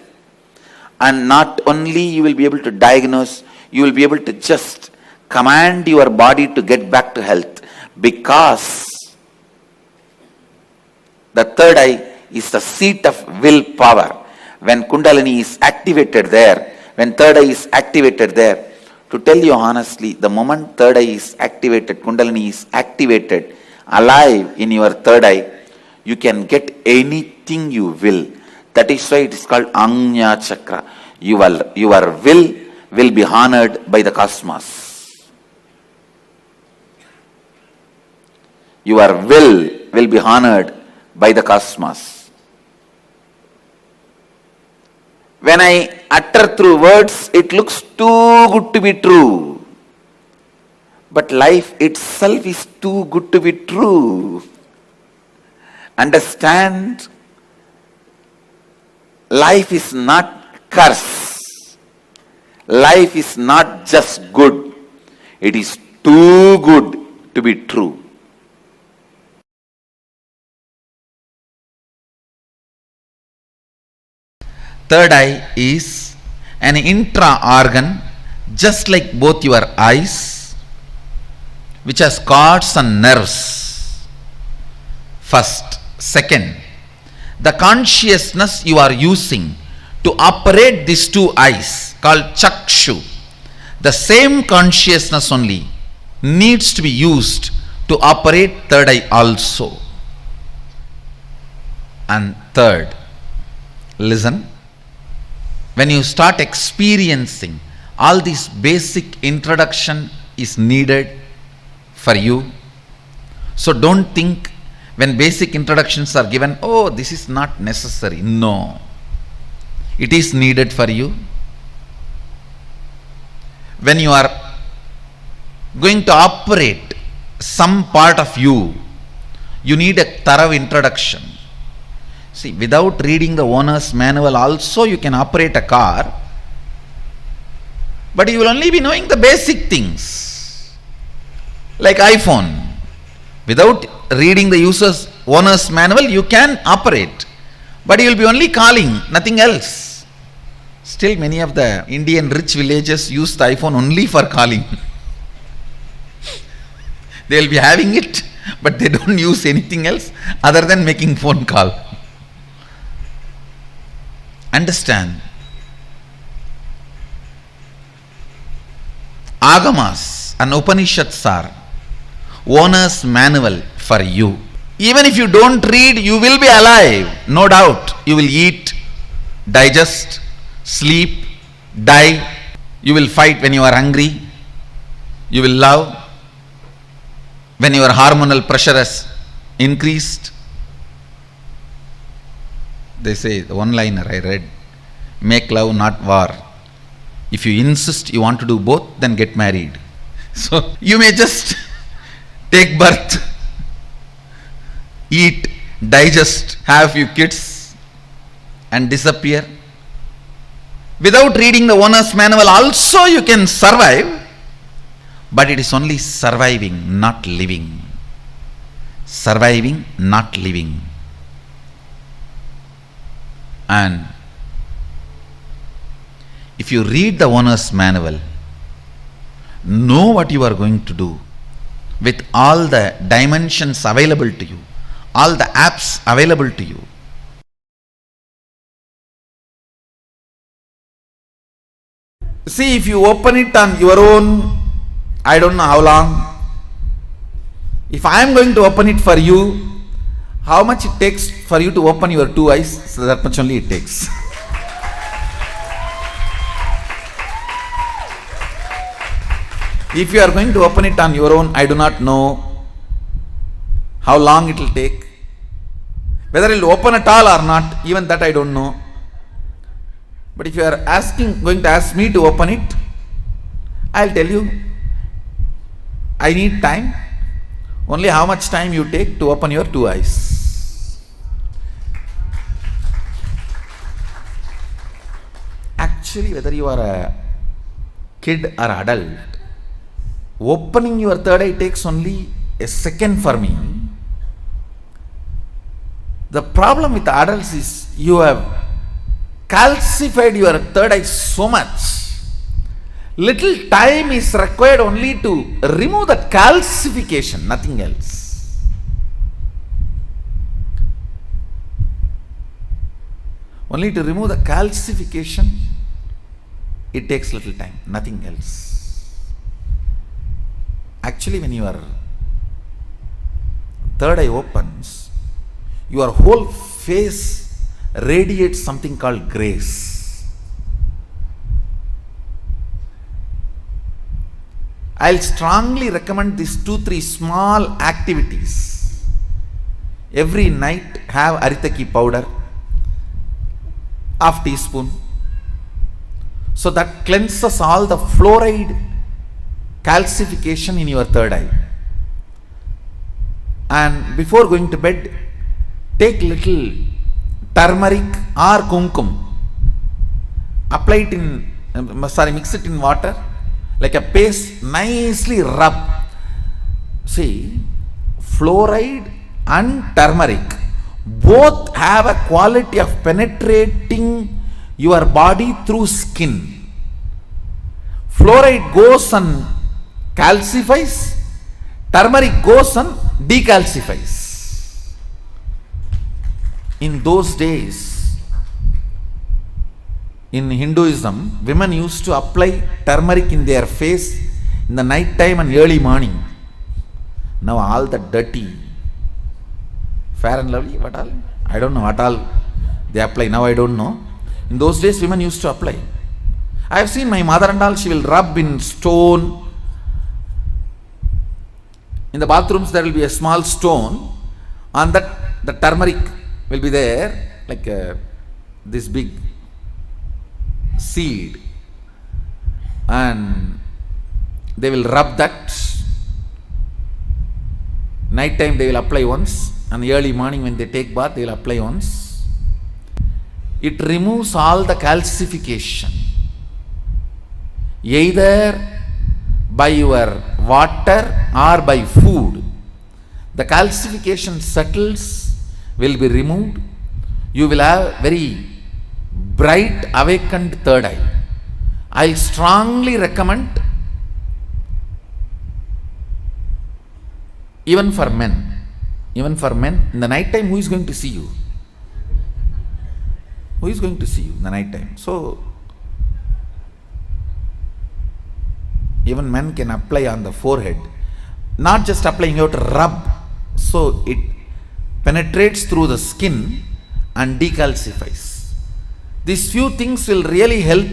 and not only you will be able to diagnose, you will be able to just command your body to get back to health, because the third eye is the seat of willpower. When Kundalini is activated there, when third eye is activated there, to tell you honestly, the moment third eye is activated, Kundalini is activated, alive in your third eye, you can get anything you will. That is why it is called Anya Chakra. Your will be honored by the cosmos. Your will be honored by the cosmos. When I utter through words, it looks too good to be true. But life itself is too good to be true. Understand, life is not curse. Life is not just good. It is too good to be true. Third eye is an intra-organ, just like both your eyes, which has cords and nerves. First. Second, the consciousness you are using to operate these two eyes, called chakshu, the same consciousness only needs to be used to operate third eye also. And third, listen, when you start experiencing all this basic introduction is needed for you. So don't think when basic introductions are given, oh, this is not necessary. No, it is needed for you. When you are going to operate some part of you, you need a thorough introduction. See, without reading the owner's manual also you can operate a car, but you will only be knowing the basic things. Like iPhone. Without reading the owner's manual, you can operate, but you will be only calling, nothing else. Still, many of the Indian rich villages use the iPhone only for calling. They will be having it but they don't use anything else other than making phone call. Understand? Agamas and Upanishads are owner's manual for you. Even if you don't read, you will be alive, no doubt. You will eat, digest, sleep, die. You will fight when you are hungry. You will love when your hormonal pressure has increased. They say, the one-liner I read, make love, not war. If you insist you want to do both, then get married. So you may just take birth, eat, digest, have a few kids and disappear. Without reading the owner's manual also you can survive, but it is only surviving, not living. Surviving, not living. And if you read the owner's manual, know what you are going to do with all the dimensions available to you, all the apps available to you. See, if you open it on your own, I don't know how long. If I am going to open it for you, how much it takes for you to open your two eyes? So that much only it takes. If you are going to open it on your own, I do not know how long it will take. Whether it will open at all or not, even that I don't know. But if you are going to ask me to open it, I will tell you, I need time. Only how much time you take to open your two eyes. Actually, whether you are a kid or adult, opening your third eye takes only a second for me. The problem with adults is you have calcified your third eye so much. Little time is required only to remove that calcification, nothing else. Only to remove the calcification, it takes little time, nothing else. Actually, when your third eye opens, your whole face radiates something called grace. I'll strongly recommend these 2-3 small activities. Every night have aritaki powder, half teaspoon. So that cleanses all the fluoride calcification in your third eye. And before going to bed, take little turmeric or kumkum. Apply it mix it in water. Like a paste, nicely rub. See, fluoride and turmeric both have a quality of penetrating your body through skin. Fluoride goes and calcifies, turmeric goes and decalcifies. In those days, in Hinduism, women used to apply turmeric in their face in the night time and early morning. Now all the dirty, Fair and Lovely, what all? I don't know what all they apply. Now I don't know. In those days, women used to apply. I have seen my mother and all, she will rub in stone. In the bathrooms, there will be a small stone. On that, the turmeric will be there, like this big seed, and they will rub that. Night time they will apply once, and early morning when they take bath they will apply once. It removes all the calcification, either by your water or by food. The calcification settles, will be removed. You will have very bright awakened third eye. I strongly recommend Even for men, in the night time, who is going to see you? Who is going to see you in the night time? So, even men can apply on the forehead. Not just applying, you have to rub. So, it penetrates through the skin and decalcifies. These few things will really help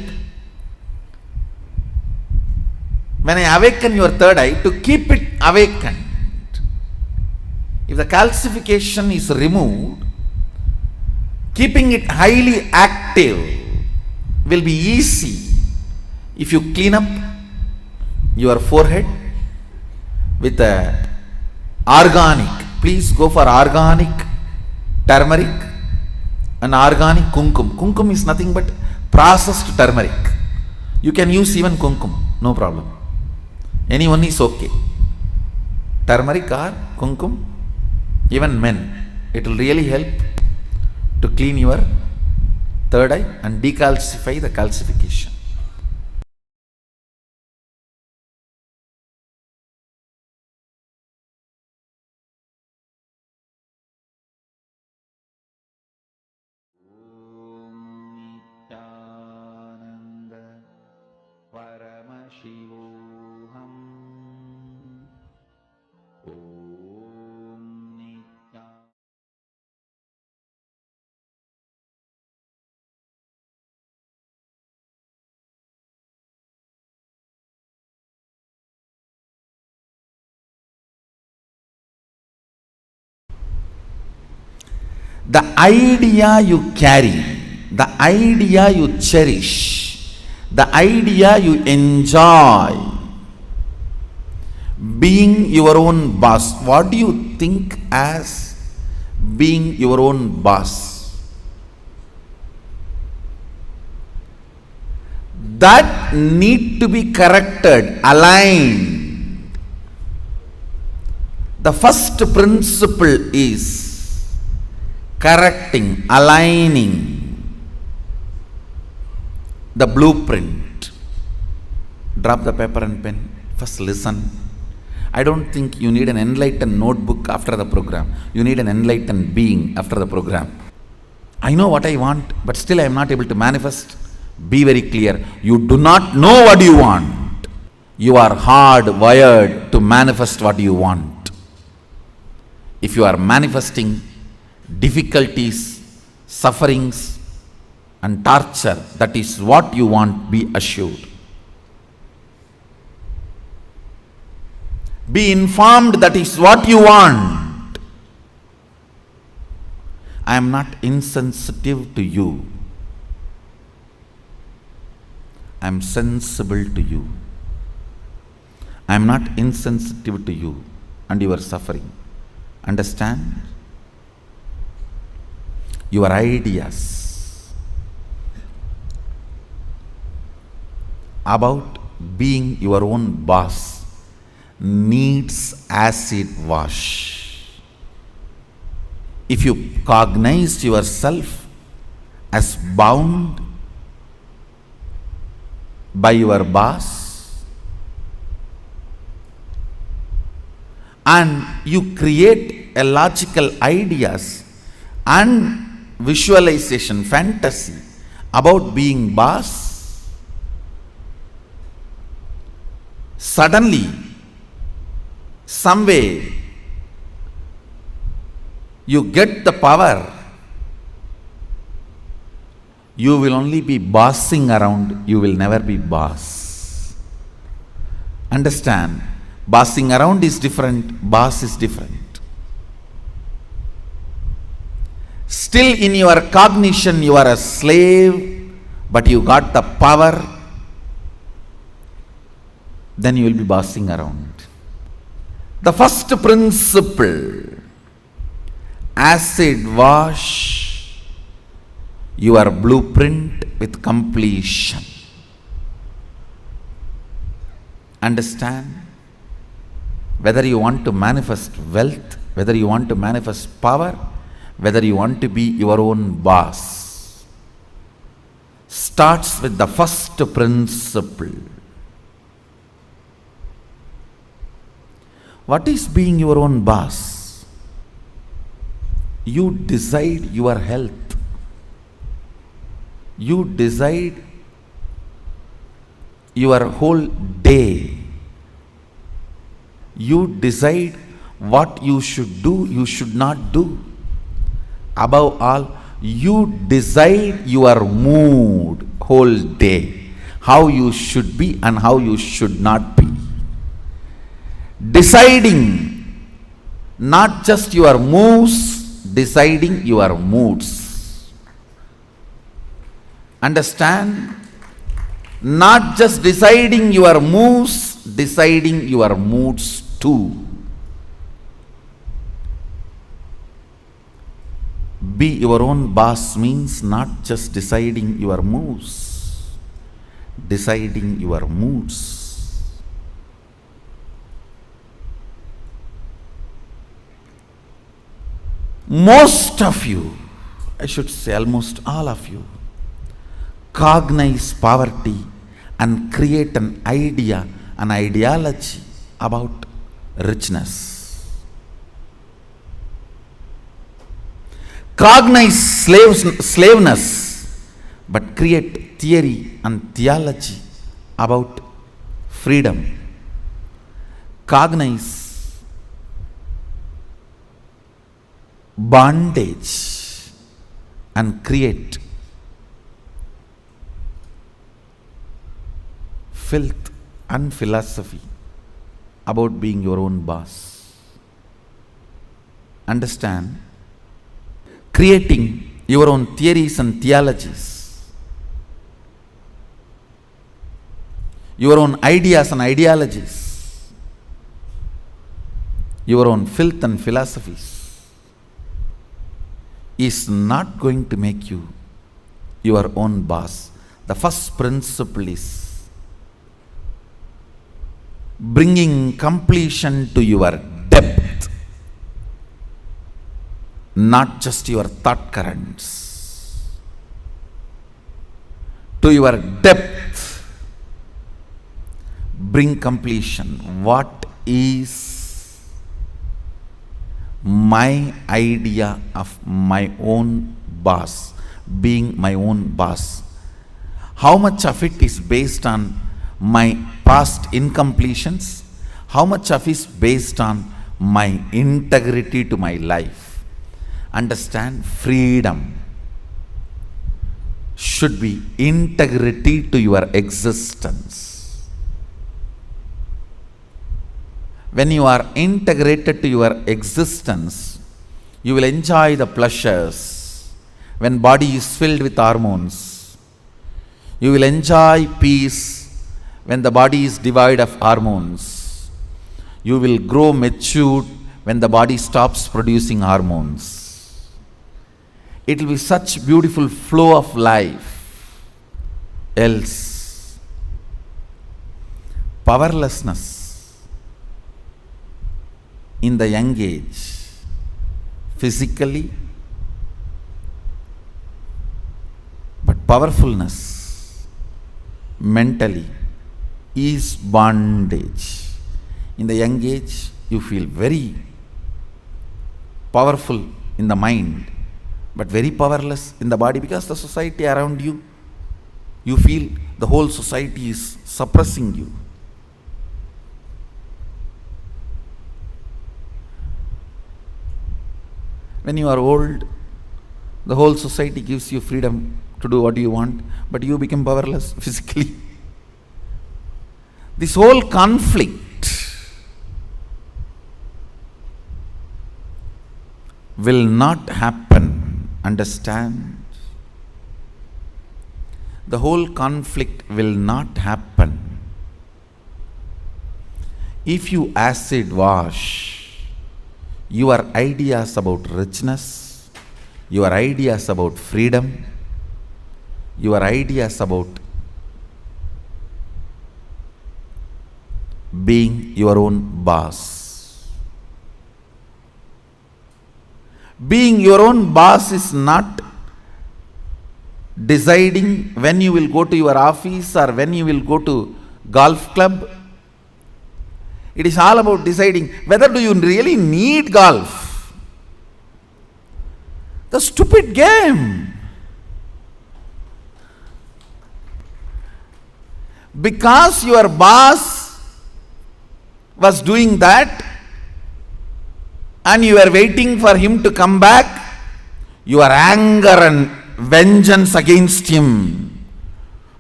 when I awaken your third eye to keep it awakened. If the calcification is removed, keeping it highly active will be easy if you clean up your forehead with a organic. Please go for organic turmeric and organic kumkum. Kumkum is nothing but processed turmeric. You can use even kumkum, no problem. Anyone is okay. Turmeric or kumkum, even men, it will really help to clean your third eye and decalcify the calcification. The idea you carry, the idea you cherish, the idea you enjoy, being your own boss. What do you think as being your own boss? That need to be corrected, aligned. The first principle is correcting, aligning the blueprint. Drop the paper and pen. First listen. I don't think you need an enlightened notebook after the program. You need an enlightened being after the program. I know what I want, but still I am not able to manifest. Be very clear. You do not know what you want. You are hardwired to manifest what you want. If you are manifesting difficulties, sufferings, and torture, that is what you want, be assured. Be informed that is what you want. I am not insensitive to you. I am sensible to you. I am not insensitive to you and your suffering. Understand? Your ideas about being your own boss needs acid wash. If you cognize yourself as bound by your boss and you create a logical ideas and visualization, fantasy about being boss, suddenly, some way, you get the power, you will only be bossing around, you will never be boss. Understand? Bossing around is different, boss is different. Still in your cognition you are a slave, but you got the power, then you will be bossing around. The first principle, acid wash your blueprint with completion. Understand? Whether you want to manifest wealth, whether you want to manifest power, whether you want to be your own boss, starts with the first principle. What is being your own boss? You decide your health. You decide your whole day. You decide what you should do, you should not do. Above all, you decide your mood whole day, how you should be and how you should not be. Deciding not just your moves, deciding your moods. Understand? Not just deciding your moves, deciding your moods too. Be your own boss means not just deciding your moves, deciding your moods. Most of you, I should say almost all of you, cognize poverty and create an idea, an ideology about richness. Cognize slaveness, but create theory and theology about freedom. Cognize bondage and create filth and philosophy about being your own boss. Understand? Creating your own theories and theologies, your own ideas and ideologies, your own filth and philosophies is not going to make you your own boss. The first principle is bringing completion to your depth, not just your thought currents. To your depth, bring completion. What is my idea of my own boss, being my own boss? How much of it is based on my past incompletions? How much of it is based on my integrity to my life? Understand, freedom should be integrity to your existence. When you are integrated to your existence, you will enjoy the pleasures. When body is filled with hormones, you will enjoy peace. When the body is devoid of hormones, you will grow matured when the body stops producing hormones. It will be such beautiful flow of life. Else, powerlessness in the young age, physically, but powerfulness mentally is bondage. In the young age, you feel very powerful in the mind, but very powerless in the body, because the society around you, you feel the whole society is suppressing you. When you are old, the whole society gives you freedom to do what you want, but you become powerless physically. This whole conflict will not happen. Understand? The whole conflict will not happen if you acid wash your ideas about richness, your ideas about freedom, your ideas about being your own boss. Being your own boss is not deciding when you will go to your office or when you will go to golf club. It is all about deciding whether do you really need golf. The stupid game. Because your boss was doing that and you were waiting for him to come back, your anger and vengeance against him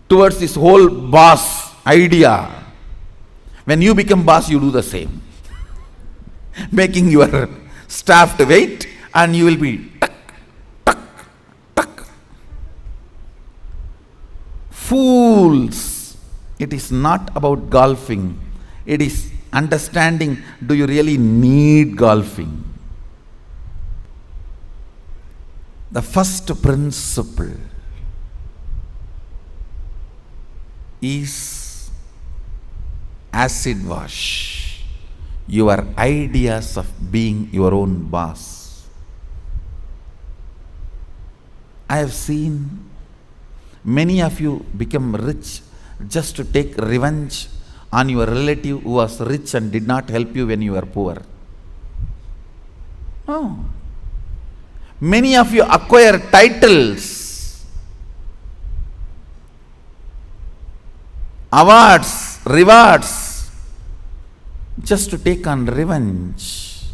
towards this whole boss idea. When you become boss, you do the same. Making your staff to wait, and you will be tuck, tuck, tuck. Fools. It is not about golfing. It is understanding, do you really need golfing? The first principle is acid wash your ideas of being your own boss. I have seen many of you become rich just to take revenge on your relative who was rich and did not help you when you were poor. No. Many of you acquire titles, awards, rewards, just to take on revenge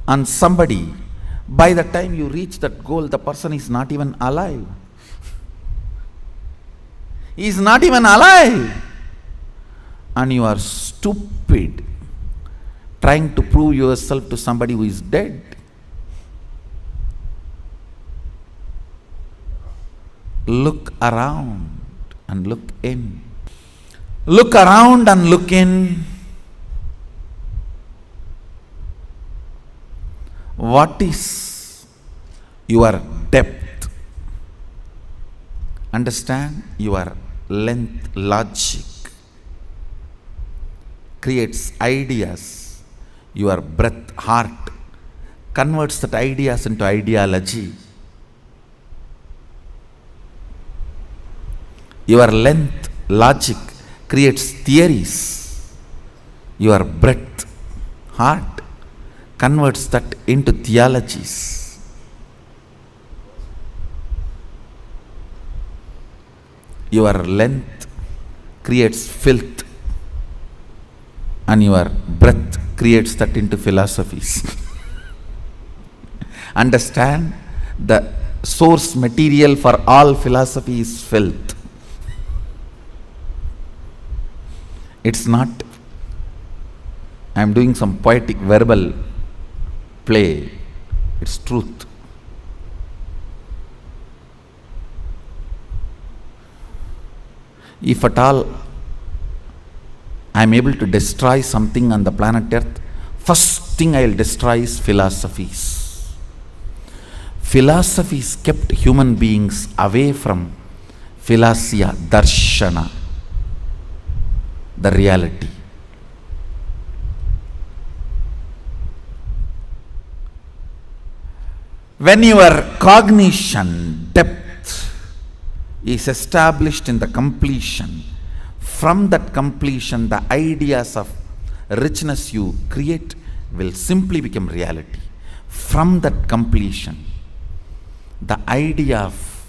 on somebody. By the time you reach that goal, the person is not even alive. He is not even alive. And you are stupid trying to prove yourself to somebody who is dead. Look around and look in. Look around and look in. What is your depth? Understand, your length logic creates ideas. Your breath, heart converts that ideas into ideology. Your length, logic creates theories. Your breath, heart converts that into theologies. Your length creates filth, and your breath creates that into philosophies. Understand, the source material for all philosophy is filth. It's not, I am doing some poetic verbal play, it's truth. If at all I am able to destroy something on the planet Earth, first thing I will destroy is philosophies. Philosophies kept human beings away from philosia, darshana, the reality. When your cognition depth is established in the completion, from that completion, the ideas of richness you create will simply become reality. From that completion, the idea of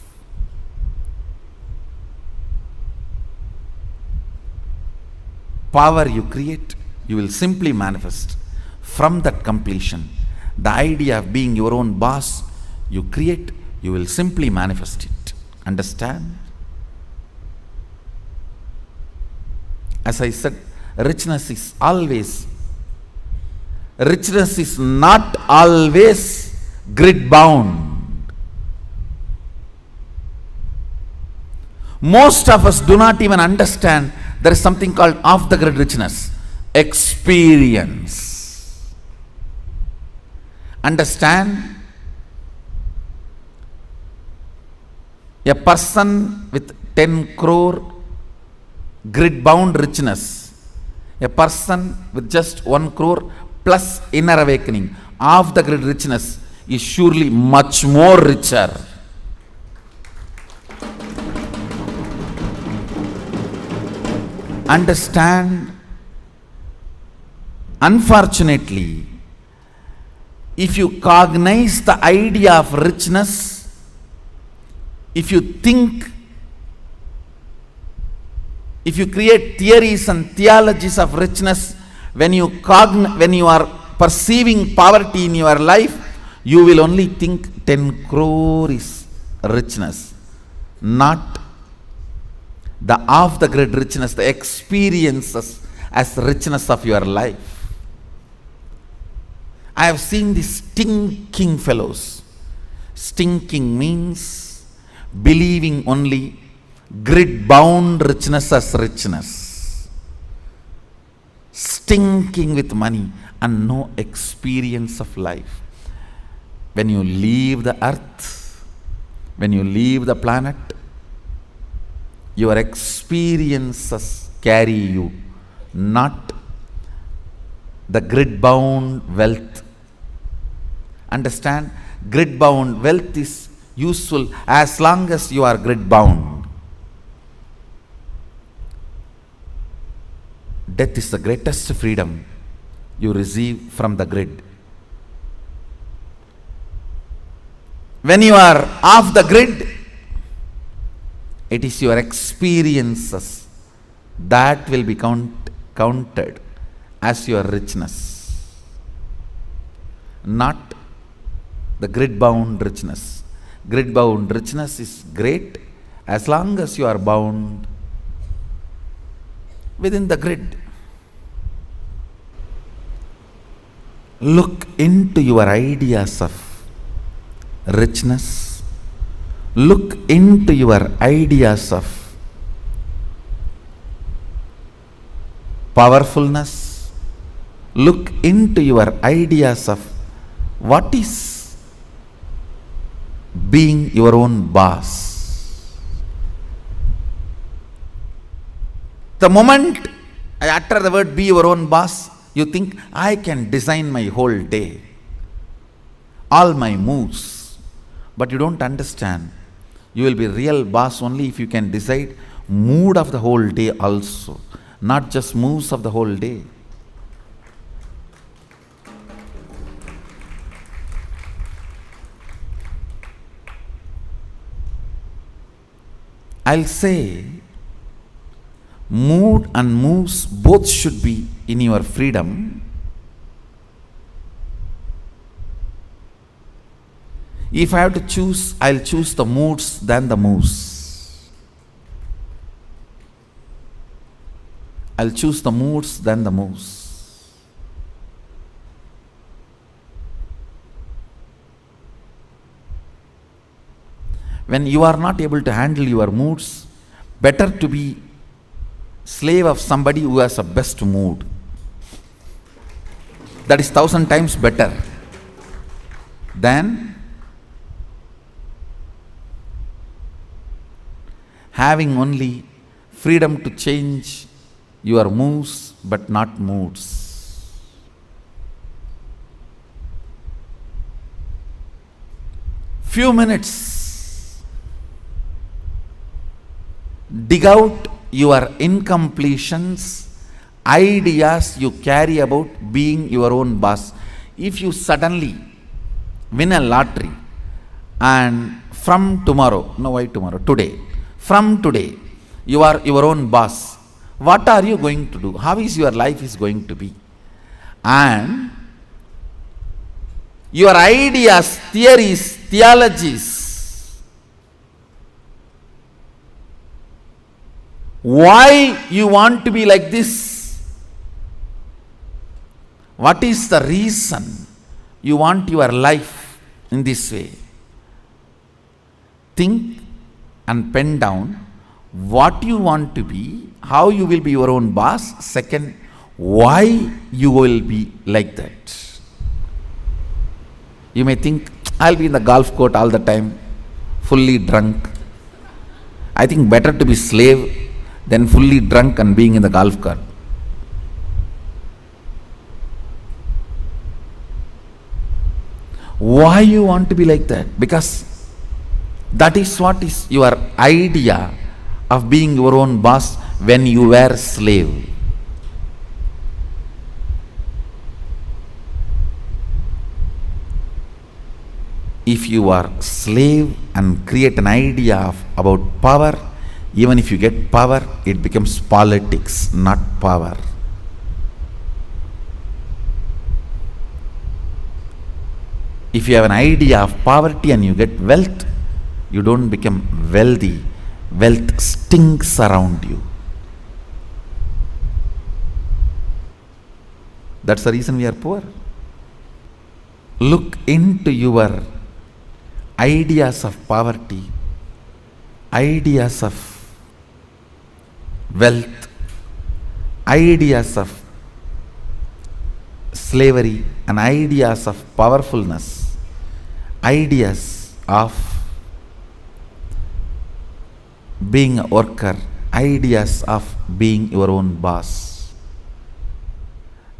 power you create, you will simply manifest. From that completion, the idea of being your own boss you create, you will simply manifest it. Understand? As I said, richness is not always grid bound. Most of us do not even understand there is something called off the grid richness. Experience. Understand? A person with 10 crore grid bound richness, a person with just 1 crore plus inner awakening, off the grid richness is surely much more richer. Understand, Unfortunately, if you cognize the idea of richness, if you think, if you create theories and theologies of richness, when you are perceiving poverty in your life, you will only think 10 crore is richness, not the off the grid richness, the experiences as richness of your life. I have seen these stinking fellows. Stinking means believing only grid bound richness as richness. Stinking with money and no experience of life. When you leave the earth, when you leave the planet, your experiences carry you, not the grid bound wealth. Understand, grid bound wealth is useful as long as you are grid bound. Death is the greatest freedom you receive from the grid. When you are off the grid, it is your experiences that will be counted as your richness, not the grid bound richness. Grid bound richness is great as long as you are bound within the grid. Look into your ideas of richness. Look into your ideas of powerfulness. Look into your ideas of what is being your own boss. The moment I utter the word be your own boss, you think I can design my whole day, all my moves. But you don't understand. You will be real boss only if you can decide mood of the whole day also, not just moves of the whole day. I'll say mood and moves both should be in your freedom. If I have to choose, I'll choose the moods than the moves. I'll choose the moods than the moves. When you are not able to handle your moods, better to be slave of somebody who has a best mood. That is 1,000 times better than having only freedom to change your moves but not moods. Few minutes, dig out your incompletions, ideas you carry about being your own boss. If you suddenly win a lottery and from tomorrow, no why tomorrow, today, from today, you are your own boss, what are you going to do? How is your life is going to be? And your ideas, theories, theologies, why you want to be like this? What is the reason you want your life in this way? Think and pen down what you want to be, how you will be your own boss. Second, why you will be like that. You may think, I'll be in the golf court all the time, fully drunk. I think better to be slave than fully drunk and being in the golf cart. Why you want to be like that? Because that is what is your idea of being your own boss when you were slave. if you are slave and create an idea about power, even if you get power, it becomes politics, not power. If you have an idea of poverty and you get wealth, you don't become wealthy. Wealth stinks around you. That's the reason we are poor. Look into your ideas of poverty, ideas of wealth, ideas of slavery, and ideas of powerfulness, ideas of being a worker, ideas of being your own boss.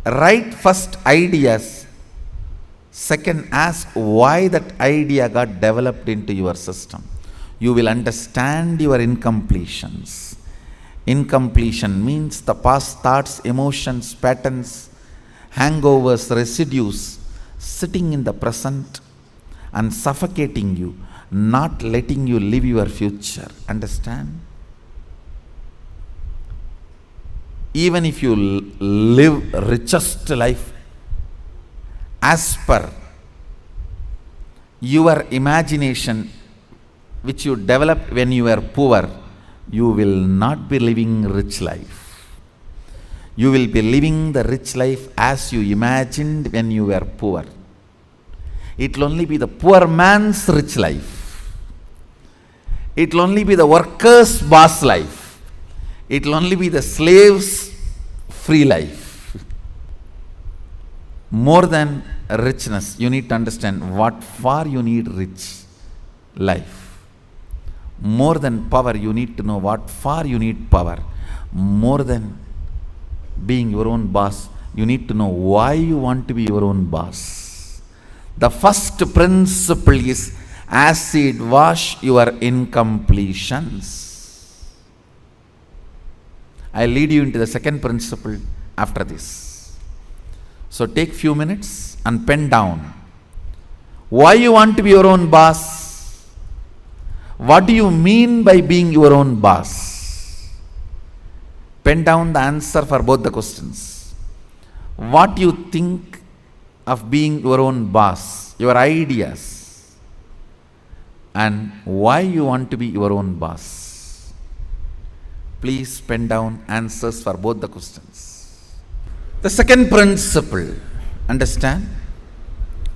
Write first ideas. Second, ask why that idea got developed into your system. You will understand your incompletions. Incompletion means the past thoughts, emotions, patterns, hangovers, residues sitting in the present and suffocating you, not letting you live your future. Understand? Even if you live richest life as per your imagination which you developed when you were poor, you will not be living rich life. You will be living the rich life as you imagined when you were poor. It will only be the poor man's rich life. It will only be the worker's boss life. It will only be the slave's free life. More than richness, you need to understand what for you need rich life. More than power, you need to know what for you need power. More than being your own boss, you need to know why you want to be your own boss. The first principle is acid wash your incompletions. I'll lead you into the second principle after this. So take few minutes and pen down why you want to be your own boss. What do you mean by being your own boss? Pen down the answer for both the questions. What you think of being your own boss, your ideas, and why you want to be your own boss. Please pen down answers for both the questions. The second principle, understand?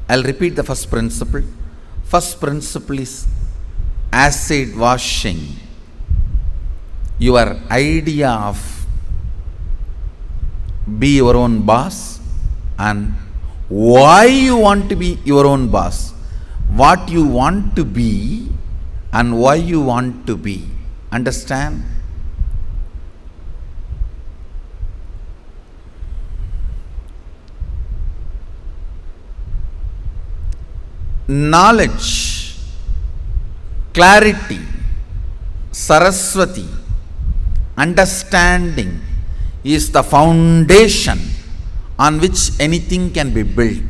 I'll repeat the first principle. First principle is acid washing your idea of be your own boss and why you want to be your own boss, what you want to be and why you want to be. Understand? Knowledge, clarity, Saraswati, understanding is the foundation on which anything can be built.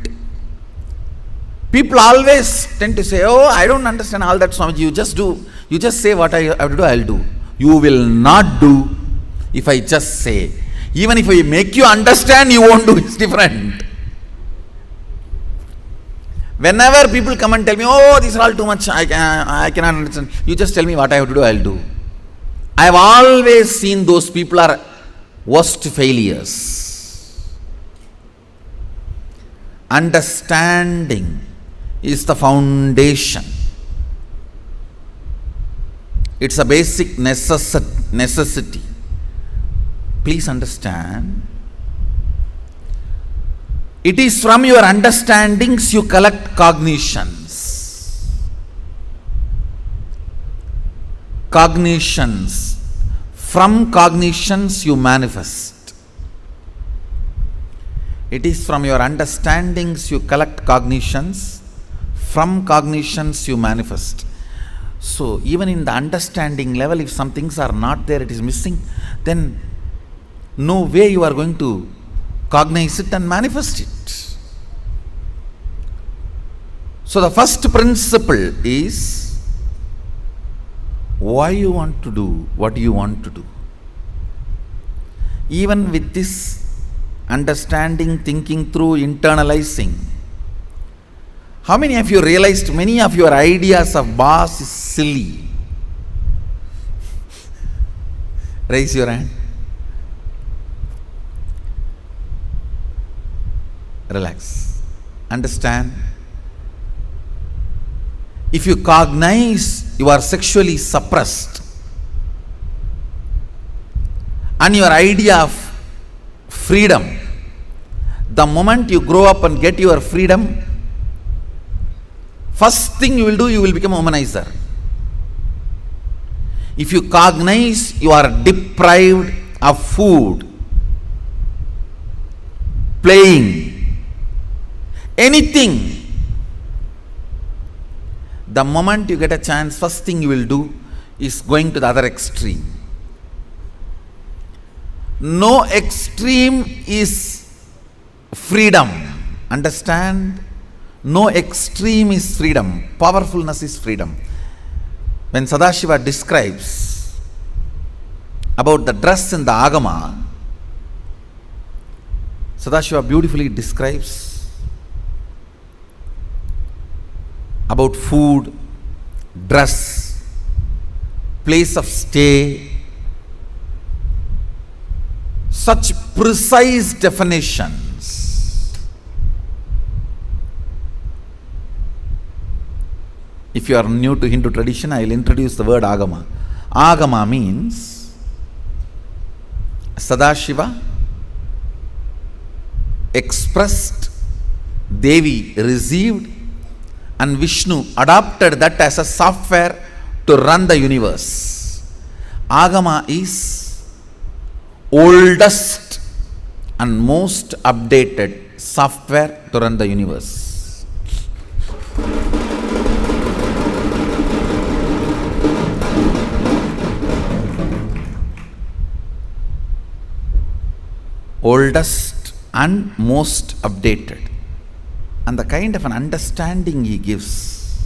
People always tend to say, oh, I don't understand all that, Swamiji. You just say what I have to do, I'll do. You will not do if I just say. Even if I make you understand, you won't do. It's different. Whenever people come and tell me, oh, these are all too much, I cannot understand. You just tell me what I have to do, I'll do. I have always seen those people are worst failures. Understanding is the foundation. It's a basic necessity. Please understand. It is from your understandings you collect cognitions. Cognitions. From cognitions you manifest. It is from your understandings you collect cognitions. From cognitions you manifest. So even in the understanding level, if some things are not there, it is missing, then no way you are going to cognize it and manifest it. So the first principle is why you want to do what you want to do. Even with this understanding, thinking through, internalizing, how many of you realized many of your ideas of boss is silly? Raise your hand. Relax. Understand. If you cognize you are sexually suppressed and your idea of freedom, the moment you grow up and get your freedom, first thing you will do, you will become a womanizer. If you cognize you are deprived of food, playing, anything, the moment you get a chance, first thing you will do is going to the other extreme. No extreme is freedom. Understand? No extreme is freedom. Powerfulness is freedom. When Sadashiva describes about the dress in the Agama, Sadashiva beautifully describes about food, dress, place of stay, such precise definitions. If you are new to Hindu tradition, I will introduce the word Agama. Agama means Sadashiva expressed, Devi received, and Vishnu adopted that as a software to run the universe. Agama is oldest and most updated software to run the universe. Oldest and most updated. And the kind of an understanding he gives.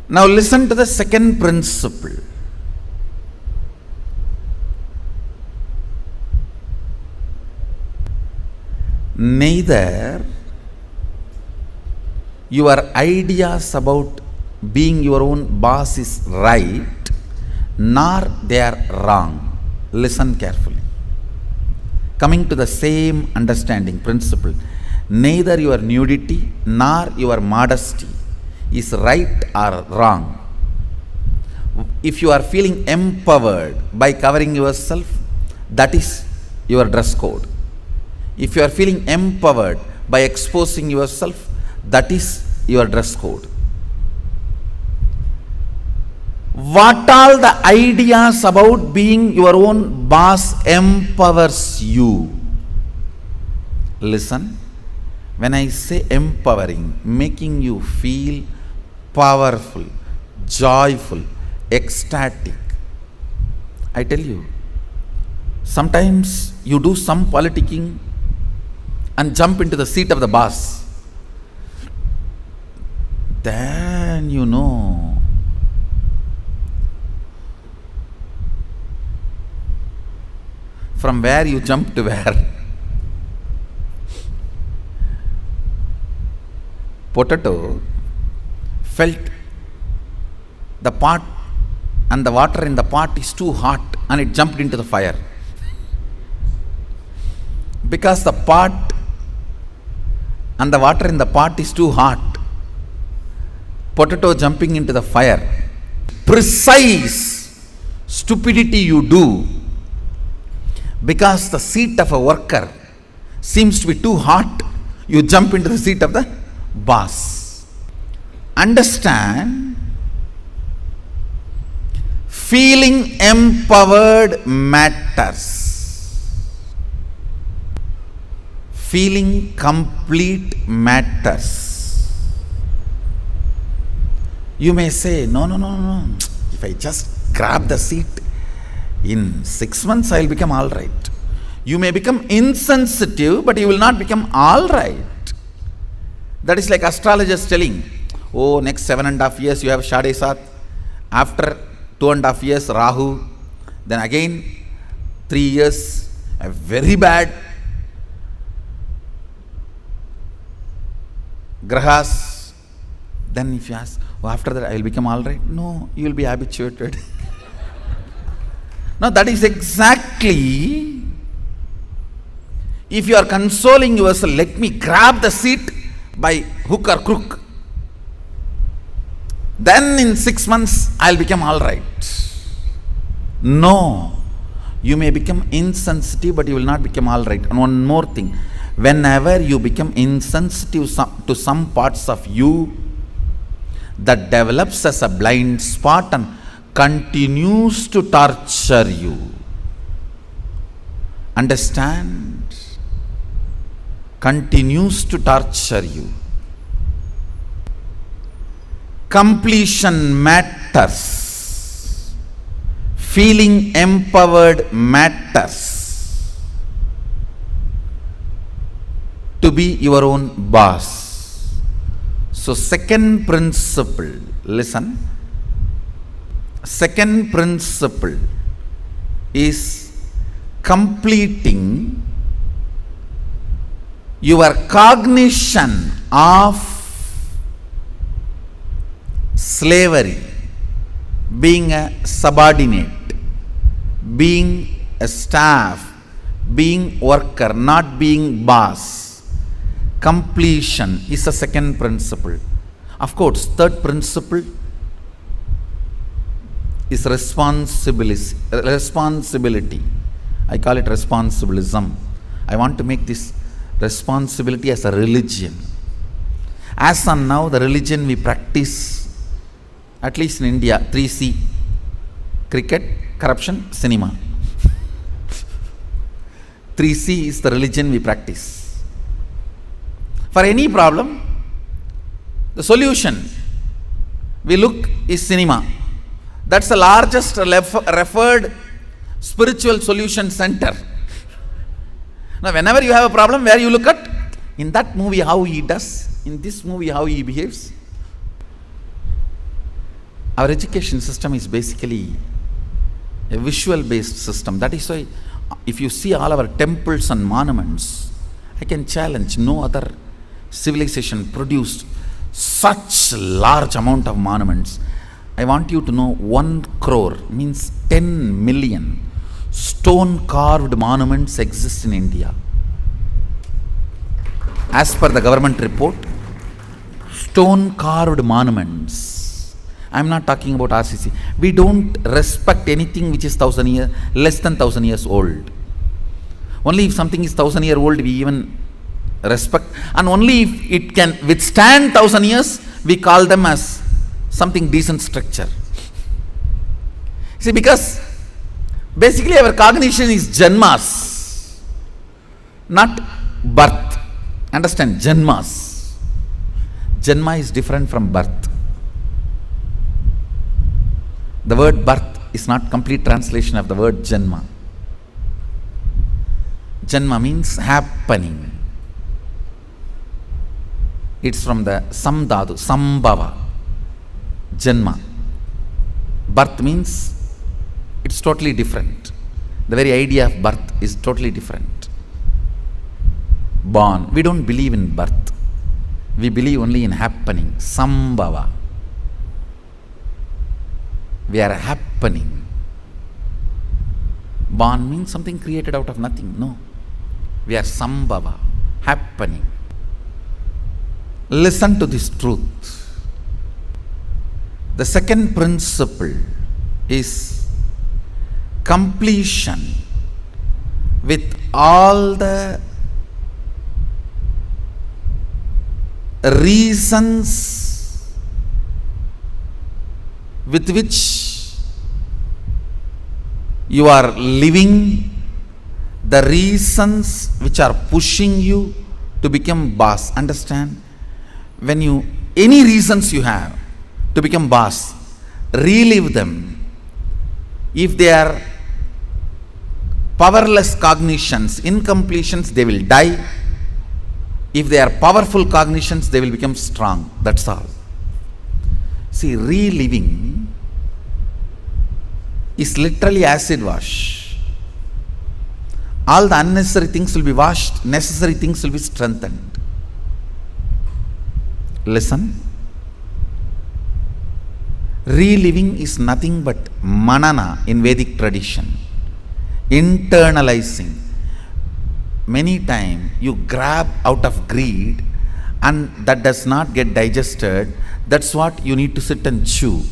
Now listen to the second principle. Neither your ideas about being your own boss is right, nor they are wrong. Listen carefully. Coming to the same understanding principle, neither your nudity nor your modesty is right or wrong. If you are feeling empowered by covering yourself, that is your dress code. If you are feeling empowered by exposing yourself, that is your dress code. What all the ideas about being your own boss empowers you? Listen, when I say empowering, making you feel powerful, joyful, ecstatic, I tell you, sometimes you do some politicking and jump into the seat of the boss. Then you know from where you jump to where. Potato felt the pot and the water in the pot is too hot and it jumped into the fire. Because the pot and the water in the pot is too hot, potato jumping into the fire. Precise stupidity you do because the seat of a worker seems to be too hot, you jump into the seat of the boss. Understand, feeling empowered matters. Feeling complete matters. You may say, no. If I just grab the seat, in 6 months I will become all right. You may become insensitive, but you will not become all right. That is like astrologers telling, oh, next 7.5 years you have Shade Sat. After 2.5 years, Rahu. Then again, 3 years, a very bad grahas. Then if you ask, oh, after that I will become all right. No, you will be habituated. No, that is exactly, if you are consoling yourself, let me grab the seat by hook or crook. Then in 6 months, I'll become all right. No. You may become insensitive, but you will not become all right. And one more thing. Whenever you become insensitive to some parts of you, that develops as a blind spot and continues to torture you. Understand? Continues to torture you. Completion matters. Feeling empowered matters. To be your own boss. So second principle, listen. Second principle is completing your cognition of slavery, being a subordinate, being a staff, being worker, not being boss. Completion is the second principle. Of course, third principle is responsibility. I call it responsibilism. I want to make this responsibility as a religion. As on now, the religion we practice, at least in India, 3C: cricket, corruption, cinema. 3C is the religion we practice. For any problem, the solution we look is cinema. That's the largest referred spiritual solution center. Now, whenever you have a problem, where you look at? In that movie, how he does. In this movie, how he behaves. Our education system is basically a visual-based system. That is why, if you see all our temples and monuments, I can challenge no other civilization produced such large amount of monuments. I want you to know 1 crore means 10 million stone carved monuments exist in India. As per the government report, stone carved monuments. I am not talking about RCC. We don't respect anything which is less than 1,000 years old. Only if something is 1,000 years old, we even respect, and only if it can withstand 1,000 years, we call them as something decent structure. See, because basically our cognition is janmas, not birth. Understand? Janmas. Janma is different from birth. The word birth is not complete translation of the word janma. Janma means happening. It's from the samdhatu, sambhava. Janma. Birth means it's totally different. The very idea of birth is totally different. Born. We don't believe in birth. We believe only in happening. Sambhava. We are happening. Born means something created out of nothing. No. We are sambhava. Happening. Listen to this truth. The second principle is completion with all the reasons with which you are living, the reasons which are pushing you to become boss. Understand? When any reasons you have to become boss, relive them. If they are powerless cognitions, incompletions, they will die. If they are powerful cognitions, they will become strong. That's all. See, reliving is literally acid wash. All the unnecessary things will be washed, necessary things will be strengthened. Listen. Reliving is nothing but manana in Vedic tradition. Internalizing. Many times you grab out of greed and that does not get digested. That's what you need to sit and chew.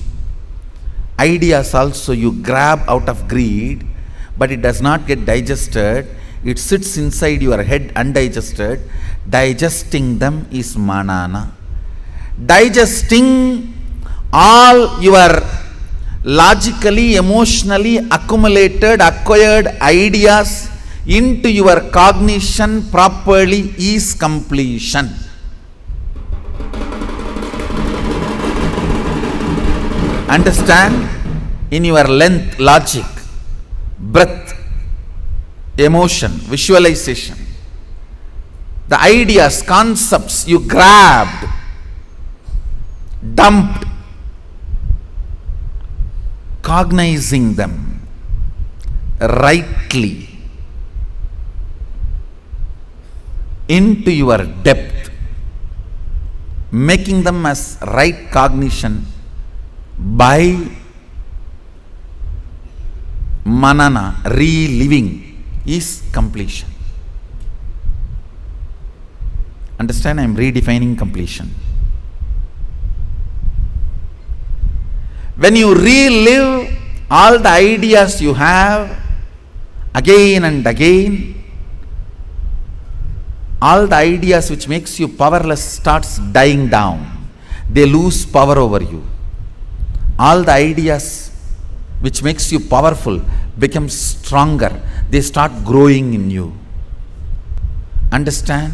Ideas also you grab out of greed, but it does not get digested. It sits inside your head undigested. Digesting them is manana. Digesting all your logically, emotionally accumulated, acquired ideas into your cognition properly is completion. Understand? In your length, logic, breath, emotion, visualization, the ideas, concepts you grabbed, dumped, cognizing them rightly into your depth, making them as right cognition by manana, reliving is completion. Understand? I am redefining completion. When you relive all the ideas you have again and again, all the ideas which makes you powerless starts dying down. They lose power over you. All the ideas which makes you powerful become stronger. They start growing in you. Understand?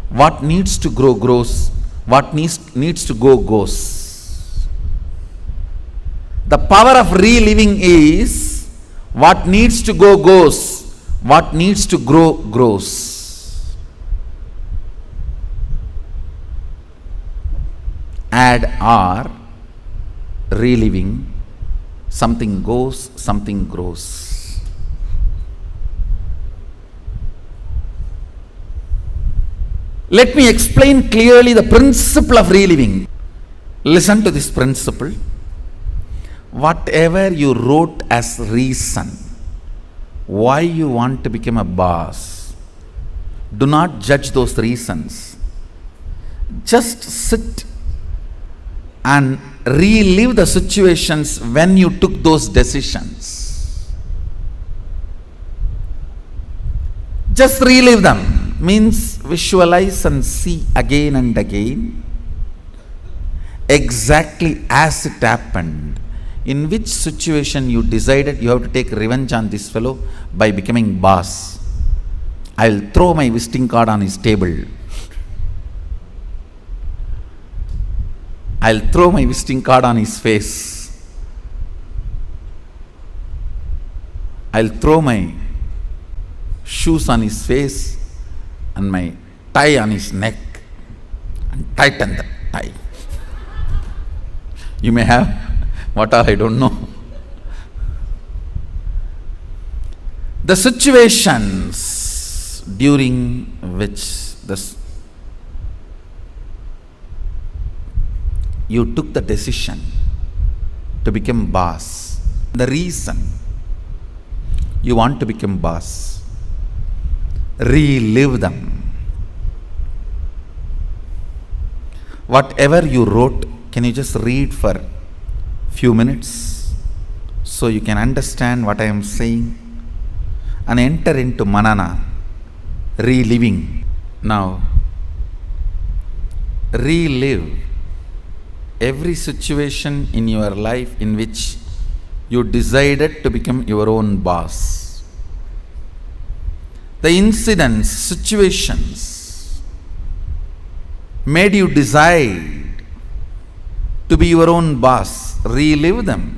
What needs to grow grows. What needs to go goes. The power of reliving is what needs to go goes, what needs to grow grows. Add or, reliving, something goes, something grows. Let me explain clearly the principle of reliving. Listen to this principle. Whatever you wrote as reason why you want to become a boss, do not judge those reasons. Just sit and relive the situations when you took those decisions. Just relive them. Means visualize and see again and again exactly as it happened. In which situation you decided you have to take revenge on this fellow by becoming boss. I will throw my visiting card on his table. I will throw my visiting card on his face. I will throw my shoes on his face and my tie on his neck and tighten the tie. You may have what are, I don't know. The situations during which you took the decision to become boss, the reason you want to become boss, relive them. Whatever you wrote, can you just read for few minutes so you can understand what I am saying and enter into manana, reliving. Now, relive every situation in your life in which you decided to become your own boss. The incidents, situations made you decide to be your own boss. Relive them.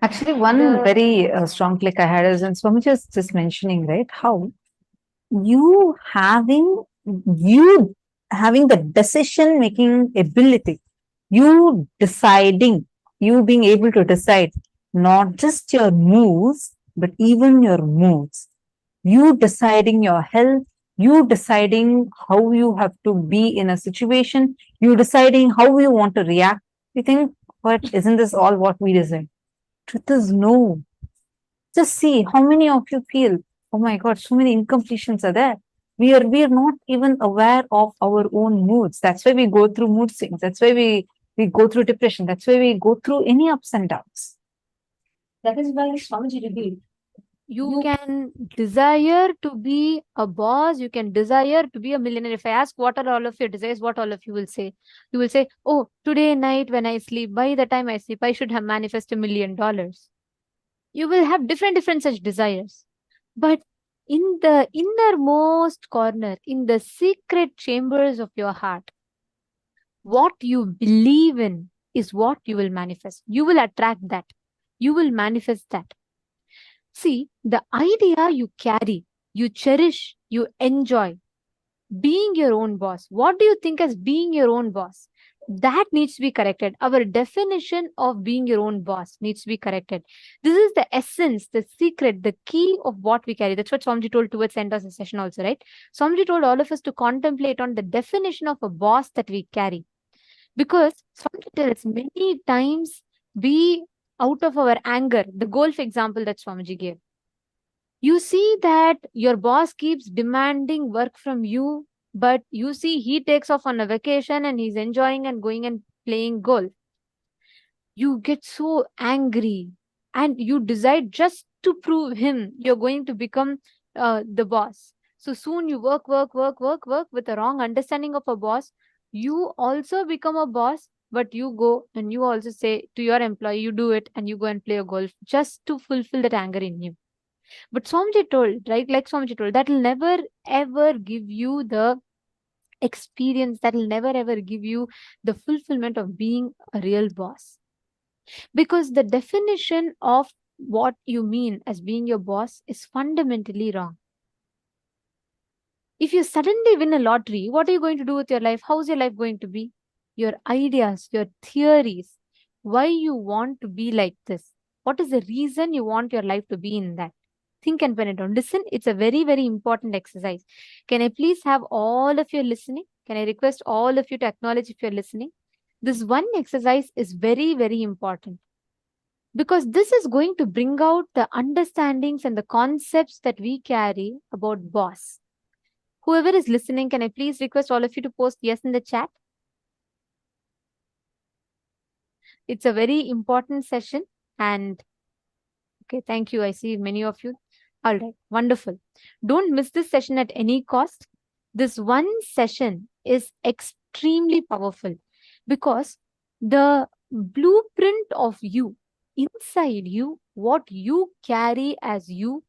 Actually, one very strong click I had is, and Swami just mentioning, right, how you having you having the decision making ability, you deciding, you being able to decide not just your moves, but even your moods. You deciding your health, you deciding how you have to be in a situation, you deciding how you want to react. You think, what isn't this all what we deserve? Truth is no. Just see how many of you feel, oh my God, so many incompletions are there. We are not even aware of our own moods. That's why we go through mood swings. That's why we go through depression. That's why we go through any ups and downs. That is why Swamiji revealed. You can desire to be a boss, you can desire to be a millionaire. If I ask what are all of your desires, what all of you will say? You will say, oh, today night when I sleep, by the time I sleep, I should have manifested $1 million. You will have different such desires. But in the innermost corner, in the secret chambers of your heart, what you believe in is what you will manifest. You will attract that. You will manifest that. See, the idea you carry, you cherish, you enjoy, being your own boss. What do you think as being your own boss? That needs to be corrected. Our definition of being your own boss needs to be corrected. This is the essence, the secret, the key of what we carry. That's what Swamiji told towards the end of the session also, right? Swamiji told all of us to contemplate on the definition of a boss that we carry. Because Swamiji tells many times we, out of our anger, the golf example that Swamiji gave, you see that your boss keeps demanding work from you, but you see he takes off on a vacation and he's enjoying and going and playing golf. You get so angry and you decide just to prove him you're going to become the boss. So soon you work with a wrong understanding of a boss. You also become a boss, but you go and you also say to your employee, you do it and you go and play a golf just to fulfill that anger in you. But Swamiji told, right? Like Swamiji told, that will never ever give you the experience, that will never ever give you the fulfillment of being a real boss. Because the definition of what you mean as being your boss is fundamentally wrong. If you suddenly win a lottery, what are you going to do with your life? How's your life going to be? Your ideas, your theories, why you want to be like this. What is the reason you want your life to be in that? Think and pen it down. Listen, it's a very important exercise. Can I please have all of you listening? Can I request all of you to acknowledge if you're listening? This one exercise is very important. Because this is going to bring out the understandings and the concepts that we carry about boss. Whoever is listening, can I please request all of you to post yes in the chat? It's a very important session and okay, thank you. I see many of you. All right, wonderful. Don't miss this session at any cost. This one session is extremely powerful because the blueprint of you, inside you, what you carry as you,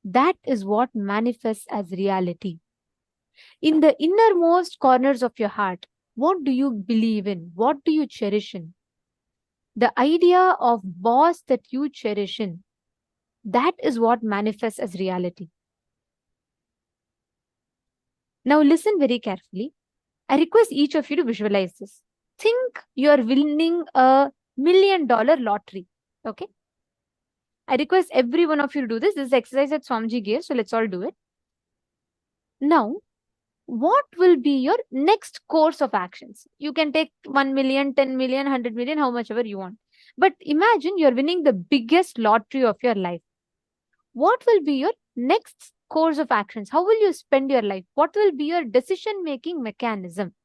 that is what manifests as reality. In the innermost corners of your heart, what do you believe in? What do you cherish in? The idea of boss that you cherish in, that is what manifests as reality. Now listen very carefully. I request each of you to visualize this. Think you are winning a $1 million lottery. Okay. I request every one of you to do this. This is the exercise that Swamiji gave. So let's all do it. Now, what will be your next course of actions? You can take 1 million, 10 million, 100 million, how much ever you want. But imagine you're winning the biggest lottery of your life. What will be your next course of actions? How will you spend your life? What will be your decision-making mechanism?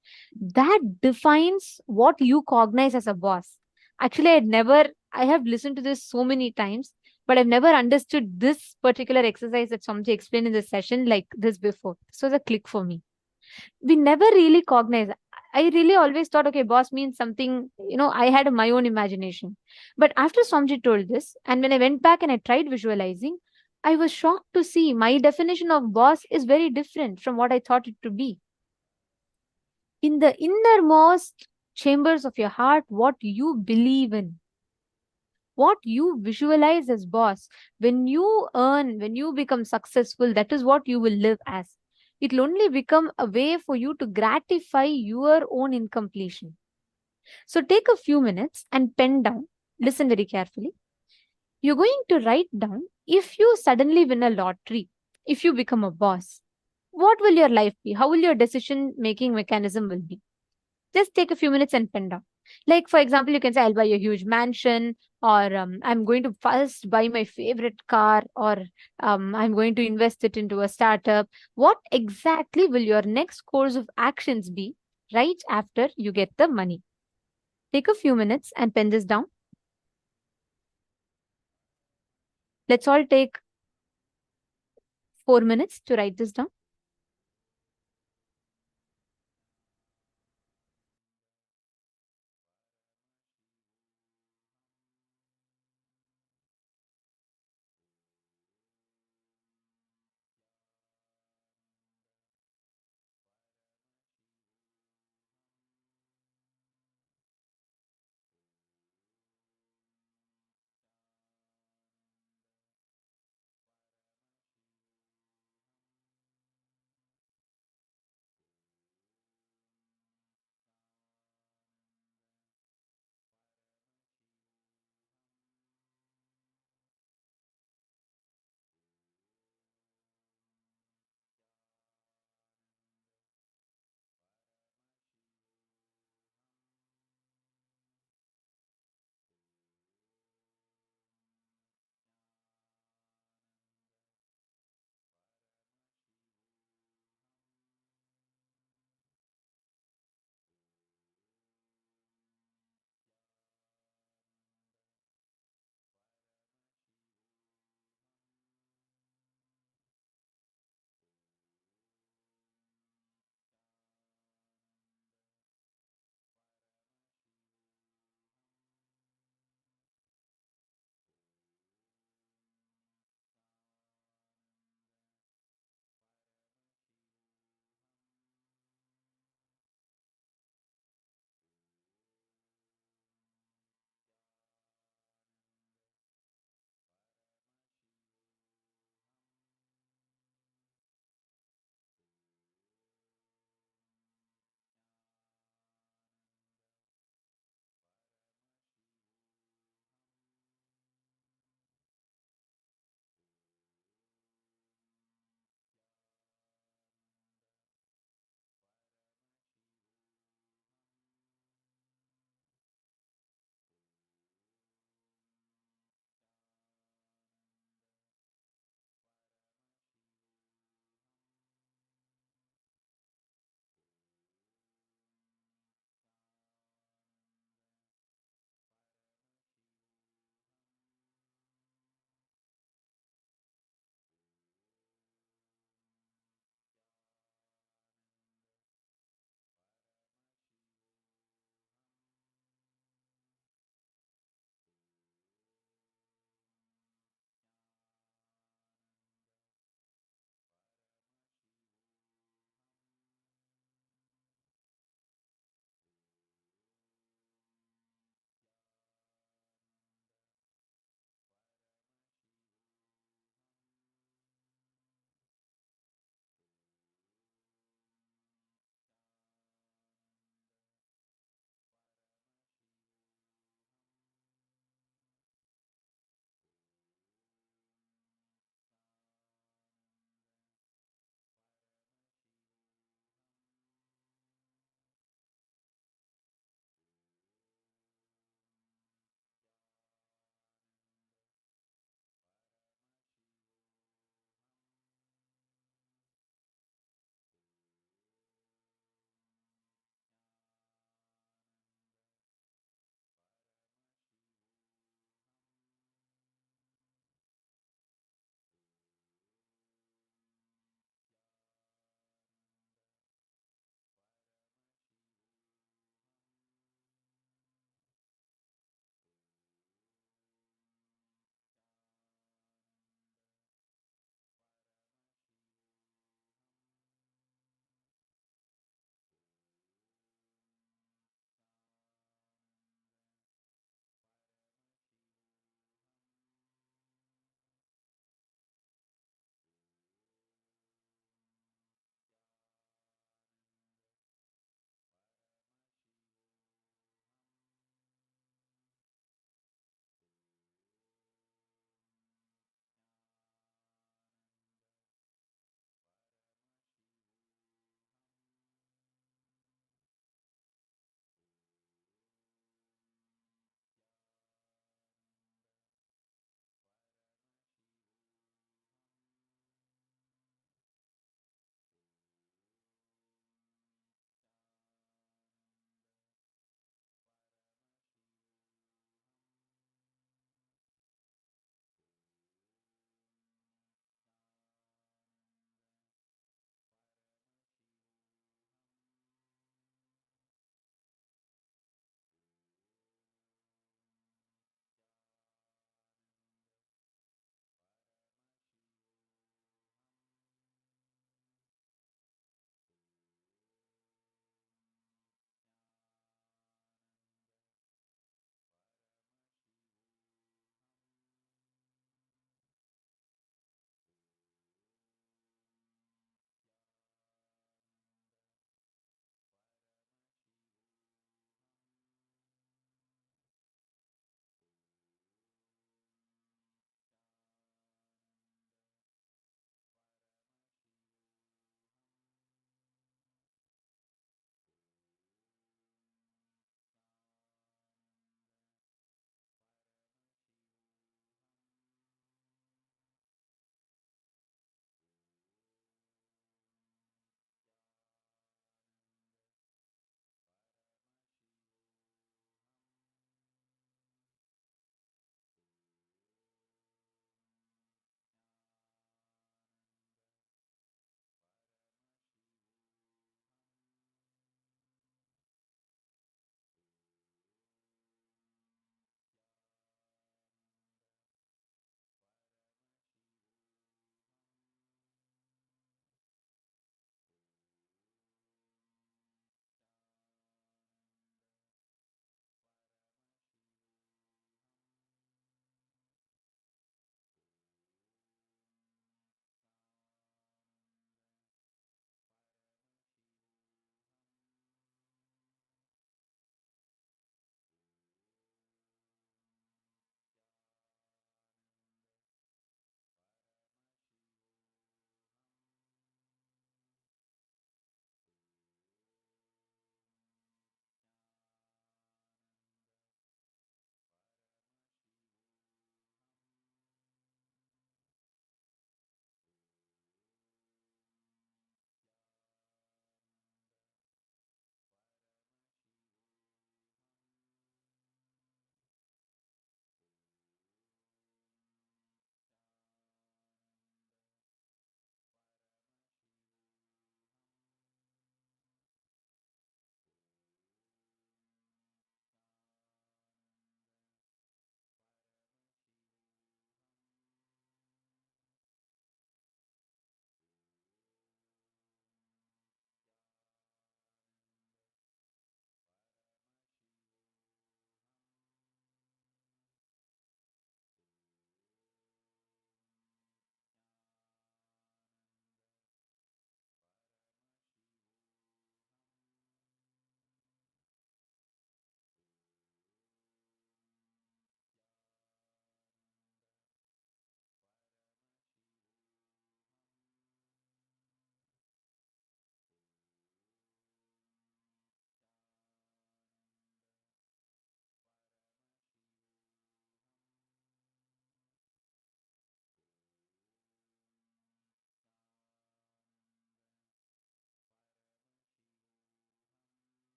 That defines what you cognize as a boss. Actually, I have listened to this so many times, but I've never understood this particular exercise that Swamiji explained in this session like this before. So it's a click for me. We never really cognize. I really always thought, okay, boss means something, I had my own imagination. But after Swamiji told this, and when I went back and I tried visualizing, I was shocked to see my definition of boss is very different from what I thought it to be. In the innermost chambers of your heart, what you believe in, what you visualize as boss, when you earn, when you become successful, that is what you will live as. It will only become a way for you to gratify your own incompletion. So take a few minutes and pen down. Listen very carefully. You're going to write down, if you suddenly win a lottery, if you become a boss, what will your life be? How will your decision making mechanism will be? Just take a few minutes and pen down. Like, for example, you can say, I'll buy a huge mansion, or I'm going to first buy my favorite car, or I'm going to invest it into a startup. What exactly will your next course of actions be right after you get the money? Take a few minutes and pen this down. Let's all take 4 minutes to write this down.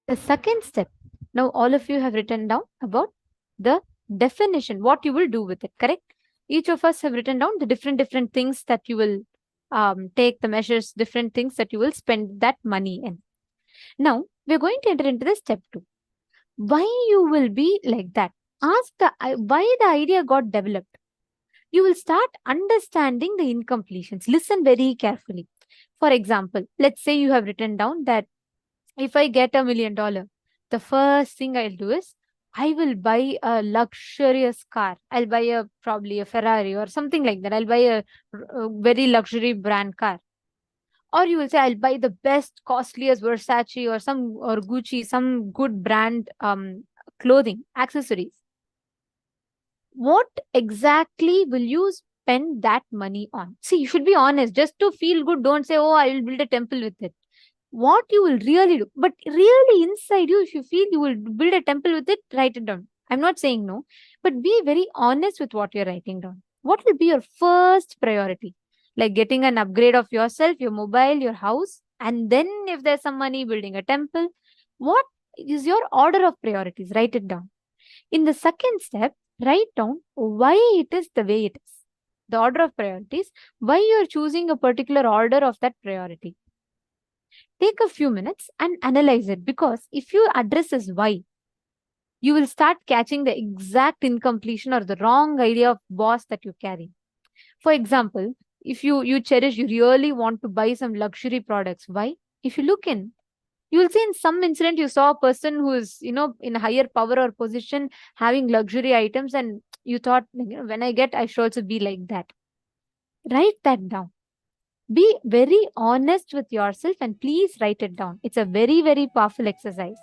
The second step, now all of you have written down about the definition, what you will do with it, correct? Each of us have written down the different things that you will take, the measures, different things that you will spend that money in. Now, we're going to enter into the step 2. Why you will be like that? Ask why the idea got developed. You will start understanding the incompletions. Listen very carefully. For example, let's say you have written down that if I get $1 million, the first thing I'll do is I will buy a luxurious car. I'll buy probably a Ferrari or something like that. I'll buy a very luxury brand car. Or you will say I'll buy the best, costliest Versace or Gucci, some good brand clothing, accessories. What exactly will you spend that money on? See, you should be honest. Just to feel good, don't say, oh, I will build a temple with it. What you will really do, but really inside you, if you feel you will build a temple with it, write it down. I'm not saying no, but be very honest with what you're writing down. What will be your first priority? Like getting an upgrade of yourself, your mobile, your house, and then if there's some money, building a temple. What is your order of priorities? Write it down. In the second step, write down why it is the way it is. The order of priorities, why you're choosing a particular order of that priority. Take a few minutes and analyze it, because if you address this why, you will start catching the exact incompletion or the wrong idea of boss that you carry. For example, if you cherish, you really want to buy some luxury products. Why? If you look in, you will see in some incident you saw a person who is, in a higher power or position having luxury items, and you thought, when I get, I should also be like that. Write that down. Be very honest with yourself and please write it down. It's a very, very powerful exercise.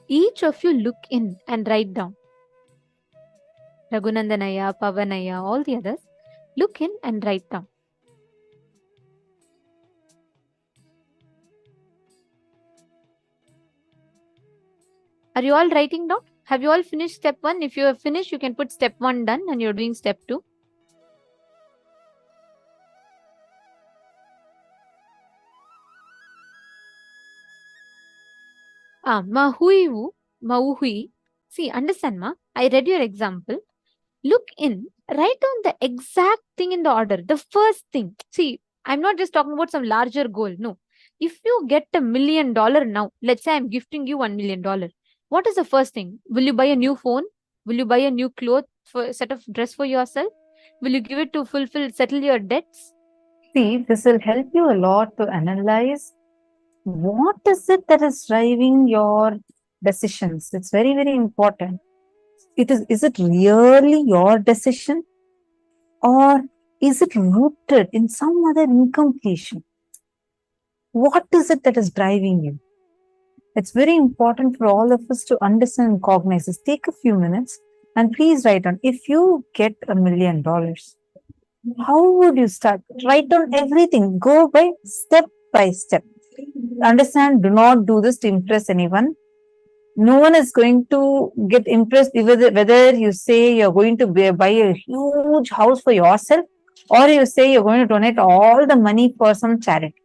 Each of you look in and write down. Raghunandanaya, Pavanaya, all the others, look in and write down. Are you all writing down? Have you all finished step 1? If you have finished, you can put step 1 done and you're doing step 2. Mahuivu, Mauhui. See, understand, ma? I read your example. Look in, write down the exact thing in the order. The first thing. See, I'm not just talking about some larger goal. No. If you get $1 million now, let's say I'm gifting you $1 million. What is the first thing? Will you buy a new phone? Will you buy a new cloth for set of dress for yourself? Will you give it to settle your debts? See, this will help you a lot to analyze what is it that is driving your decisions. It's very, very important. Is it really your decision, or is it rooted in some other incompletion? What is it that is driving you? It's very important for all of us to understand and cognize this. Take a few minutes and please write down, if you get $1 million, how would you start? Write down everything. Go by step. Understand, do not do this to impress anyone. No one is going to get impressed whether you say you're going to buy a huge house for yourself, or you say you're going to donate all the money for some charity.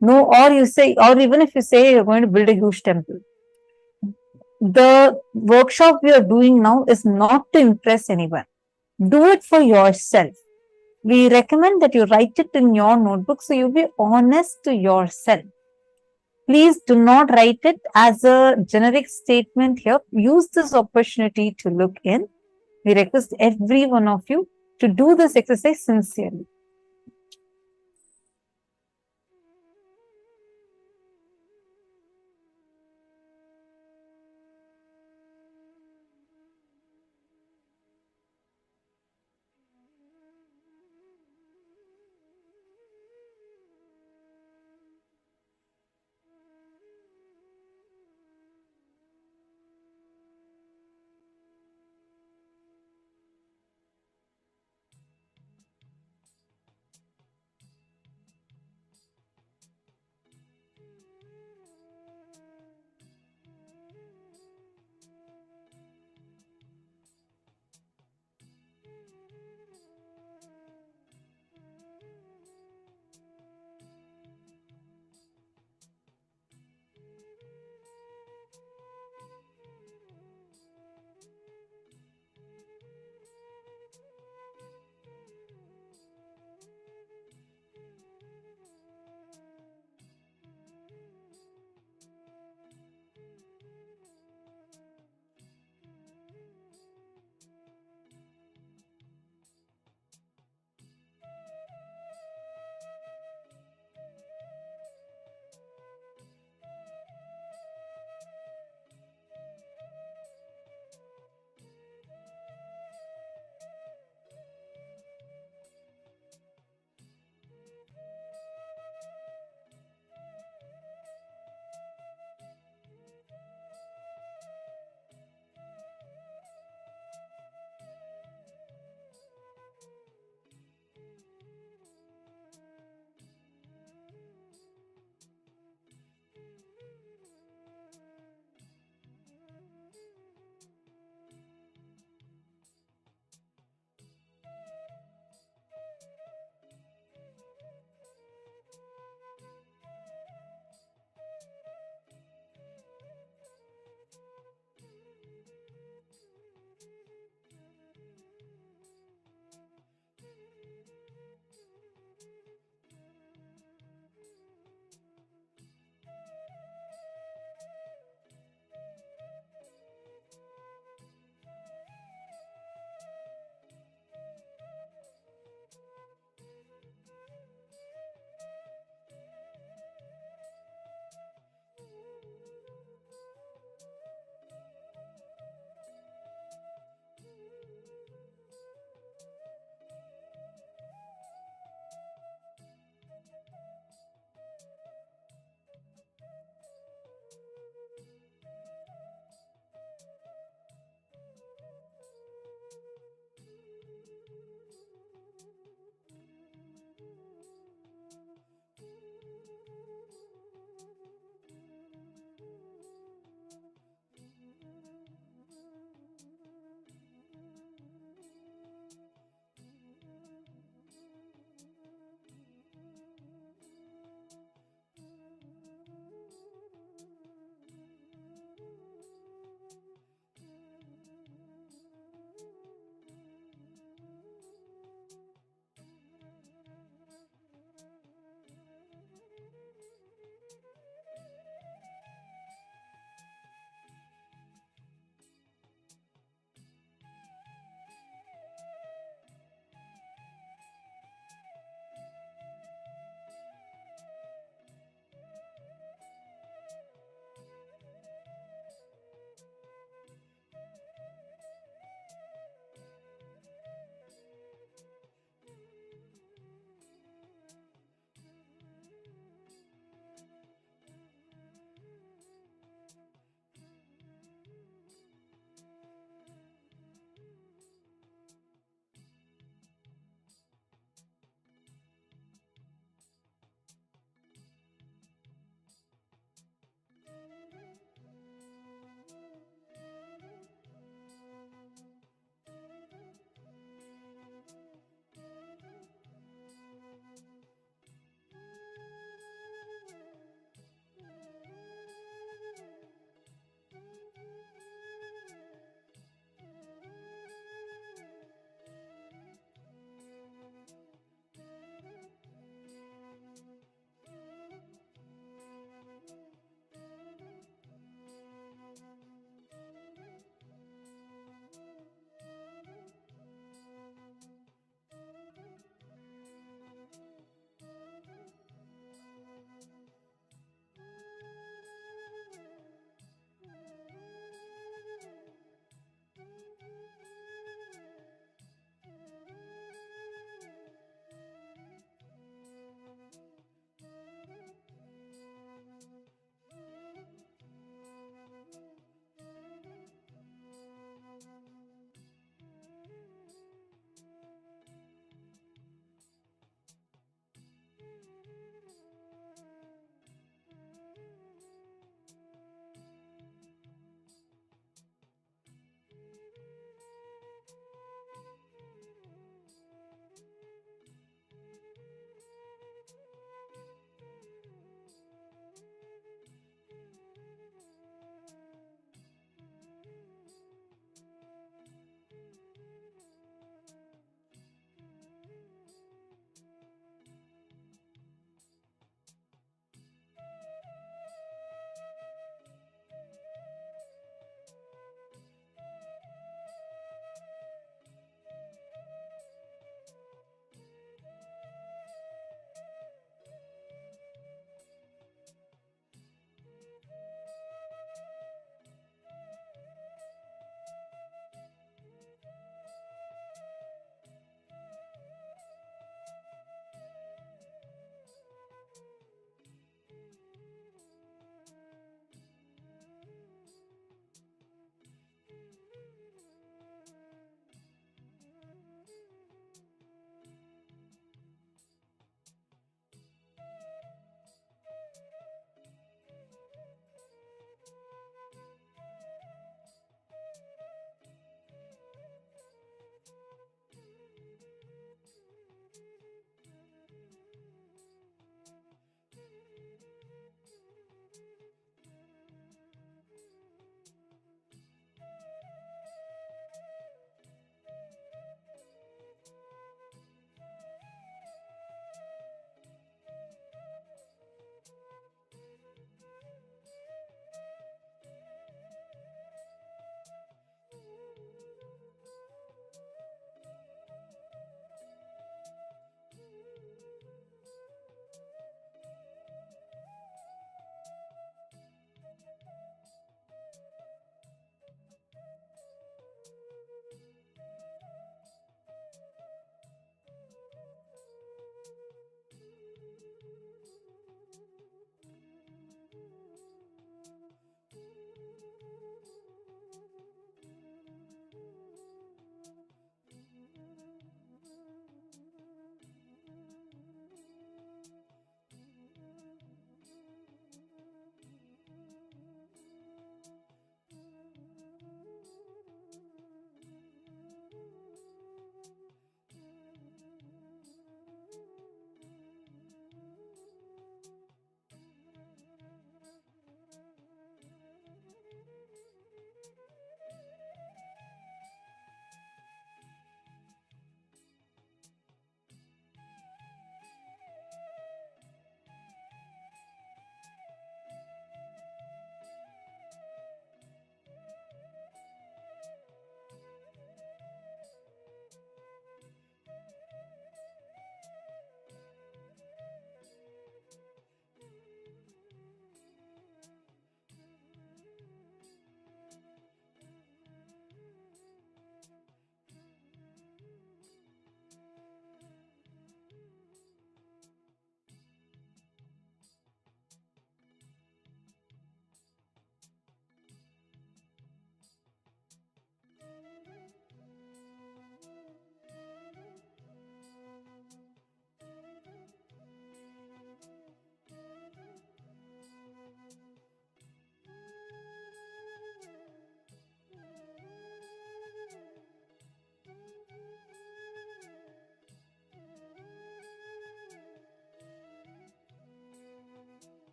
No, or even if you say you're going to build a huge temple. The workshop we are doing now is not to impress anyone. Do it for yourself. We recommend that you write it in your notebook so you be honest to yourself. Please do not write it as a generic statement here. Use this opportunity to look in. We request every one of you to do this exercise sincerely.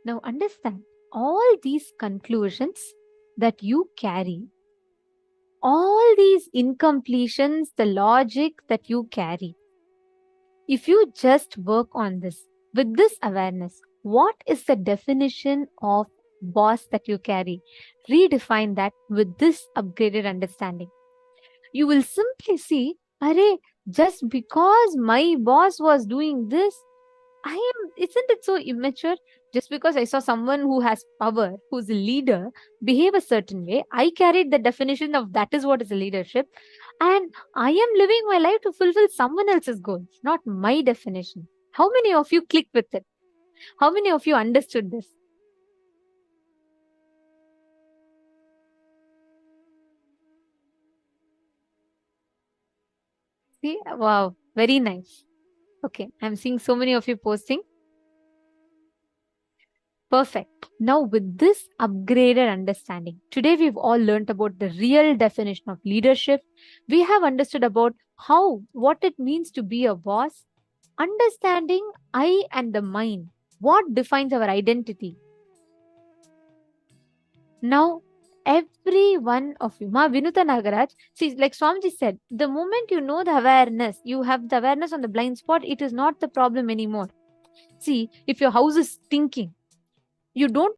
Now understand all these conclusions that you carry, all these incompletions, the logic that you carry. If you just work on this with this awareness, what is the definition of boss that you carry? Redefine that with this upgraded understanding. You will simply see, Arey, just because my boss was doing this, isn't it so immature? Just because I saw someone who has power, who's a leader, behave a certain way, I carried the definition of that is what is a leadership. And I am living my life to fulfill someone else's goals, not my definition. How many of you click with it? How many of you understood this? See, wow, very nice. Okay, I'm seeing so many of you posting. Perfect. Now, with this upgraded understanding, today we've all learned about the real definition of leadership. We have understood about what it means to be a boss, understanding I and the mind, what defines our identity. Now, every one of you, Ma Vinuta Nagaraj, see, like Swamiji said, the moment you know the awareness, you have the awareness on the blind spot, it is not the problem anymore. See, if your house is stinking, you don't